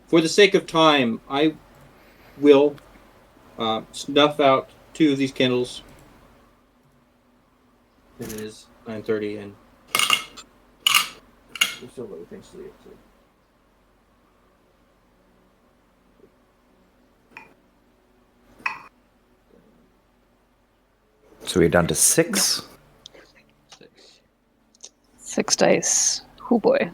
For the sake of time, I will snuff out 2 of these candles. It is 9:30 and there's still other things to do. So we're down to 6. 6. 6 dice. Oh boy.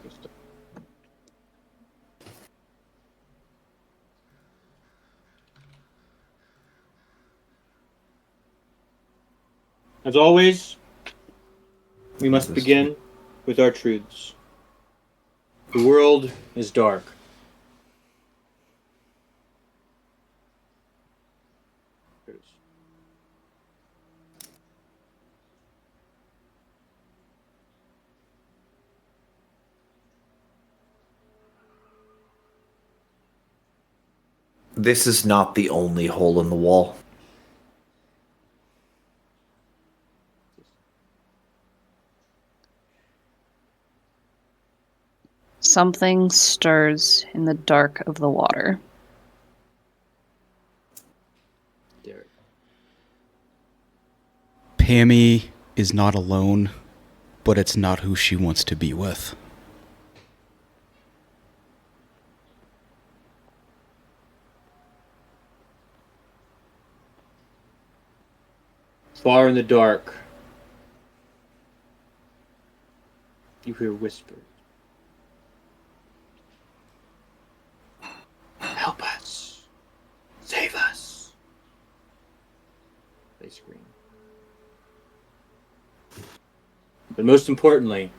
As always, we must begin with our truths. The world is dark. This is not the only hole in the wall. Something stirs in the dark of the water. Derek. Pammy is not alone, but it's not who she wants to be with. Far in the dark, you hear whispers. Help us! Save us! They scream. But most importantly,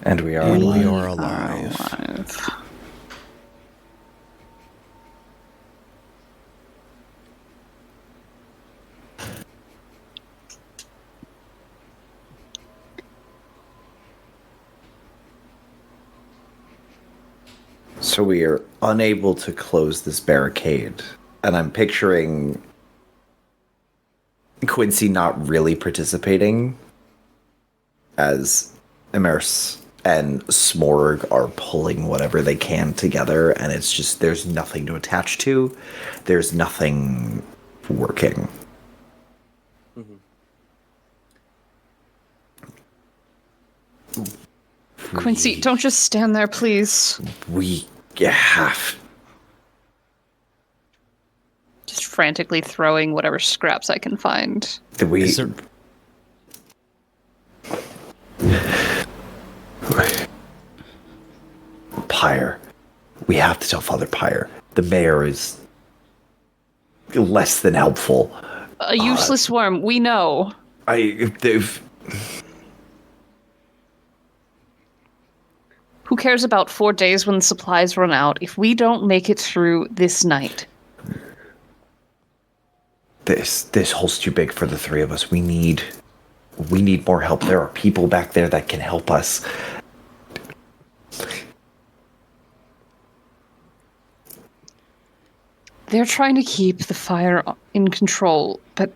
And we are And alive. we are alive. Alive. So we are unable to close this barricade. And I'm picturing Quincy not really participating. as Immerse and Smorg are pulling whatever they can together, and it's just there's nothing to attach to. There's nothing working. Quincy, don't just stand there, please. We have. Just frantically throwing whatever scraps I can find. We. Is there... Pyre. We have to tell Father Pyre. The mayor is less than helpful. A useless worm, we know. They've. Who cares about 4 days when supplies run out if we don't make it through this night? This hole's too big for the three of us. We need more help. There are people back there that can help us. They're trying to keep the fire in control, but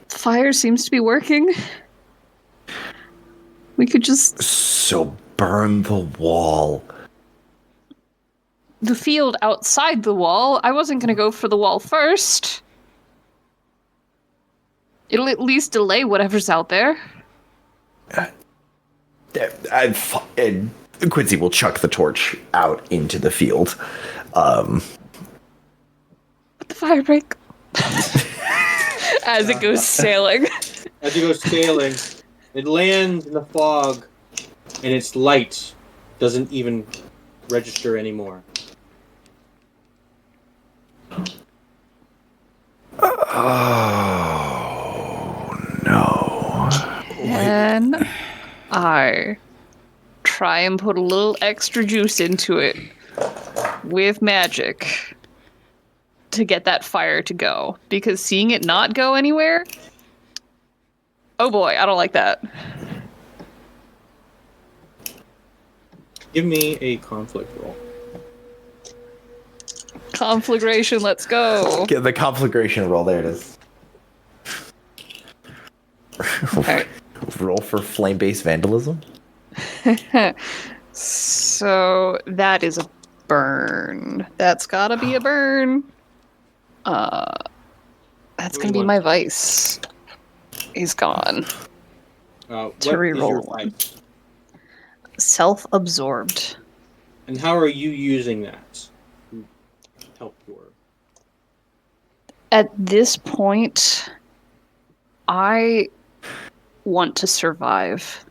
the fire seems to be working. We could just... So burn the wall. The field outside the wall. I wasn't going to go for the wall first. It'll at least delay whatever's out there. And Quincy will chuck the torch out into the field. But the fire break. As it goes sailing. As it goes sailing, it lands in the fog, and its light doesn't even register anymore. Oh, no. And I try and put a little extra juice into it with magic to get that fire to go. Because seeing it not go anywhere, oh boy, I don't like that. Give me a conflict roll. Conflagration, let's go. Get the conflagration roll. There it is. Okay. Roll for flame-based vandalism. So that is a burn. That's gotta be a burn. That's gonna be my vice. He's gone. What To is reroll your one. fight? Self-absorbed. And how are you using that to help your... At this point, I want to survive.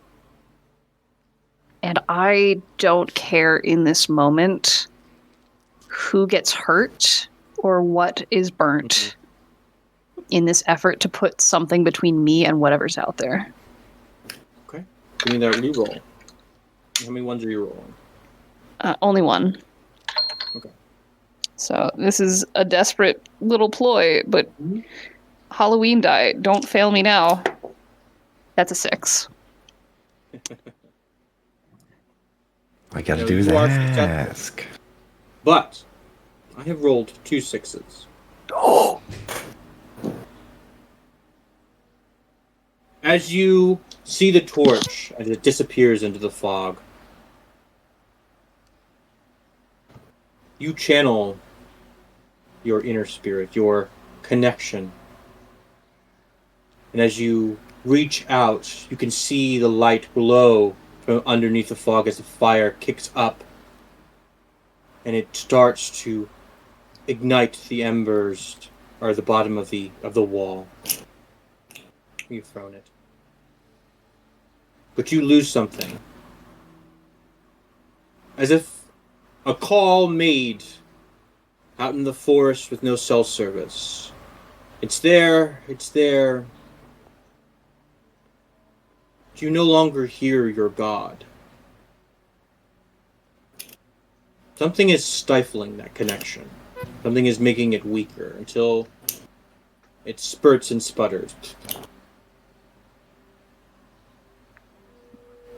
And I don't care in this moment who gets hurt or what is burnt in this effort to put something between me and whatever's out there. Okay. Give me that reroll. How many ones are you rolling? Only one. Okay. So this is a desperate little ploy, but Halloween die. Don't fail me now. That's a 6. I gotta No, do you the are ask. But I have rolled 2 6s. Oh! As you see the torch as it disappears into the fog, you channel your inner spirit, your connection. And as you reach out, you can see the light glow from underneath the fog as the fire kicks up. And it starts to ignite the embers, or the bottom of the wall. You've thrown it. But you lose something. As if a call made out in the forest with no cell service. It's there, it's there. But you no longer hear your God. Something is stifling that connection. Something is making it weaker until it spurts and sputters.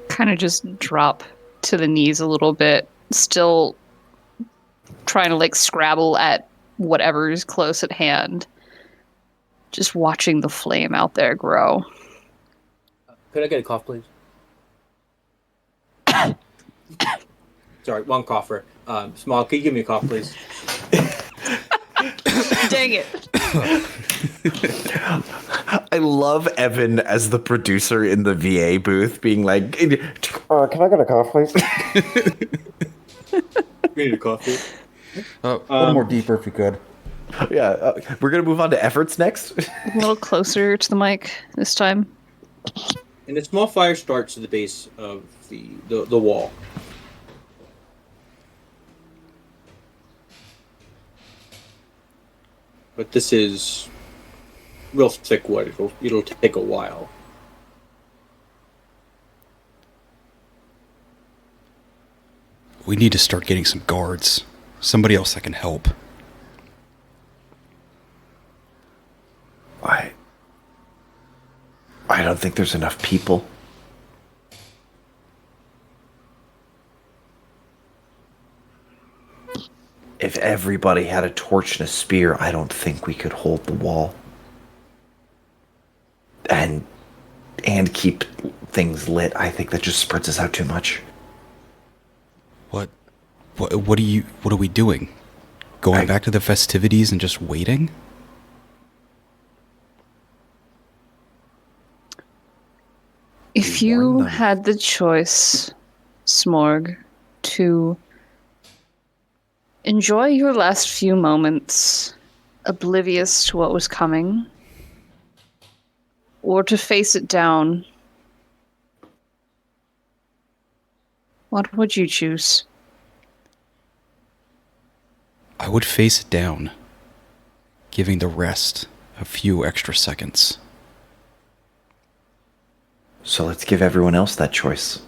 Kind of just drop to the knees a little bit, still trying to like scrabble at whatever is close at hand. Just watching the flame out there grow. Could I get a cough, please? Sorry, one cougher. Small, can you give me a cough, please? Dang it. I love Evan as the producer in the VA booth being like, can I get a cough, please? We need a coffee. A little more deeper if you could. Yeah, we're going to move on to efforts next. A little closer to the mic this time. And a small fire starts at the base of the wall. But this is real thick wood. It'll take a while. We need to start getting some guards. Somebody else that can help. I don't think there's enough people. If everybody had a torch and a spear, I don't think we could hold the wall. And keep things lit. I think that just spreads us out too much. What are we doing? Going back to the festivities and just waiting? If We warn you them. had the choice, Smorg, to enjoy your last few moments oblivious to what was coming, or to face it down, what would you choose? I would face it down, giving the rest a few extra seconds. So let's give everyone else that choice.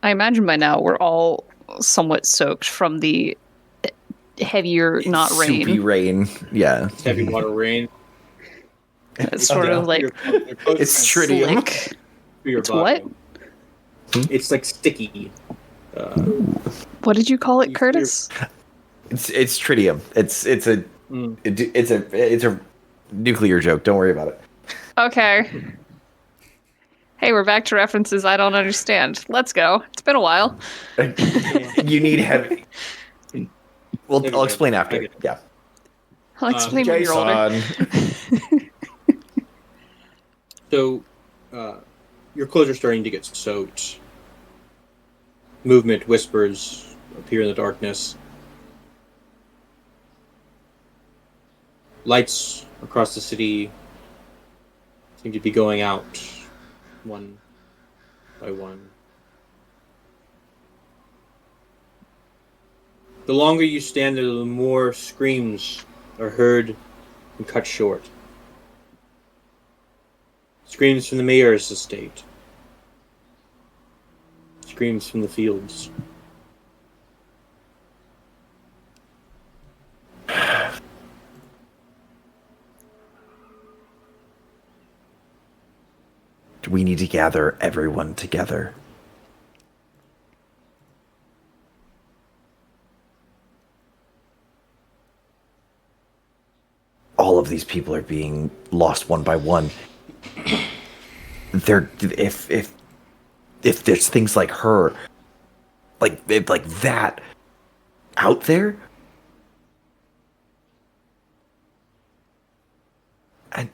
I imagine by now we're all somewhat soaked from the heavier, not Soupy rain. rain. Yeah. Heavy water rain. It's sort of like It's tritium. slick. Your It's body. what? It's like sticky. What did you call it, You- Curtis? It's tritium. It's a nuclear joke. Don't worry about it. Okay. Hey, we're back to references I don't understand. Let's go. It's been a while. You need heavy. Well, Heavy I'll rain. explain I after. get it. Yeah. I'll explain when you're older. So, your clothes are starting to get soaked. Movement, whispers appear in the darkness. Lights across the city seem to be going out one by one. The longer you stand there, the more screams are heard and cut short. Screams from the mayor's estate. Screams from the fields. We need to gather everyone together. All of these people are being lost one by one. If there's things like her, like that out there, and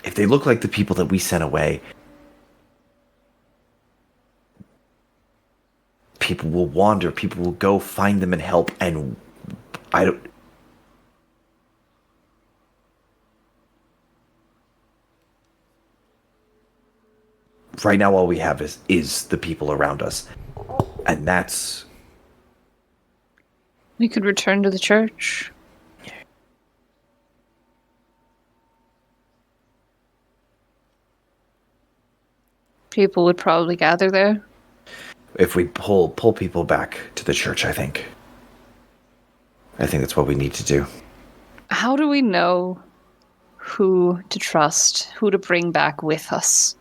if they look like the people that we sent away, people will wander, people will go find them and help, and I don't... Right now, all we have is the people around us. And that's... We could return to the church. People would probably gather there. If we pull people back to the church, I think that's what we need to do. How do we know who to trust, who to bring back with us?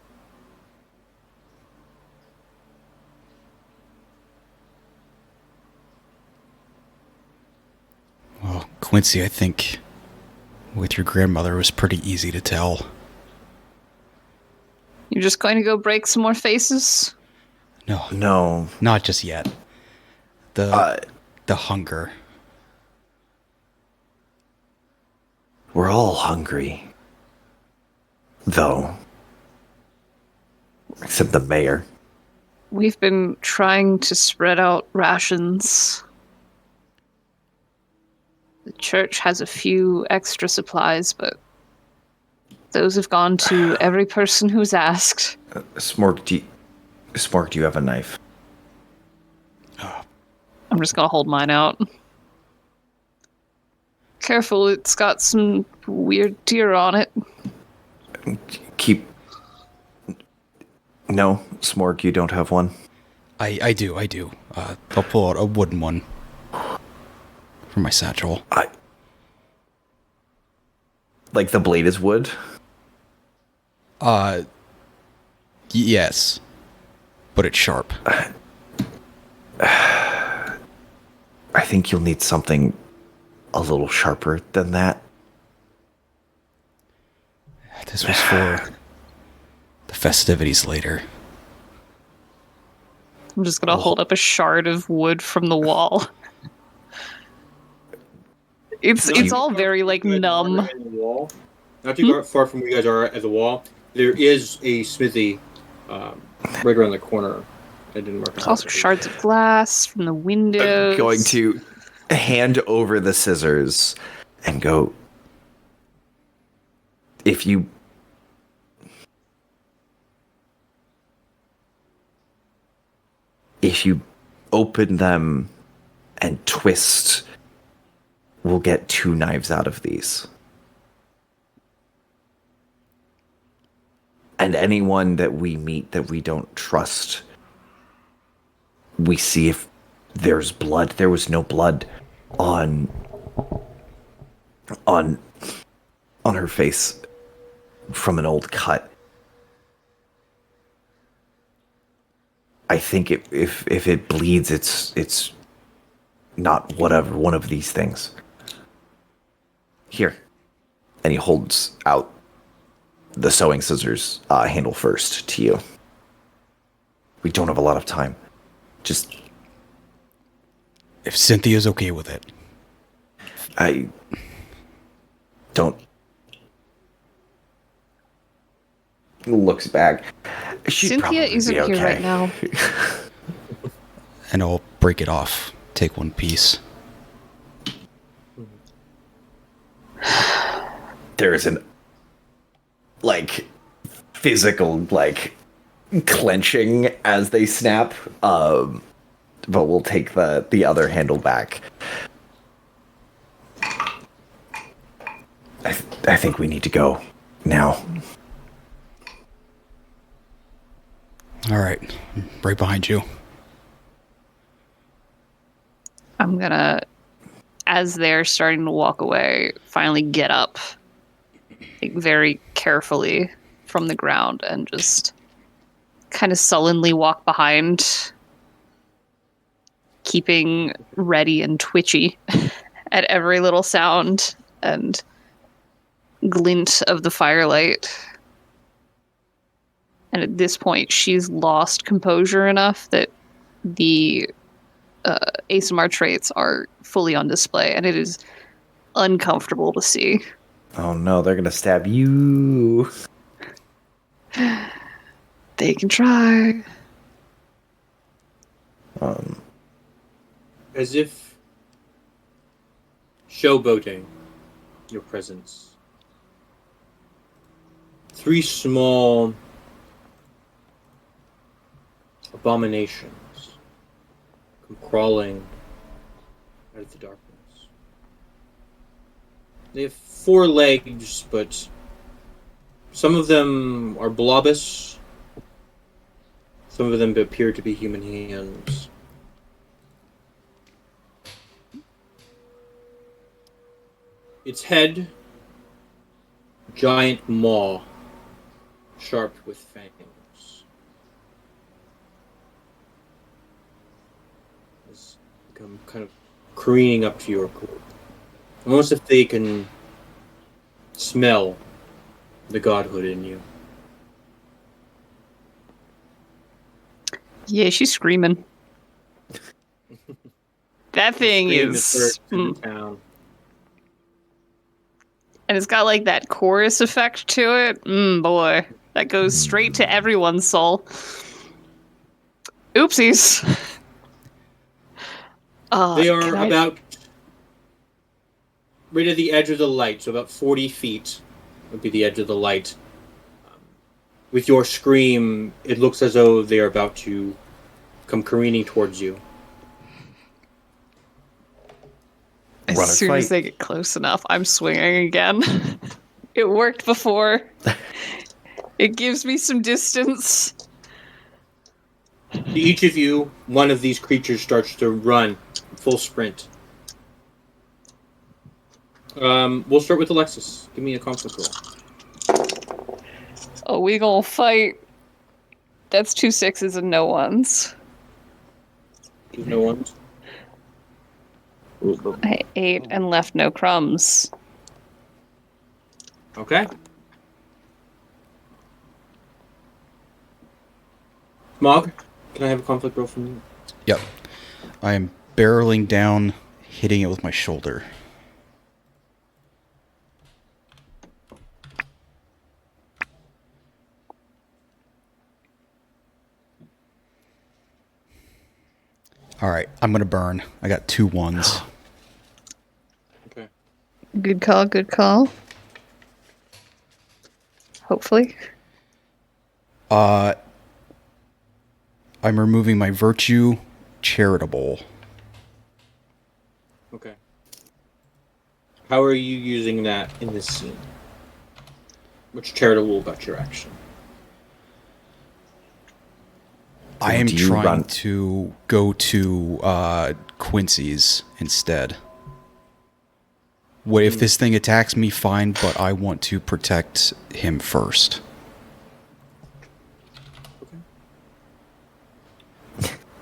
Quincy, I think with your grandmother it was pretty easy to tell. You're just going to go break some more faces? No. Not just yet. The hunger. We're all hungry. Though. Except the mayor. We've been trying to spread out rations. The church has a few extra supplies, but those have gone to every person who's asked. Smork, do you have a knife? I'm just gonna hold mine out. Careful, it's got some weird deer on it. No, Smork, you don't have one? I do. I'll pull out a wooden one from my satchel. Like the blade is wood? Yes. But it's sharp. I think you'll need something a little sharper than that. This was for the festivities later. I'm just gonna hold up a shard of wood from the wall. It's all very like numb. Not too far from where you guys are at the wall, there is a smithy right around the corner. I didn't mark it. There's also shards of glass from the windows. I'm going to hand over the scissors and go, if you open them and twist, we'll get 2 knives out of these. And anyone that we meet that we don't trust, we see if there's blood. There was no blood on her face from an old cut. I think if it bleeds, it's not one of these things. Here. And he holds out the sewing scissors handle first to you. We don't have a lot of time. Just... If Cynthia's okay with it. I don't... Looks back. Cynthia isn't here right now. And I'll break it off. Take one piece. There is an physical clenching as they snap, but we'll take the other handle back. I think we need to go now. All right, right behind you. I'm gonna, as they're starting to walk away, finally get up very carefully from the ground and just kind of sullenly walk behind, keeping ready and twitchy at every little sound and glint of the firelight. And at this point, she's lost composure enough that the ASMR traits are fully on display, and it is uncomfortable to see. Oh no, they're gonna stab you. They can try. As if showboating your presence, 3 small abominations come crawling out of the darkness. They have 4 legs, but some of them are blobous. Some of them appear to be human hands. Its head, giant maw, sharp with fangs. Has come kind of careening up to your group. Almost if they can smell the godhood in you. Yeah, she's screaming. That thing Scream is... first in the town. And it's got like that chorus effect to it. Boy. That goes straight to everyone's soul. Oopsies. They are about right at the edge of the light, so about 40 feet would be the edge of the light. With your scream, it looks as though they are about to come careening towards you. As Run or soon as fight. they get close enough, I'm swinging again. It worked before. It gives me some distance. To each of you, one of these creatures starts to run, full sprint. We'll start with Alexis. Give me a conflict roll. Oh, we gonna fight. That's 2 6s and no ones. No ones. I ate and left no crumbs. Okay. Smog, can I have a conflict roll from you? Yep. I am barreling down, hitting it with my shoulder. All right, I'm gonna burn. I got 2 1s. Okay. Good call, good call. Hopefully. I'm removing my virtue charitable. Okay. How are you using that in this scene? What's charitable about your action? I am do you trying run- to go to Quincy's instead. What if this thing attacks me? Fine, but I want to protect him first.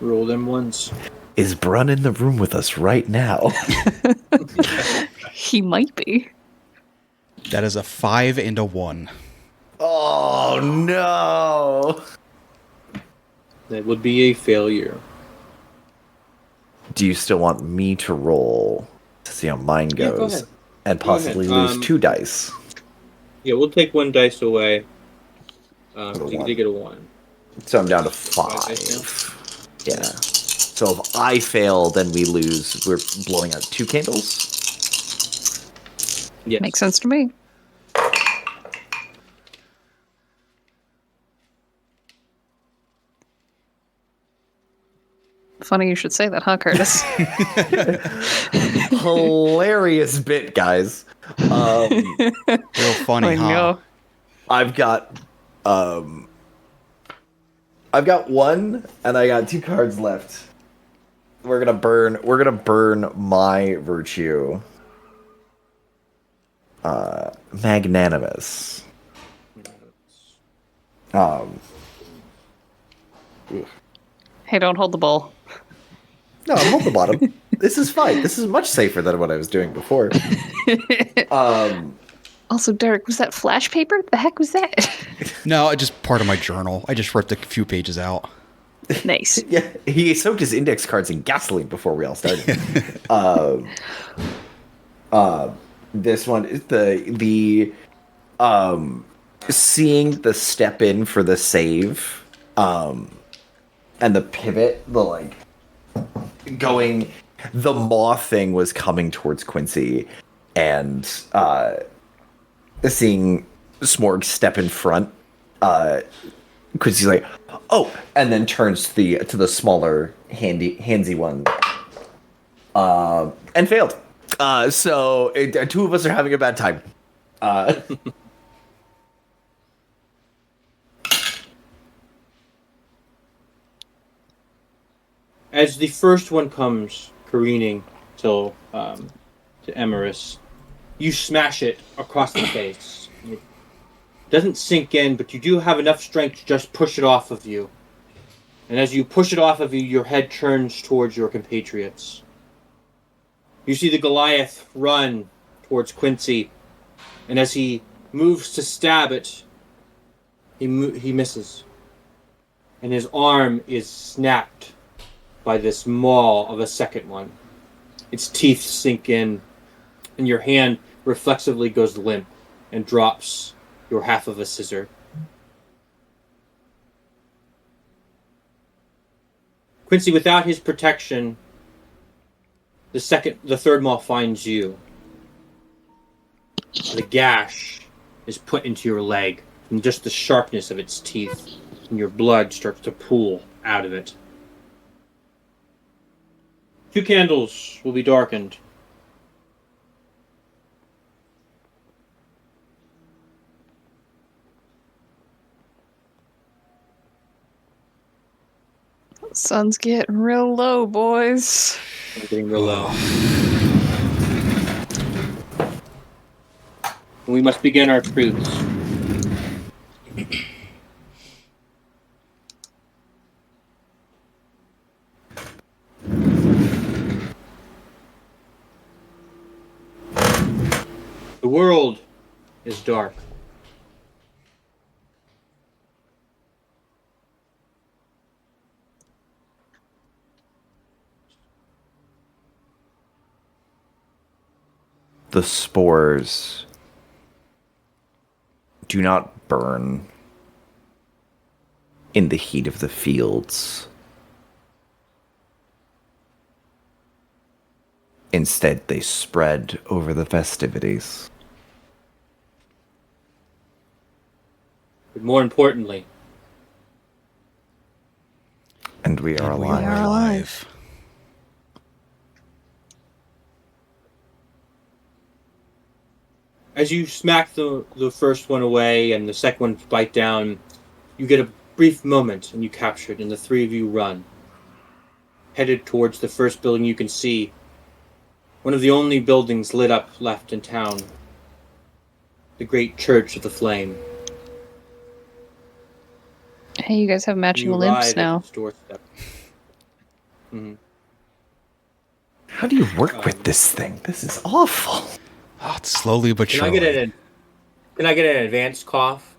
Roll them once. Is Brun in the room with us right now? He might be. That is a 5 and a 1. Oh no! That would be a failure. Do you still want me to roll to see how mine Yeah, go goes? ahead. And Go ahead. possibly lose 2 dice. Yeah, we'll take 1 dice away. a You one. did get a 1. So I'm down to Five dice 5. Yeah. So if I fail, then we lose. We're blowing out 2 candles. Yes. Makes sense to me. Funny you should say that, huh, Curtis? Hilarious bit, guys. Real funny, I huh? know. I've got 1 and I got 2 cards left. We're gonna burn my virtue. Magnanimous. Hey, don't hold the bowl. No, I'm on the bottom. This is fine. This is much safer than what I was doing before. Also, Derek, was that flash paper? The heck was that? No, just part of my journal. I just ripped a few pages out. Nice. Yeah, he soaked his index cards in gasoline before we all started. This one is the seeing the step in for the save, and the pivot, the moth thing was coming towards Quincy, and seeing Smorg step in front, Quincy's like, oh, and then turns to the smaller handsy one, and failed. So 2 of us are having a bad time. As the first one comes careening to Emerus, you smash it across the face. It doesn't sink in, but you do have enough strength to just push it off of you. And as you push it off of you, your head turns towards your compatriots. You see the Goliath run towards Quincy, and as he moves to stab it, he misses, and his arm is snapped by this maul of a second one. Its teeth sink in, and your hand reflexively goes limp and drops your half of a scissor. Quincy, without his protection, the third maul finds you. The gash is put into your leg from just the sharpness of its teeth, and your blood starts to pool out of it. 2 candles will be darkened. Sun's getting real low, boys. I'm getting real low. We must begin our truths. The world is dark. The spores do not burn in the heat of the fields. Instead, they spread over the festivities. But more importantly, And we are And we alive. are alive. as you smack the first one away and the second one bite down, you get a brief moment and you capture it, and the 3 of you run, headed towards the first building you can see. One of the only buildings lit up left in town. The great Church of the Flame. Hey, you guys have matching You limps arrive now. at its doorstep. How do you work with this thing? This is awful. Oh, it's slowly but Can I surely. get an advanced cough?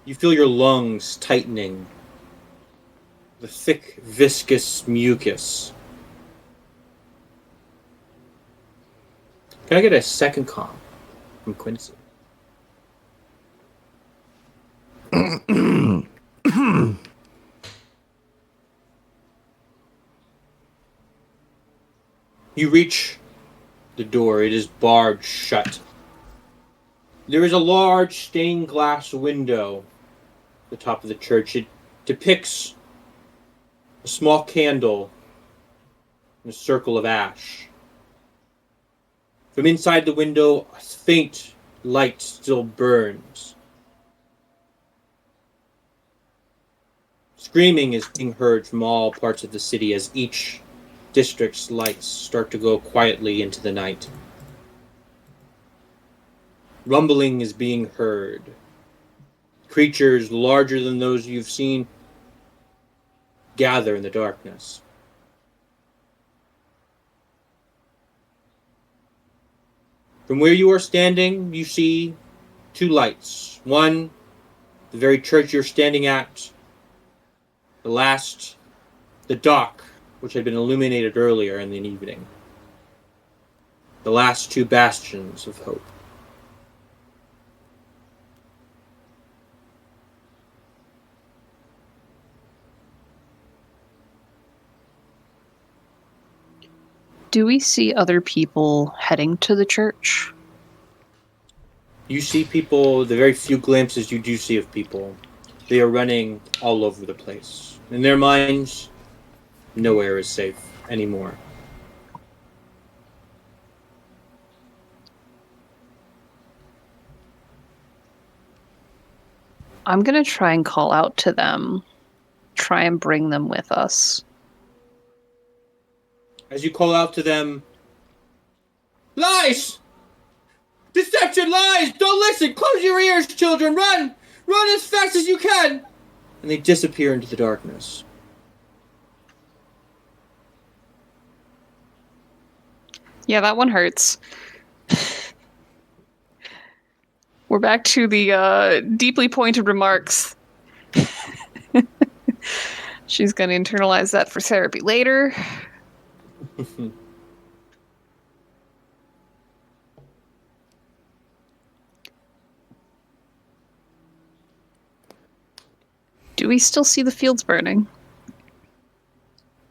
You feel your lungs tightening. The thick, viscous mucus. Can I get a second cough from Quincy? You reach the door. It is barred shut. There is a large stained glass window at the top of the church. It depicts a small candle in a circle of ash. From inside the window, a faint light still burns. Screaming is being heard from all parts of the city as each district's lights start to go quietly into the night. Rumbling is being heard. Creatures larger than those you've seen gather in the darkness. From where you are standing, you see 2 lights. One, the very church you're standing at. The last, the dock, which had been illuminated earlier in the evening. The last 2 bastions of hope. Do we see other people heading to the church? You see people, the very few glimpses you do see of people, they are running all over the place. In their minds, nowhere is safe anymore. I'm gonna try and call out to them. Try and bring them with us. As you call out to them, lies! Deception, lies! Don't listen! Close your ears, children! Run! Run as fast as you can! And they disappear into the darkness. Yeah, that one hurts. We're back to the deeply pointed remarks. She's going to internalize that for therapy later. Do we still see the fields burning?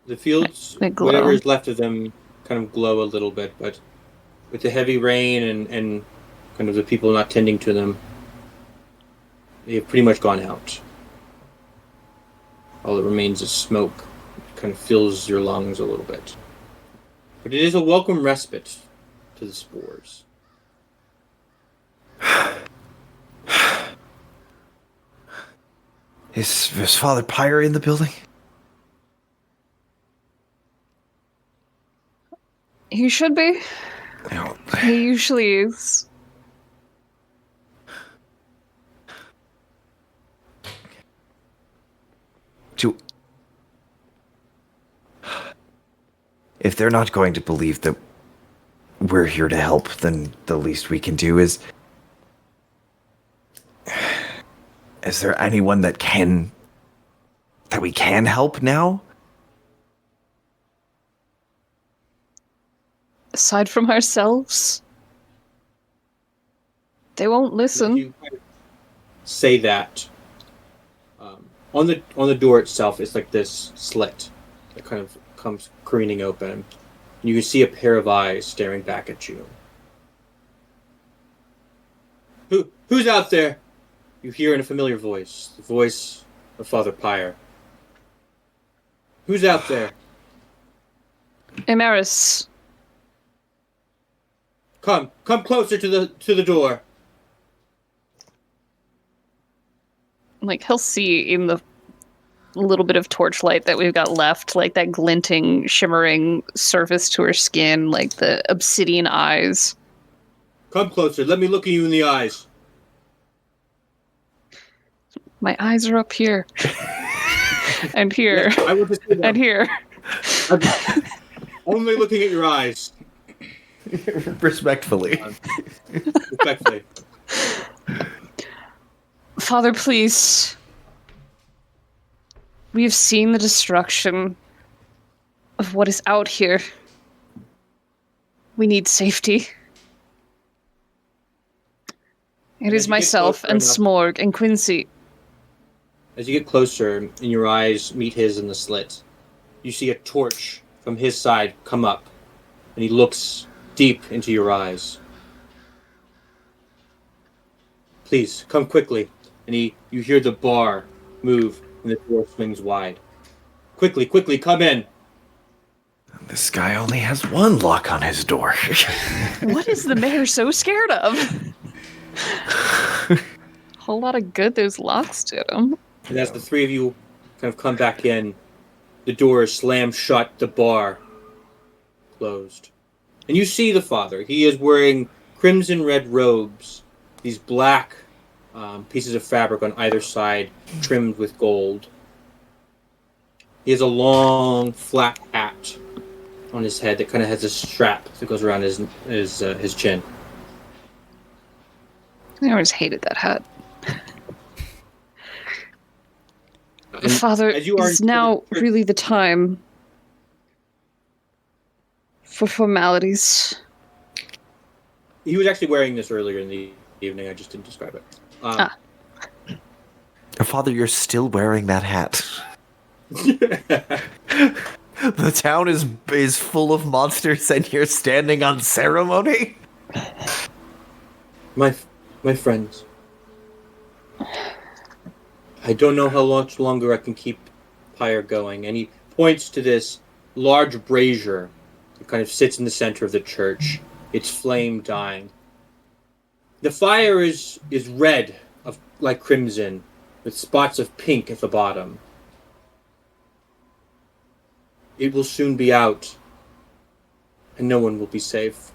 The fields, They glow. whatever is left of them, kind of glow a little bit, but with the heavy rain and kind of the people not tending to them, they have pretty much gone out. All that remains is smoke. It kind of fills your lungs a little bit. But it is a welcome respite to the spores. Is Father Pyre in the building? He should be. No. He usually is. If they're not going to believe that we're here to help, then the least we can do is... Is there anyone that we can help now? Aside from ourselves, they won't listen. You kind of say that. On the door itself is like this slit that kind of comes careening open. And you can see a pair of eyes staring back at you. Who's out there? You hear in a familiar voice, the voice of Father Pyre. Who's out there? Emeris. Come closer to the door. Like, he'll see in the little bit of torchlight that we've got left, like that glinting, shimmering surface to her skin, like the obsidian eyes. Come closer. Let me look at you in the eyes. My eyes are up here. And here. I want to see them. And here. I'm only looking at your eyes. Respectfully. Respectfully. Father, please. We have seen the destruction of what is out here. We need safety. It is you get myself closer and enough- Smorg and Quincy. As you get closer and your eyes meet his in the slit, you see a torch from his side come up, and he looks deep into your eyes. Please, come quickly. And you hear the bar move, and the door swings wide. Quickly, come in. This guy only has one lock on his door. What is the mayor so scared of? Whole lot of good those locks did him. And as the three of you kind of come back in, the door is slammed shut, the bar closed. And you see the father. He is wearing crimson red robes, these black pieces of fabric on either side, trimmed with gold. He has a long, flat hat on his head that kind of has a strap that goes around his chin. I always hated that hat. And Father, as you are is now really the time for formalities. He was actually wearing this earlier in the evening. I just didn't describe it. Father, you're still wearing that hat. The town is full of monsters and you're standing on ceremony? My friends, I don't know how much longer I can keep Pyre going. And he points to this large brazier that kind of sits in the center of the church, its flame dying. The fire is red, like crimson, with spots of pink at the bottom. It will soon be out, and no one will be safe.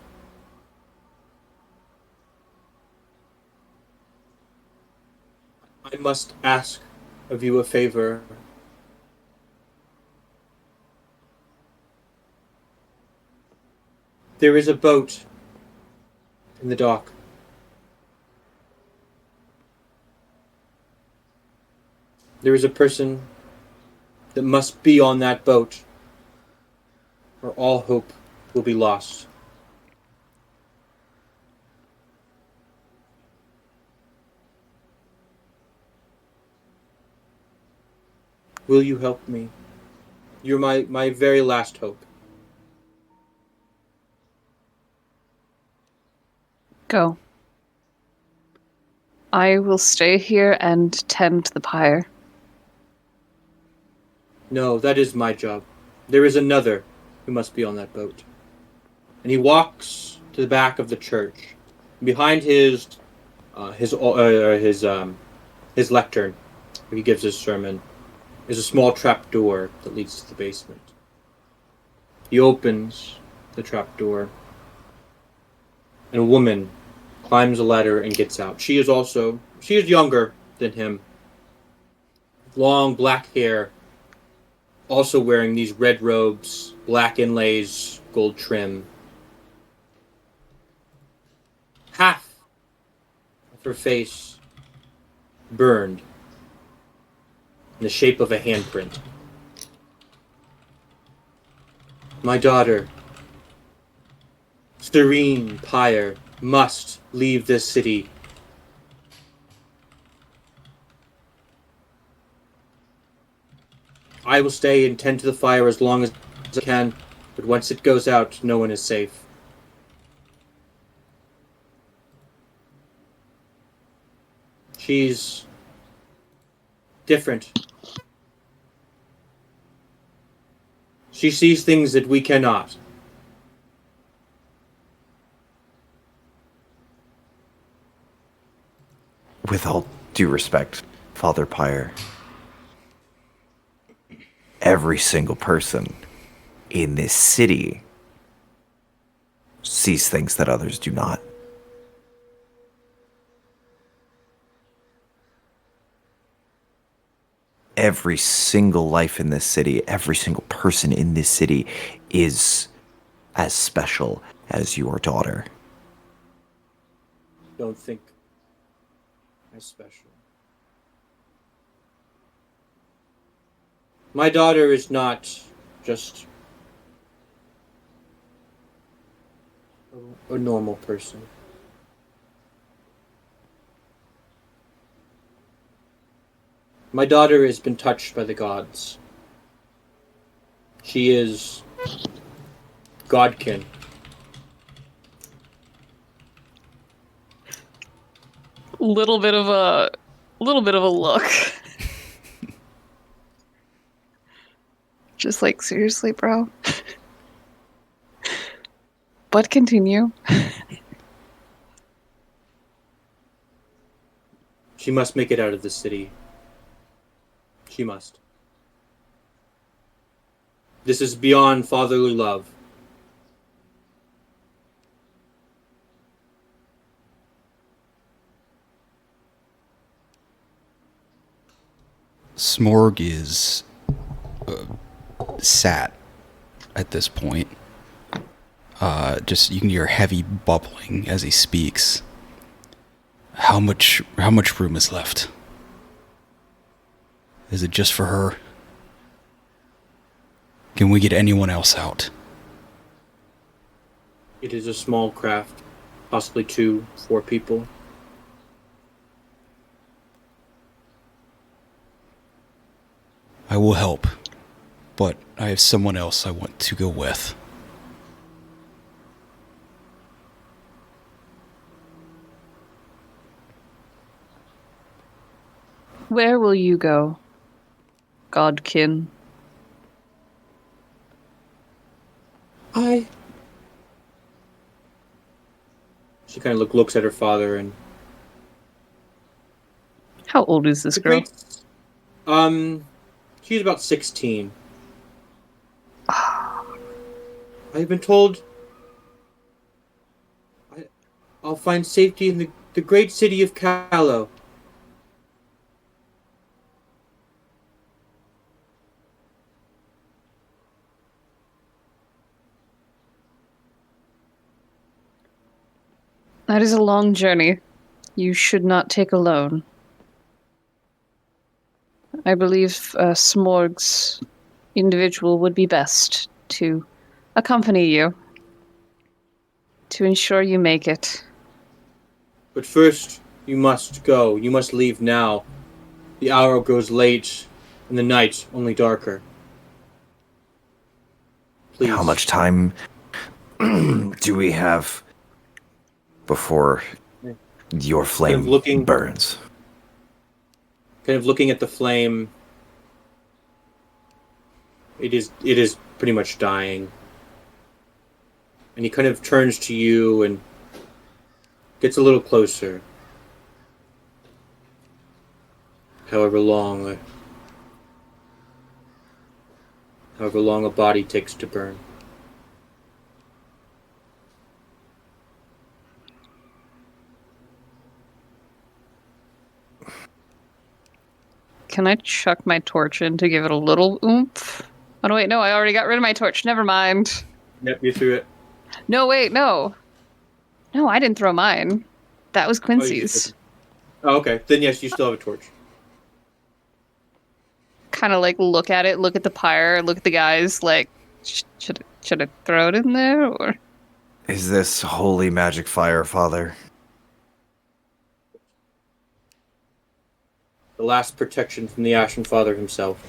I must ask of you a favor. There is a boat in the dock. There is a person that must be on that boat, or all hope will be lost. Will you help me? You're my very last hope. Go. I will stay here and tend the pyre. No, that is my job. There is another who must be on that boat. And he walks to the back of the church. Behind his lectern, where he gives his sermon, is a small trap door that leads to the basement. He opens the trap door, and a woman climbs a ladder and gets out. She is younger than him. Long black hair, also wearing these red robes, black inlays, gold trim. Half of her face burned in the shape of a handprint. My daughter, Serene Pyre, must leave this city. I will stay and tend to the fire as long as I can, but once it goes out, no one is safe. She's different. She sees things that we cannot. With all due respect, Father Pyre, every single person in this city sees things that others do not. Every single life in this city, every single person in this city is as special as your daughter. Don't think I'm special. My daughter is not just a normal person. My daughter has been touched by the gods. She is Godkin. Little bit of a look. Just like, seriously, bro. But continue. She must make it out of the city. She must. This is beyond fatherly love. Smorg is sat at this point. Just you can hear heavy bubbling as he speaks. How much room is left? Is it just for her? Can we get anyone else out? It is a small craft, possibly 4 people. I will help, but I have someone else I want to go with. Where will you go, Godkin? She kind of looks at her father and... How old is this girl? She's about 16. I've been told I'll find safety in the great city of Callow. That is a long journey. You should not take alone. I believe Smorg's individual would be best to accompany you to ensure you make it. But first, you must go. You must leave now. The hour grows late, and the night only darker. Please. How much time do we have before your flame burns? Kind of looking at the flame. It is pretty much dying. And he kind of turns to you and gets a little closer. However long a body takes to burn. Can I chuck my torch in to give it a little oomph? Oh, no, wait, no, I already got rid of my torch. Never mind. Yep, you threw it. No, wait, no. No, I didn't throw mine. That was Quincy's. Oh, okay. Then yes, you still have a torch. Kind of like look at it, look at the pyre, look at the guys, like, should I throw it in there, or? Is this holy magic fire, Father? The last protection from the Ashen Father himself.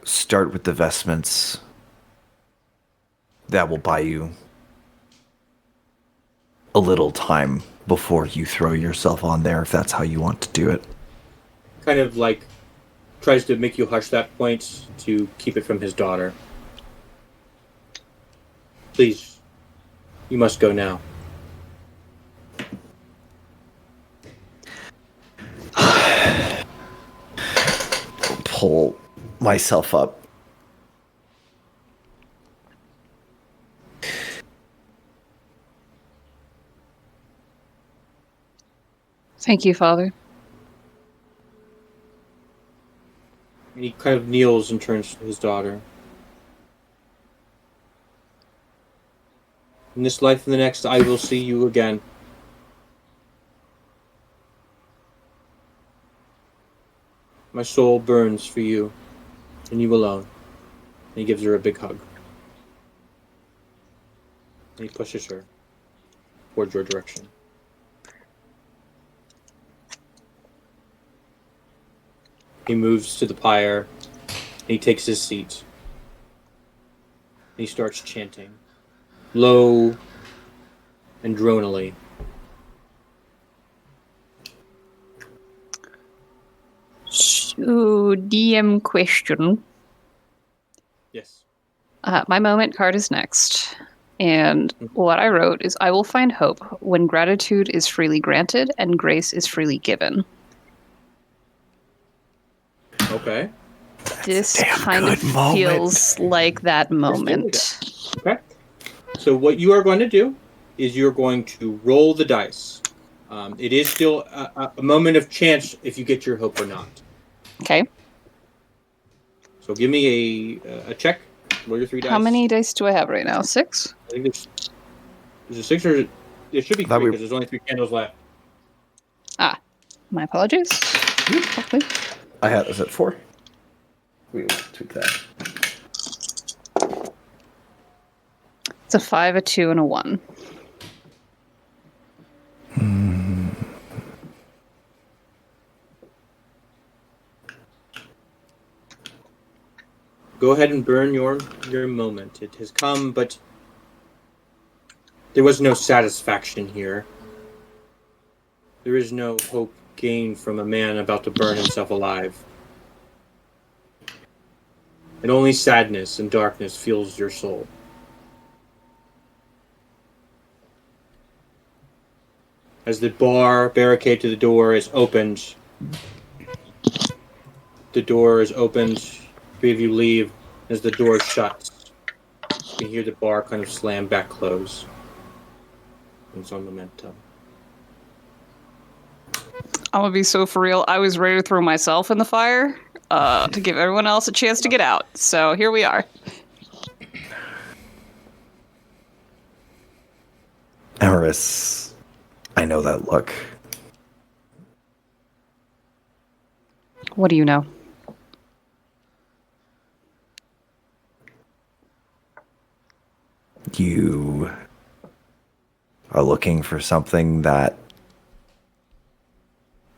Start with the vestments. That will buy you a little time before you throw yourself on there, if that's how you want to do it. Kind of like tries to make you hush that point to keep it from his daughter. Please, you must go now. Pull myself up. Thank you, Father. And he kind of kneels and turns to his daughter. In this life and the next, I will see you again. My soul burns for you, and you alone. And he gives her a big hug. And he pushes her towards your direction. He moves to the pyre, and he takes his seat. And he starts chanting, low and dronally. So, DM question. Yes. My moment card is next. And what I wrote is, I will find hope when gratitude is freely granted and grace is freely given. Okay. This kind of feels like that moment. Okay. So what you are going to do is you're going to roll the dice. It is still a moment of chance if you get your hope or not. Okay. So give me a check. Roll your 3 dice. How many dice do I have right now? 6? I think is it 6 or it should be 3 because there's only 3 candles left. Ah, my apologies. Hopefully. I had this at 4. We will tweak that. It's a 5, a 2, and a 1. Go ahead and burn your moment. It has come, but there was no satisfaction here. There is no hope gained from a man about to burn himself alive. And only sadness and darkness fills your soul. As the barricade to the door is opened, the door is opened. 3 of you leave. As the door shuts, you can hear the bar kind of slam back close. And it's on momentum. I'm gonna be so for real. I was ready to throw myself in the fire to give everyone else a chance to get out. So here we are. Emerus, I know that look. What do you know? You are looking for something that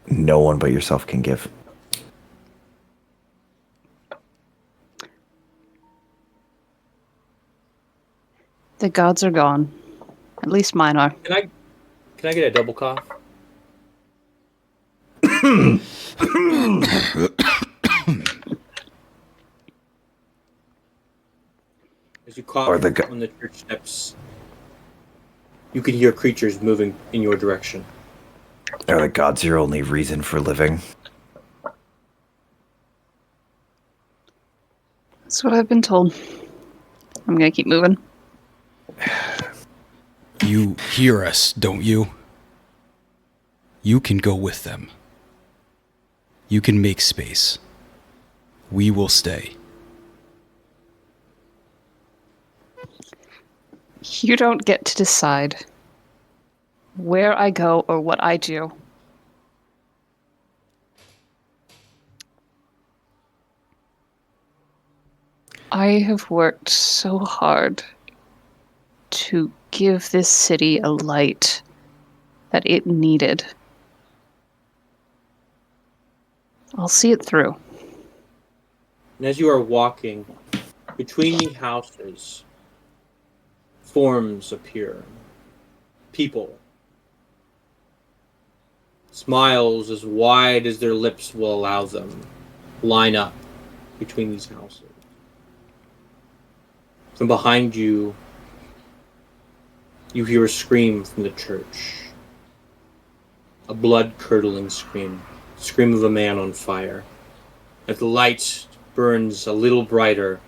no one but yourself can give. The gods are gone. At least mine are. Can I get a double cough? As you cough Or the on the church steps, you can hear creatures moving in your direction. Are the gods your only reason for living? That's what I've been told. I'm gonna keep moving. You hear us, don't you? You can go with them. You can make space. We will stay. You don't get to decide where I go or what I do. I have worked so hard to give this city a light that it needed. I'll see it through. And as you are walking between the houses, forms appear. People. Smiles as wide as their lips will allow them line up between these houses. From behind you, you hear a scream from the church. A blood-curdling scream. Scream of a man on fire. As the light burns a little brighter,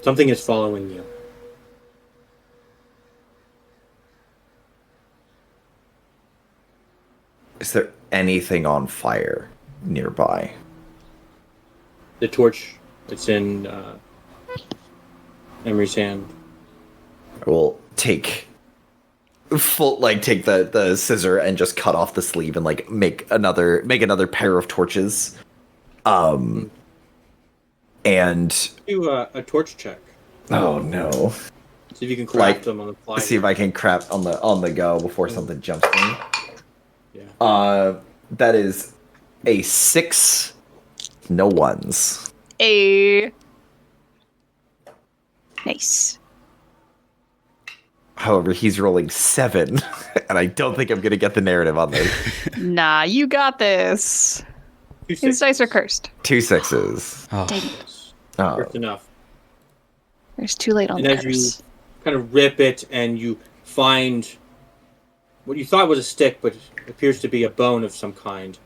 something is following you. Is there anything on fire nearby? The torch that's in Emery's hand. I will take the scissor and just cut off the sleeve and like make another pair of torches. And Do a torch check. oh no. See if you can craft them on the fly. See if I can craft on the go before something jumps me. Yeah. That is a 6, no ones. Nice. However, he's rolling 7, and I don't think I'm gonna get the narrative on this. Nah, you got this. His dice are cursed. 2 6s. Oh, Dang it. Oh. Just enough. There's too late on And the as you curse. kind of rip it and you find what you thought was a stick, but appears to be a bone of some kind,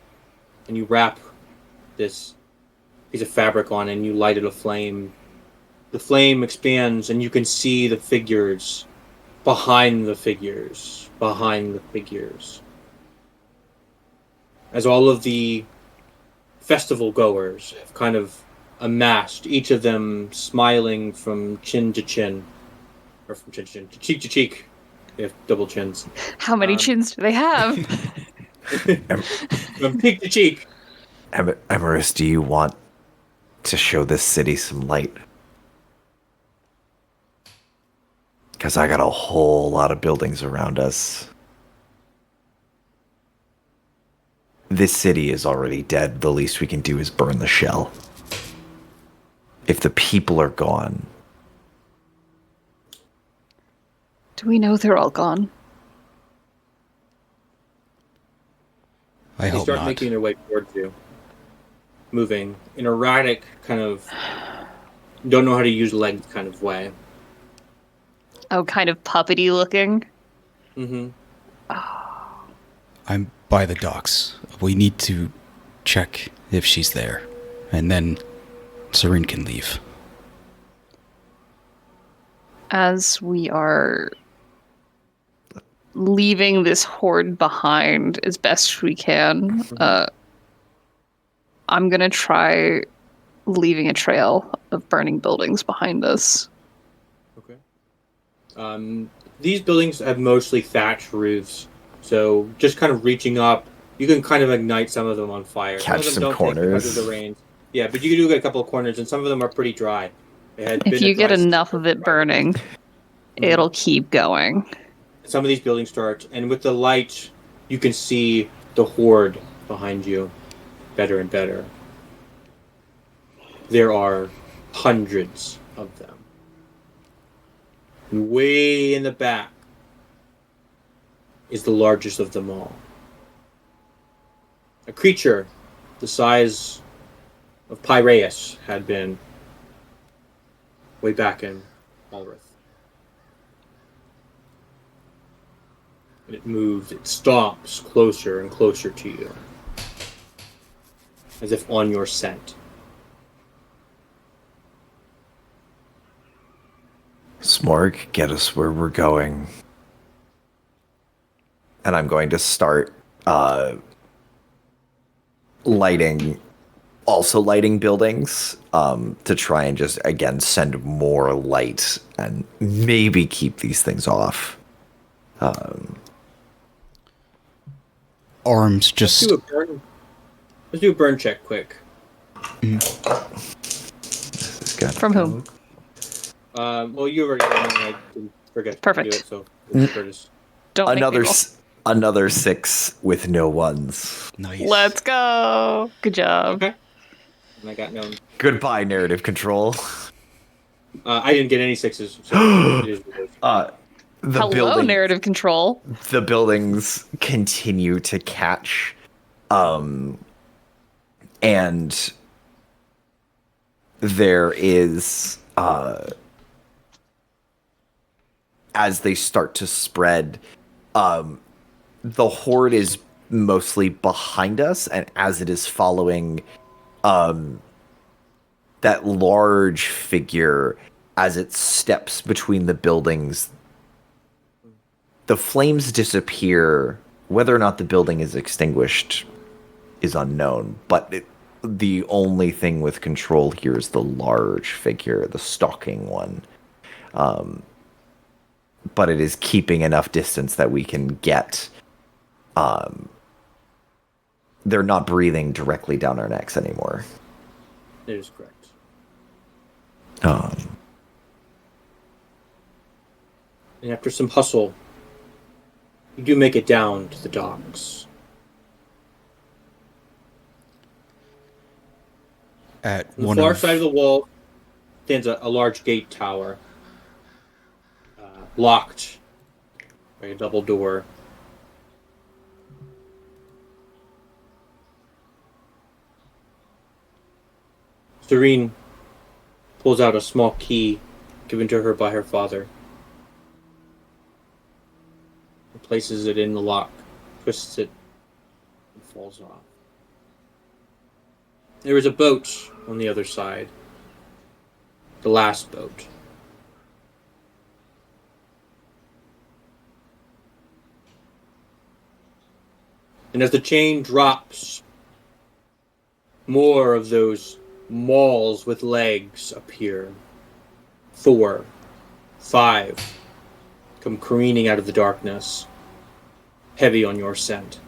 and you wrap this piece of fabric on it and you light it aflame. The flame expands and you can see the figures behind the figures, behind the figures. As all of the festival goers have kind of amassed, each of them smiling from chin to chin, or from chin to chin, cheek to cheek. They have double chins. How many chins do they have? From cheek to cheek. Emerus, do you want to show this city some light? Because I got a whole lot of buildings around us. This city is already dead. The least we can do is burn the shell. If the people are gone, Do we know they're all gone? I They hope start not. making their way towards you. Moving in erratic, kind of don't know how to use legs kind of way. Oh, kind of puppety looking. Mm-hmm. I'm by the docks. We need to check if she's there. And then Serene can leave. As we are leaving this horde behind as best we can, I'm gonna try leaving a trail of burning buildings behind us. Okay. These buildings have mostly thatched roofs, so just kind of reaching up, you can kind of ignite some of them on fire. Catch some some don't take because corners. of the rain. Yeah, but you do get a couple of corners, and some of them are pretty dry. If you get enough of it burning, it'll keep going. Some of these buildings start, and with the light, you can see the horde behind you better and better. There are hundreds of them. And way in the back is the largest of them all. A creature the size of Piraeus had been way back in Alrith. And it moves, it stops closer and closer to you, as if on your scent. Smorg, get us where we're going. And I'm going to start lighting buildings to try and just, again, send more light and maybe keep these things off. Arms just... Let's do a burn check quick. From whom? Well, you already done it, and I didn't forget Perfect. to do it, so Curtis. Don't Another make me roll. another 6 with no ones. Nice. Let's go. Good job. Okay. And I got no. Goodbye, narrative control. I didn't get any 6s. So it is what it is. Hello, narrative control. The buildings continue to catch, and there is, as they start to spread, the horde is mostly behind us, and as it is following, that large figure, as it steps between the buildings, the flames disappear. Whether or not the building is extinguished is unknown, but the only thing with control here is the large figure, the stalking one. But it is keeping enough distance that we can get. They're not breathing directly down our necks anymore. That is correct. And after some hustle, you do make it down to the docks. At On the one far of... side of the wall stands a large gate tower, locked by a double door. Serene pulls out a small key given to her by her father. And places it in the lock, twists it, and falls off. There is a boat on the other side. The last boat. And as the chain drops, more of those mauls with legs appear. 4, 5 come careening out of the darkness, heavy on your scent.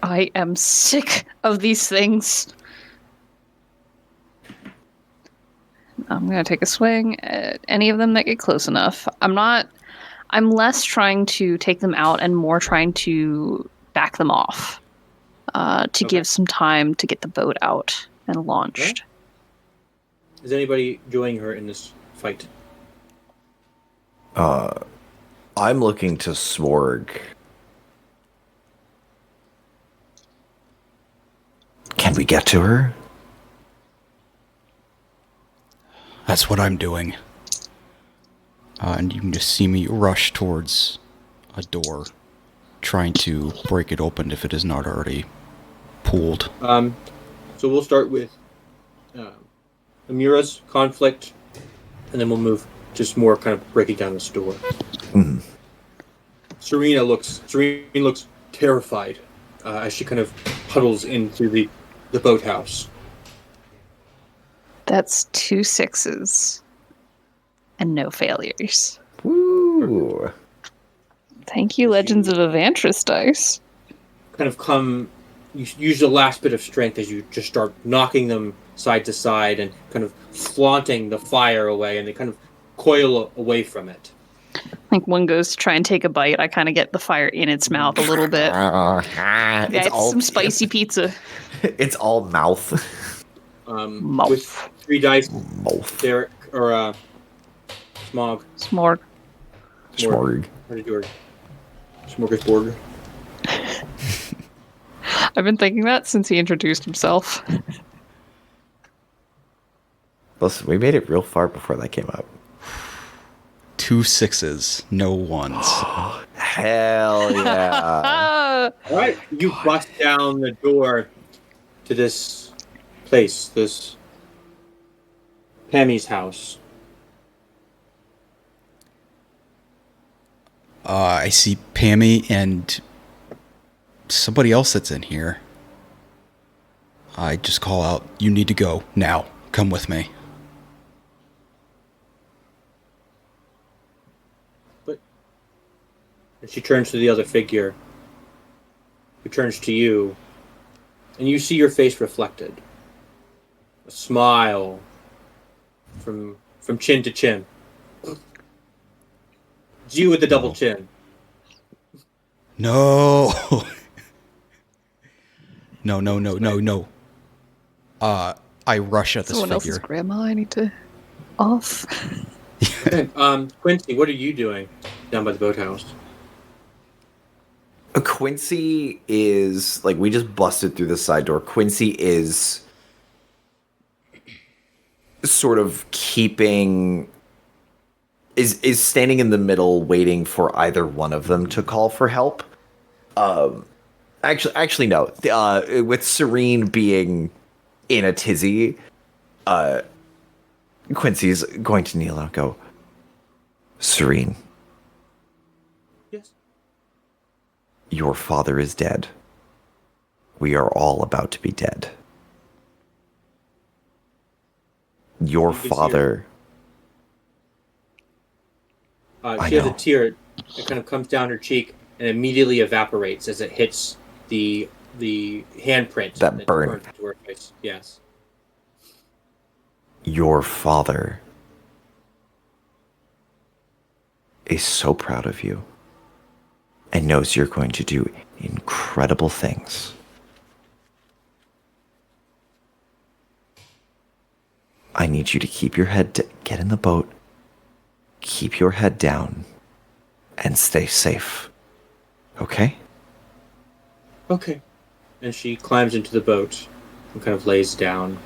I am sick of these things. I'm going to take a swing at any of them that get close enough. I'm less trying to take them out and more trying to back them off to give some time to get the boat out and launched. Is anybody joining her in this fight? I'm looking to Smorg. Can we get to her? That's what I'm doing. And you can just see me rush towards a door, trying to break it open if it is not already pulled. So we'll start with Amira's conflict, and then we'll move just more kind of breaking down this door. Serene looks terrified as she kind of huddles into the boathouse. That's 2 6s and no failures. Woo! Thank you, Legends of Evantris dice. Kind of you use the last bit of strength as you just start knocking them side to side and kind of flaunting the fire away, and they kind of coil away from it. Like one goes to try and take a bite, I kind of get the fire in its mouth a little bit. Yeah, it's some spicy pizza. It's all mouth. Mouth. With 3 dice, Mouth. Derek, or Smog. Smorg. Smorg. How did you order? Smorgasbord. I've been thinking that since he introduced himself. Listen, we made it real far before that came up. 2 6s, no 1s. Hell yeah. All right, you bust down the door to this place, this Pammy's house. I see Pammy and somebody else that's in here. I just call out, "You need to go now. Come with me." And she turns to the other figure, who turns to you, and you see your face reflected. A smile from chin to chin. It's you with the double chin. No. No. I rush at this Someone figure. else's grandma I need to off. Okay, Quincy, what are you doing down by the boathouse? Quincy is like, we just busted through the side door. Quincy is sort of is standing in the middle waiting for either one of them to call for help. Actually no. With Serene being in a tizzy, Quincy's going to kneel and go, "Serene, Yes. your father is dead. We are all about to be dead. Your You can see father..." I She has a know. tear that kind of comes down her cheek and immediately evaporates as it hits the handprint That burn. burns into her face. Yes. Your father is so proud of you and knows you're going to do incredible things. I need you to keep your head get in the boat, keep your head down, and stay safe. Okay? Okay. And she climbs into the boat and kind of lays down.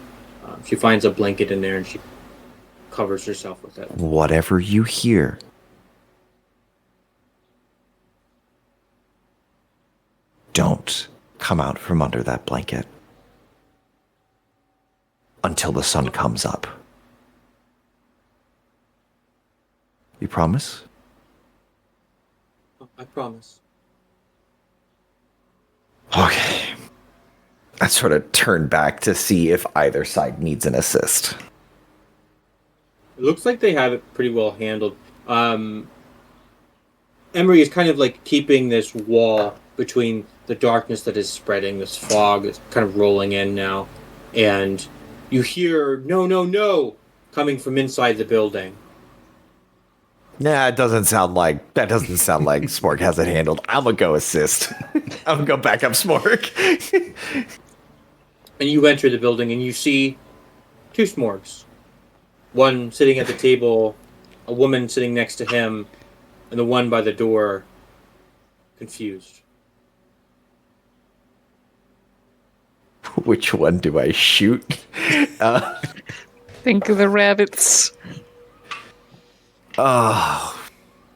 She finds a blanket in there and she covers herself with it. Whatever you hear, don't come out from under that blanket until the sun comes up. You promise? I promise. Okay. I sort of turn back to see if either side needs an assist. It looks like they have it pretty well handled. Emery is kind of like keeping this wall between the darkness that is spreading, this fog that's kind of rolling in now, and you hear "no, no, no" coming from inside the building. Nah, it doesn't sound like Smorg has it handled. I'm gonna go assist. I'm gonna go back up Smorg. And you enter the building and you see 2 Smorgs. One sitting at the table, a woman sitting next to him, and the one by the door, confused. Which one do I shoot? Think of the rabbits. Oh,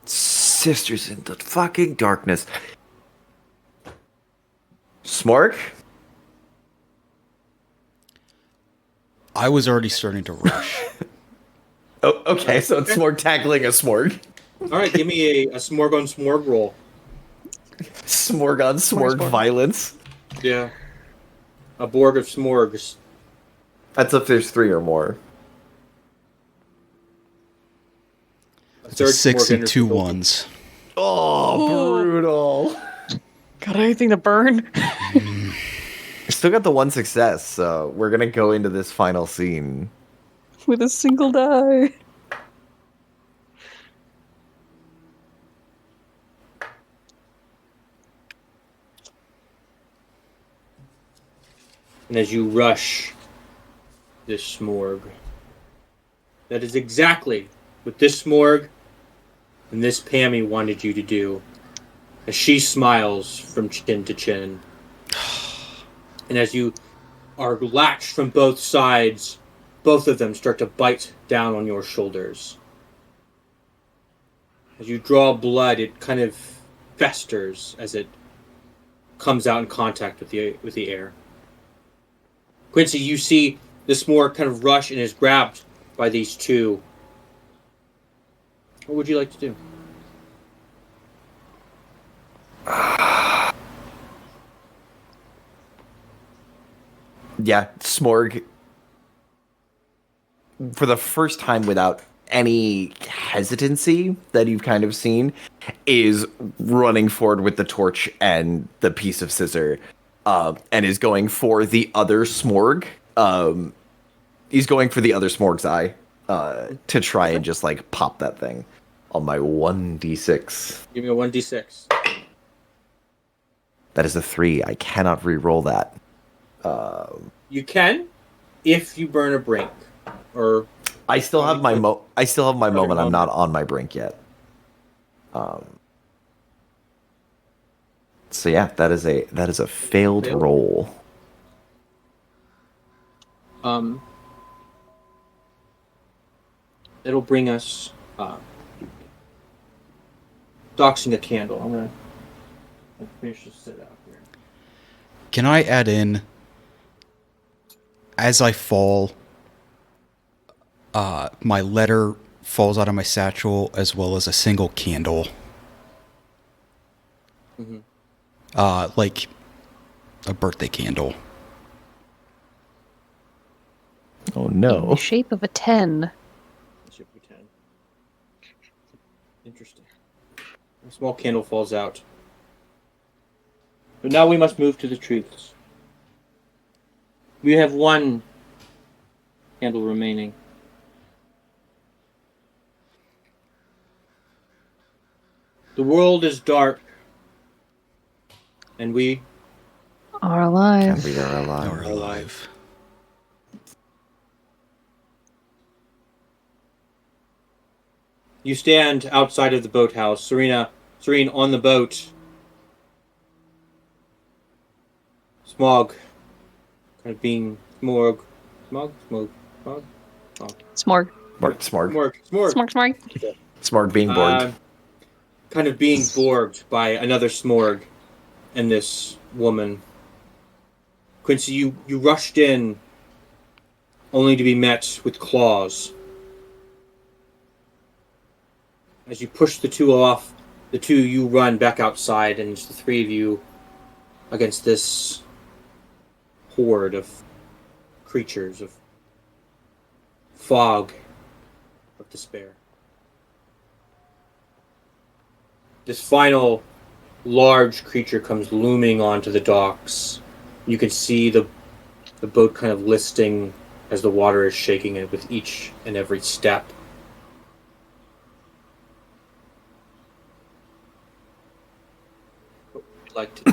sisters in the fucking darkness. Smorg? I was already starting to rush. Oh, okay, so it's Smorg tackling a Smorg. All right, give me a Smorg on Smorg roll. Smorg on smorg Smorg. violence. Yeah. A Borg of Smorgs. That's if there's 3 or more. It's a 6 and 2 Smorg ones. Oh, brutal. Got anything to burn? Still got the 1 success, so we're gonna go into this final scene. With a single die. And as you rush this Smorg, that is exactly what this Smorg and this Pammy wanted you to do. As she smiles from chin to chin. And as you are latched from both sides, both of them start to bite down on your shoulders. As you draw blood, it kind of festers as it comes out in contact with the air. Quincy, you see this Smorg kind of rush and is grabbed by these two. What would you like to do? Yeah, Smorg, for the first time without any hesitancy that you've kind of seen, is running forward with the torch and the piece of scissor, and is going for the other Smorg. He's going for the other Smorg's eye to try and just like pop that thing on my 1d6. Give me a 1d6. That is a 3. I cannot re-roll that. You can, if you burn a brink, or I still have my moment. moment. I'm not on my brink yet. So yeah, that is a failed roll. It'll bring us doxing a candle. I'm gonna finish this set out here. Can I add in, as I fall, my letter falls out of my satchel as well as a single candle. Mm-hmm. Like a birthday candle. Oh In no! the shape of a 10. Should be 10. Interesting. A small candle falls out. But now we must move to the truths. We have one candle remaining. The world is dark, and we Are alive. And we are alive. Or alive. You stand outside of the boathouse. Serene on the boat. Smog. Kind of being Smorg. Smog? Smog. Smog? Smorg. Smorg. Smorg being bored. Kind of being borged by another Smorg and this woman. Quincy, you rushed in only to be met with claws. As you push the two off, the two you run back outside, and it's the three of you against this horde of creatures, of fog, of despair. This final large creature comes looming onto the docks. You can see the boat kind of listing as the water is shaking it with each and every step. What would you like to do?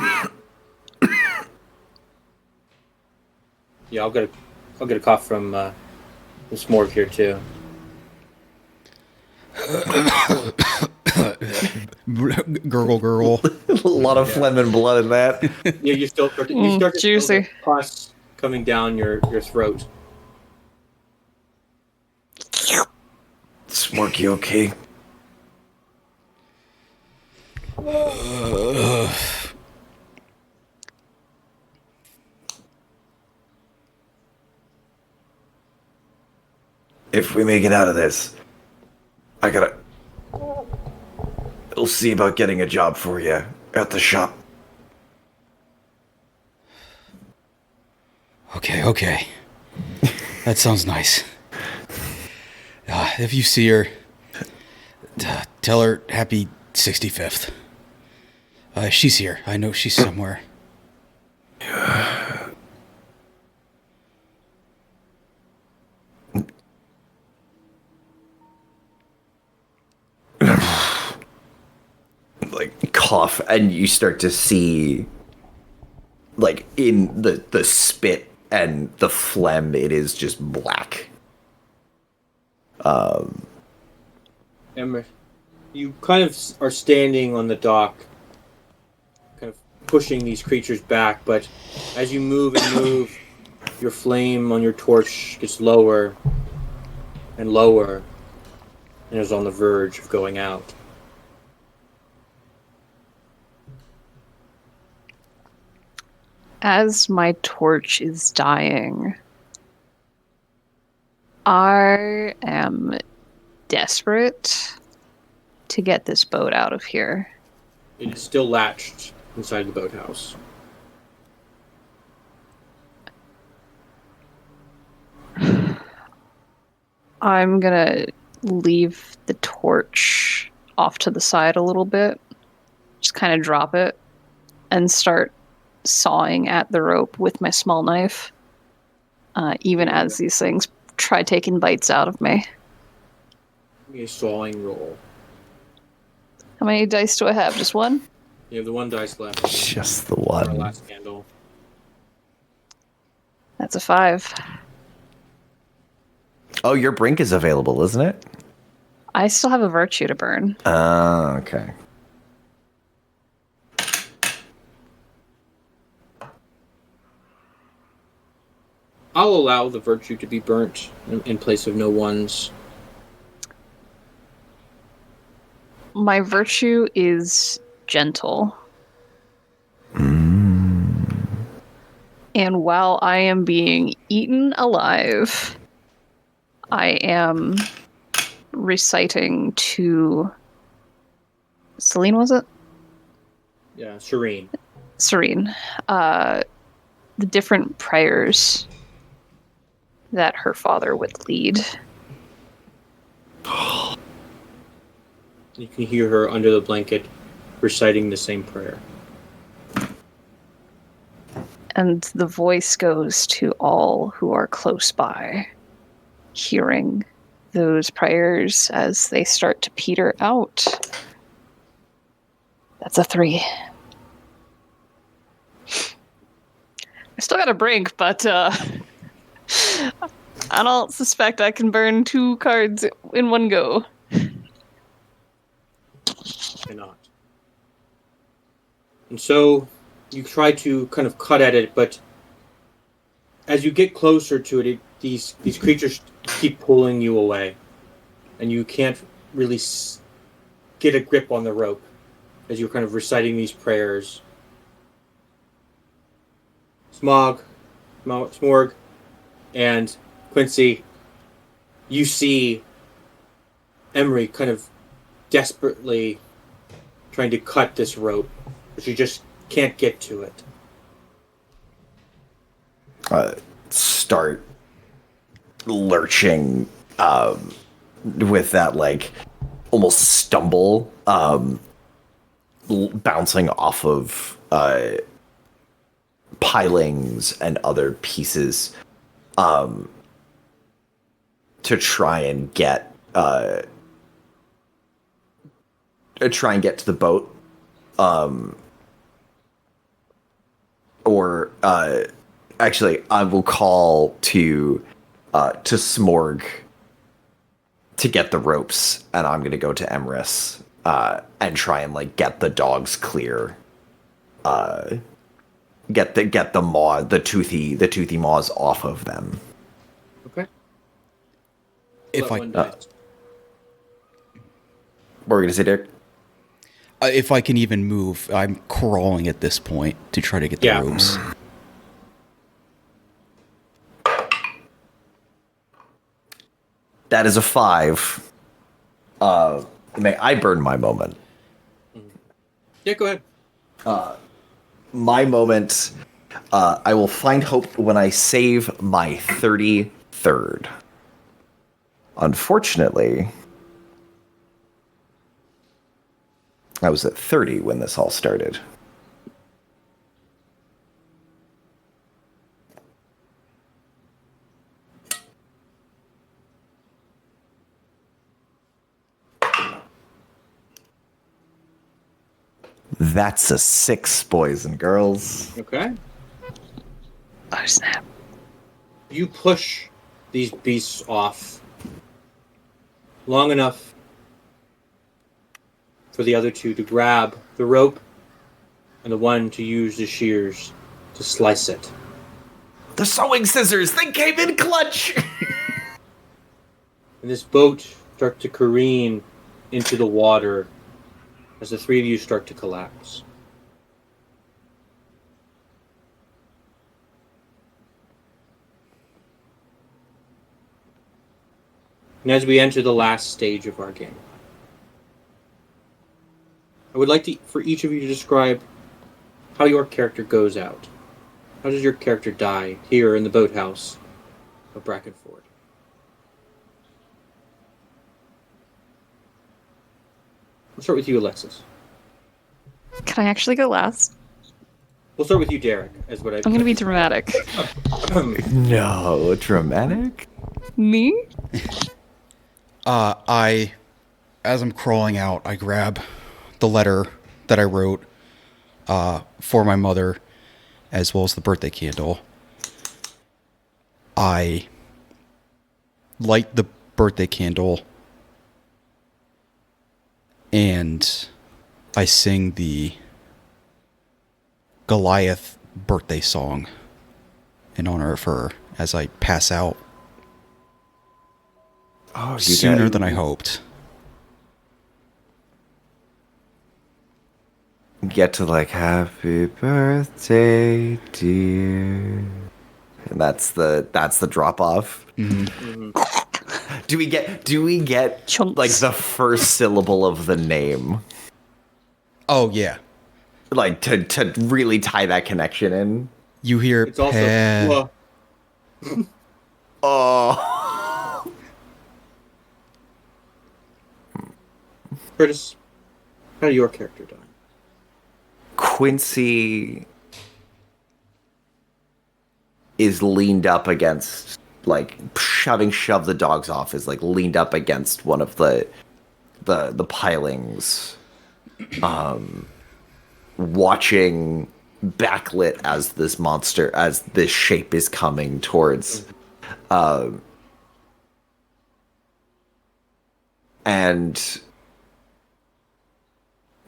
Yeah, I'll get a cough from Miss Morg here too. Gurgle. A lot of phlegm and blood in that. Yeah, you start to feel juicy. the pus coming down your throat. Smorg, you okay? If we make it out of this, I'll see about getting a job for you. at the shop. Okay. That sounds nice. If you see her, tell her happy 65th. She's here. I know she's somewhere. Like cough, and you start to see, like in the spit and the phlegm, it is just black. Emmer, you kind of are standing on the dock, kind of pushing these creatures back, but as you move and move, your flame on your torch gets lower and lower, and is on the verge of going out. As my torch is dying, I am desperate to get this boat out of here. It is still latched inside the boathouse. I'm gonna leave the torch off to the side a little bit, just kind of drop it, and start sawing at the rope with my small knife, even as these things try taking bites out of me. Give me a sawing roll. How many dice do I have? Just one? You have the one dice left. Just the Our one. last candle. That's a 5. Oh, your brink is available, isn't it? I still have a virtue to burn. Okay. I'll allow the virtue to be burnt in place of no one's. My virtue is gentle. And while I am being eaten alive, I am reciting to Celine, was it? Yeah, Serene. Serene. The different prayers that her father would lead. You can hear her under the blanket reciting the same prayer. And the voice goes to all who are close by, hearing those prayers as they start to peter out. That's a 3. I still got a brink, but I don't suspect I can burn 2 cards in one go. Cannot. And so you try to kind of cut at it, but as you get closer to it, these creatures keep pulling you away, and you can't really get a grip on the rope as you're kind of reciting these prayers. Smorg, and Quincy, you see Emery kind of desperately trying to cut this rope, but you just can't get to it. Start lurching with that, like, almost stumble, bouncing off of pilings and other pieces to try and get to the boat, or actually, I will call to Smorg to get the ropes, and I'm gonna go to Emrys and try and, like, get the dogs clear. Get the toothy maws off of them. Okay. If Let one dice. What were we gonna say, Derek? if I can even move, I'm crawling at this point to try to get the Yeah. ropes. That is a 5. May I burn my moment? Yeah, go ahead. My moment. I will find hope when I save my 33rd. Unfortunately, I was at 30 when this all started. That's a 6, boys and girls. Okay. Oh, snap. You push these beasts off long enough for the other two to grab the rope and the one to use the shears to slice it. The sewing scissors, they came in clutch! And this boat starts to careen into the water as the three of you start to collapse. And as we enter the last stage of our game, I would like for each of you to describe how your character goes out. How does your character die here in the boathouse of Brackenford? We'll start with you, Alexis. Can I actually go last? We'll start with you, Derek, as what I'm gonna be dramatic. No, dramatic? Me? As I'm crawling out, I grab the letter that I wrote for my mother, as well as the birthday candle. I light the birthday candle, and I sing the Goliath birthday song in honor of her as I pass out Oh, sooner than I hoped. Get to like happy birthday, dear. And that's the drop off. Mm-hmm. Do we get Chunks. like the first syllable of the name? Oh yeah. Like to really tie that connection in? You hear It's also... "Peh." Oh. Curtis, how did your character die? Quincy is leaned up against, like, shove the dogs off, is like leaned up against one of the pilings, watching backlit as this shape is coming towards, and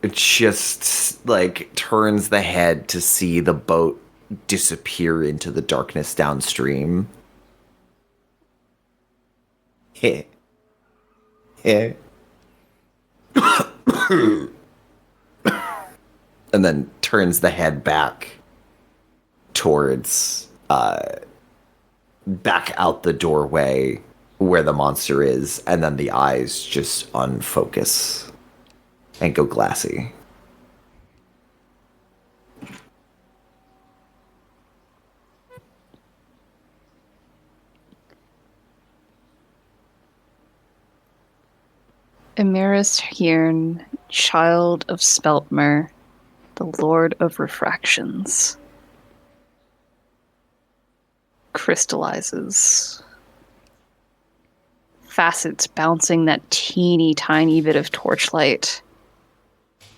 it just like turns the head to see the boat disappear into the darkness downstream. Heh. Heh. And then turns the head back towards back out the doorway where the monster is, and then the eyes just unfocus and go glassy. Emeris Hiern, child of Speltmer, the Lord of Refractions, crystallizes. Facets bouncing that teeny tiny bit of torchlight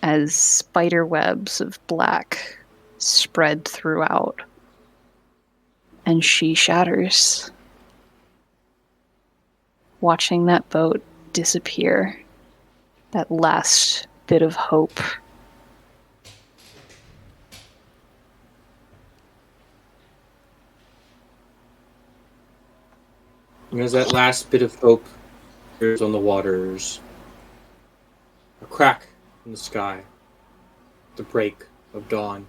as spider webs of black spread throughout. And she shatters, watching that boat disappear. That last bit of hope. And as that last bit of hope appears on the waters, a crack in the sky, the break of dawn.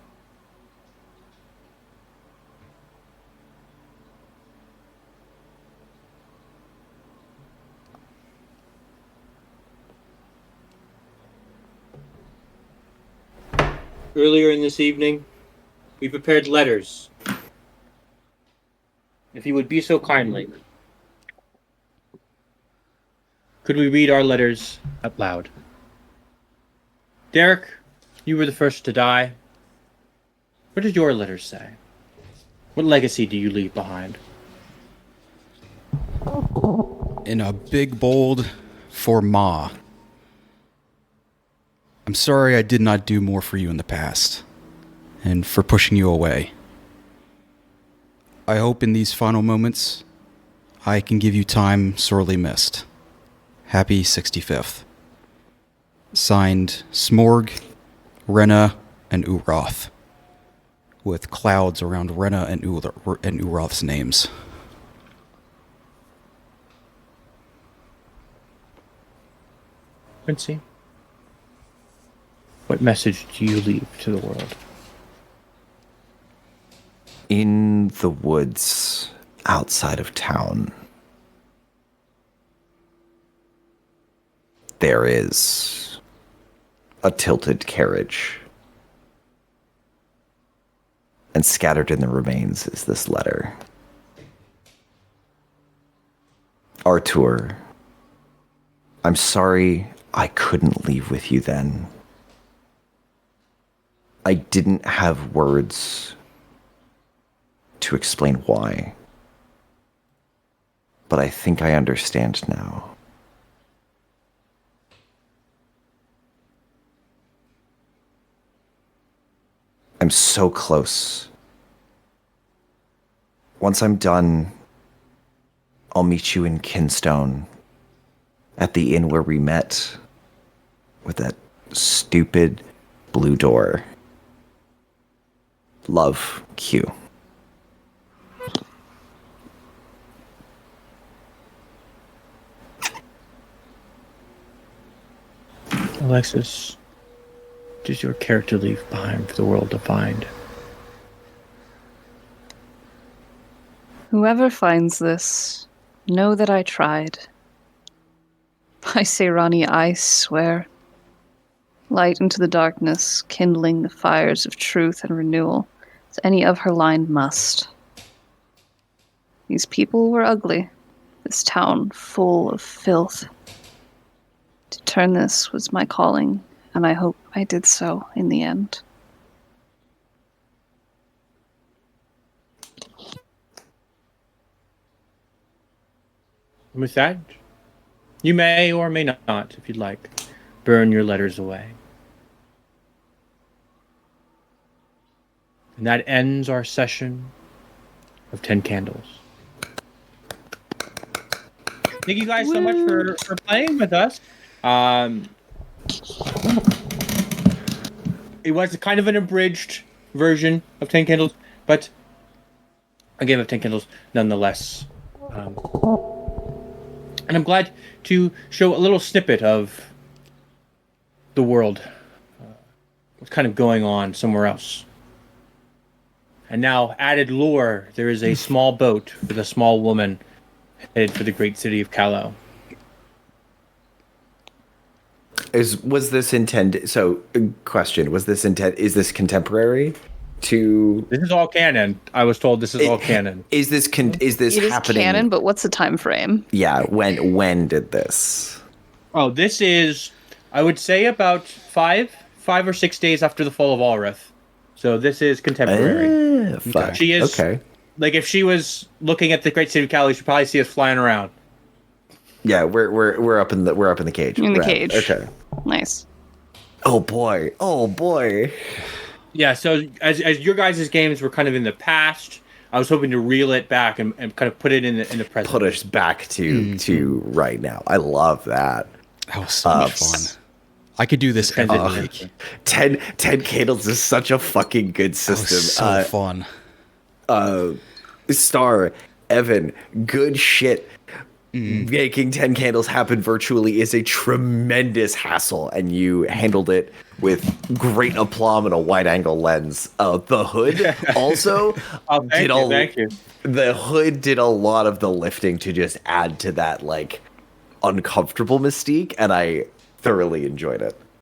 earlier in this evening, we prepared letters. If you would be so kindly, could we read our letters out loud? Derek, you were the first to die. What did your letters say? What legacy do you leave behind? In a big bold for Ma. I'm sorry I did not do more for you in the past, and for pushing you away. I hope in these final moments, I can give you time sorely missed. Happy 65th. Signed, Smorg, Rena, and Uroth. With clouds around Rena and Uroth's names. Quincy, what message do you leave to the world? In the woods outside of town, there is a tilted carriage. And scattered in the remains is this letter. Artur, I'm sorry I couldn't leave with you then. I didn't have words to explain why. But I think I understand now. I'm so close. Once I'm done, I'll meet you in Kinstone, at the inn where we met, with that stupid blue door. Love, Q. Alexis, what does your character leave behind for the world to find? Whoever finds this, know that I tried. By Seirani, I swear. Light into the darkness, kindling the fires of truth and renewal, as any of her line must. These people were ugly, this town full of filth. To turn this was my calling, and I hope I did so in the end. And with that, you may or may not, if you'd like, burn your letters away. And that ends our session of 10 Candles. Thank you guys so much for playing with us. It was kind of an abridged version of 10 Candles, but a game of 10 Candles nonetheless. And I'm glad to show a little snippet of the world. What's kind of going on somewhere else. And now, added lore, there is a small boat with a small woman headed for the great city of Callow. Was this intended? So, question: was this intended? Is this contemporary to? This is all canon. I was told this is all canon. Is this is this It is happening? canon, but what's the time frame? Yeah. When did this? Oh, this is, I would say, about 5 or 6 days after the fall of Alrith. So this is contemporary. Fuck. She is okay. Like if she was looking at the great city of Callow, she'd probably see us flying around. Yeah, we're up in the cage. In the Right. cage. Okay. Nice. Oh boy. Oh boy. Yeah, so as your guys' games were kind of in the past, I was hoping to reel it back and kind of put it in the present. Put us back to right now. I love that. That was so much fun. I could do this every week. 10 Candles is such a fucking good That system. was so fun. Star, Evan, good shit. Making 10 Candles happen virtually is a tremendous hassle, and you handled it with great aplomb and a wide-angle lens. The hood also thank you. The hood did a lot of the lifting to just add to that like uncomfortable mystique, and I thoroughly enjoyed it.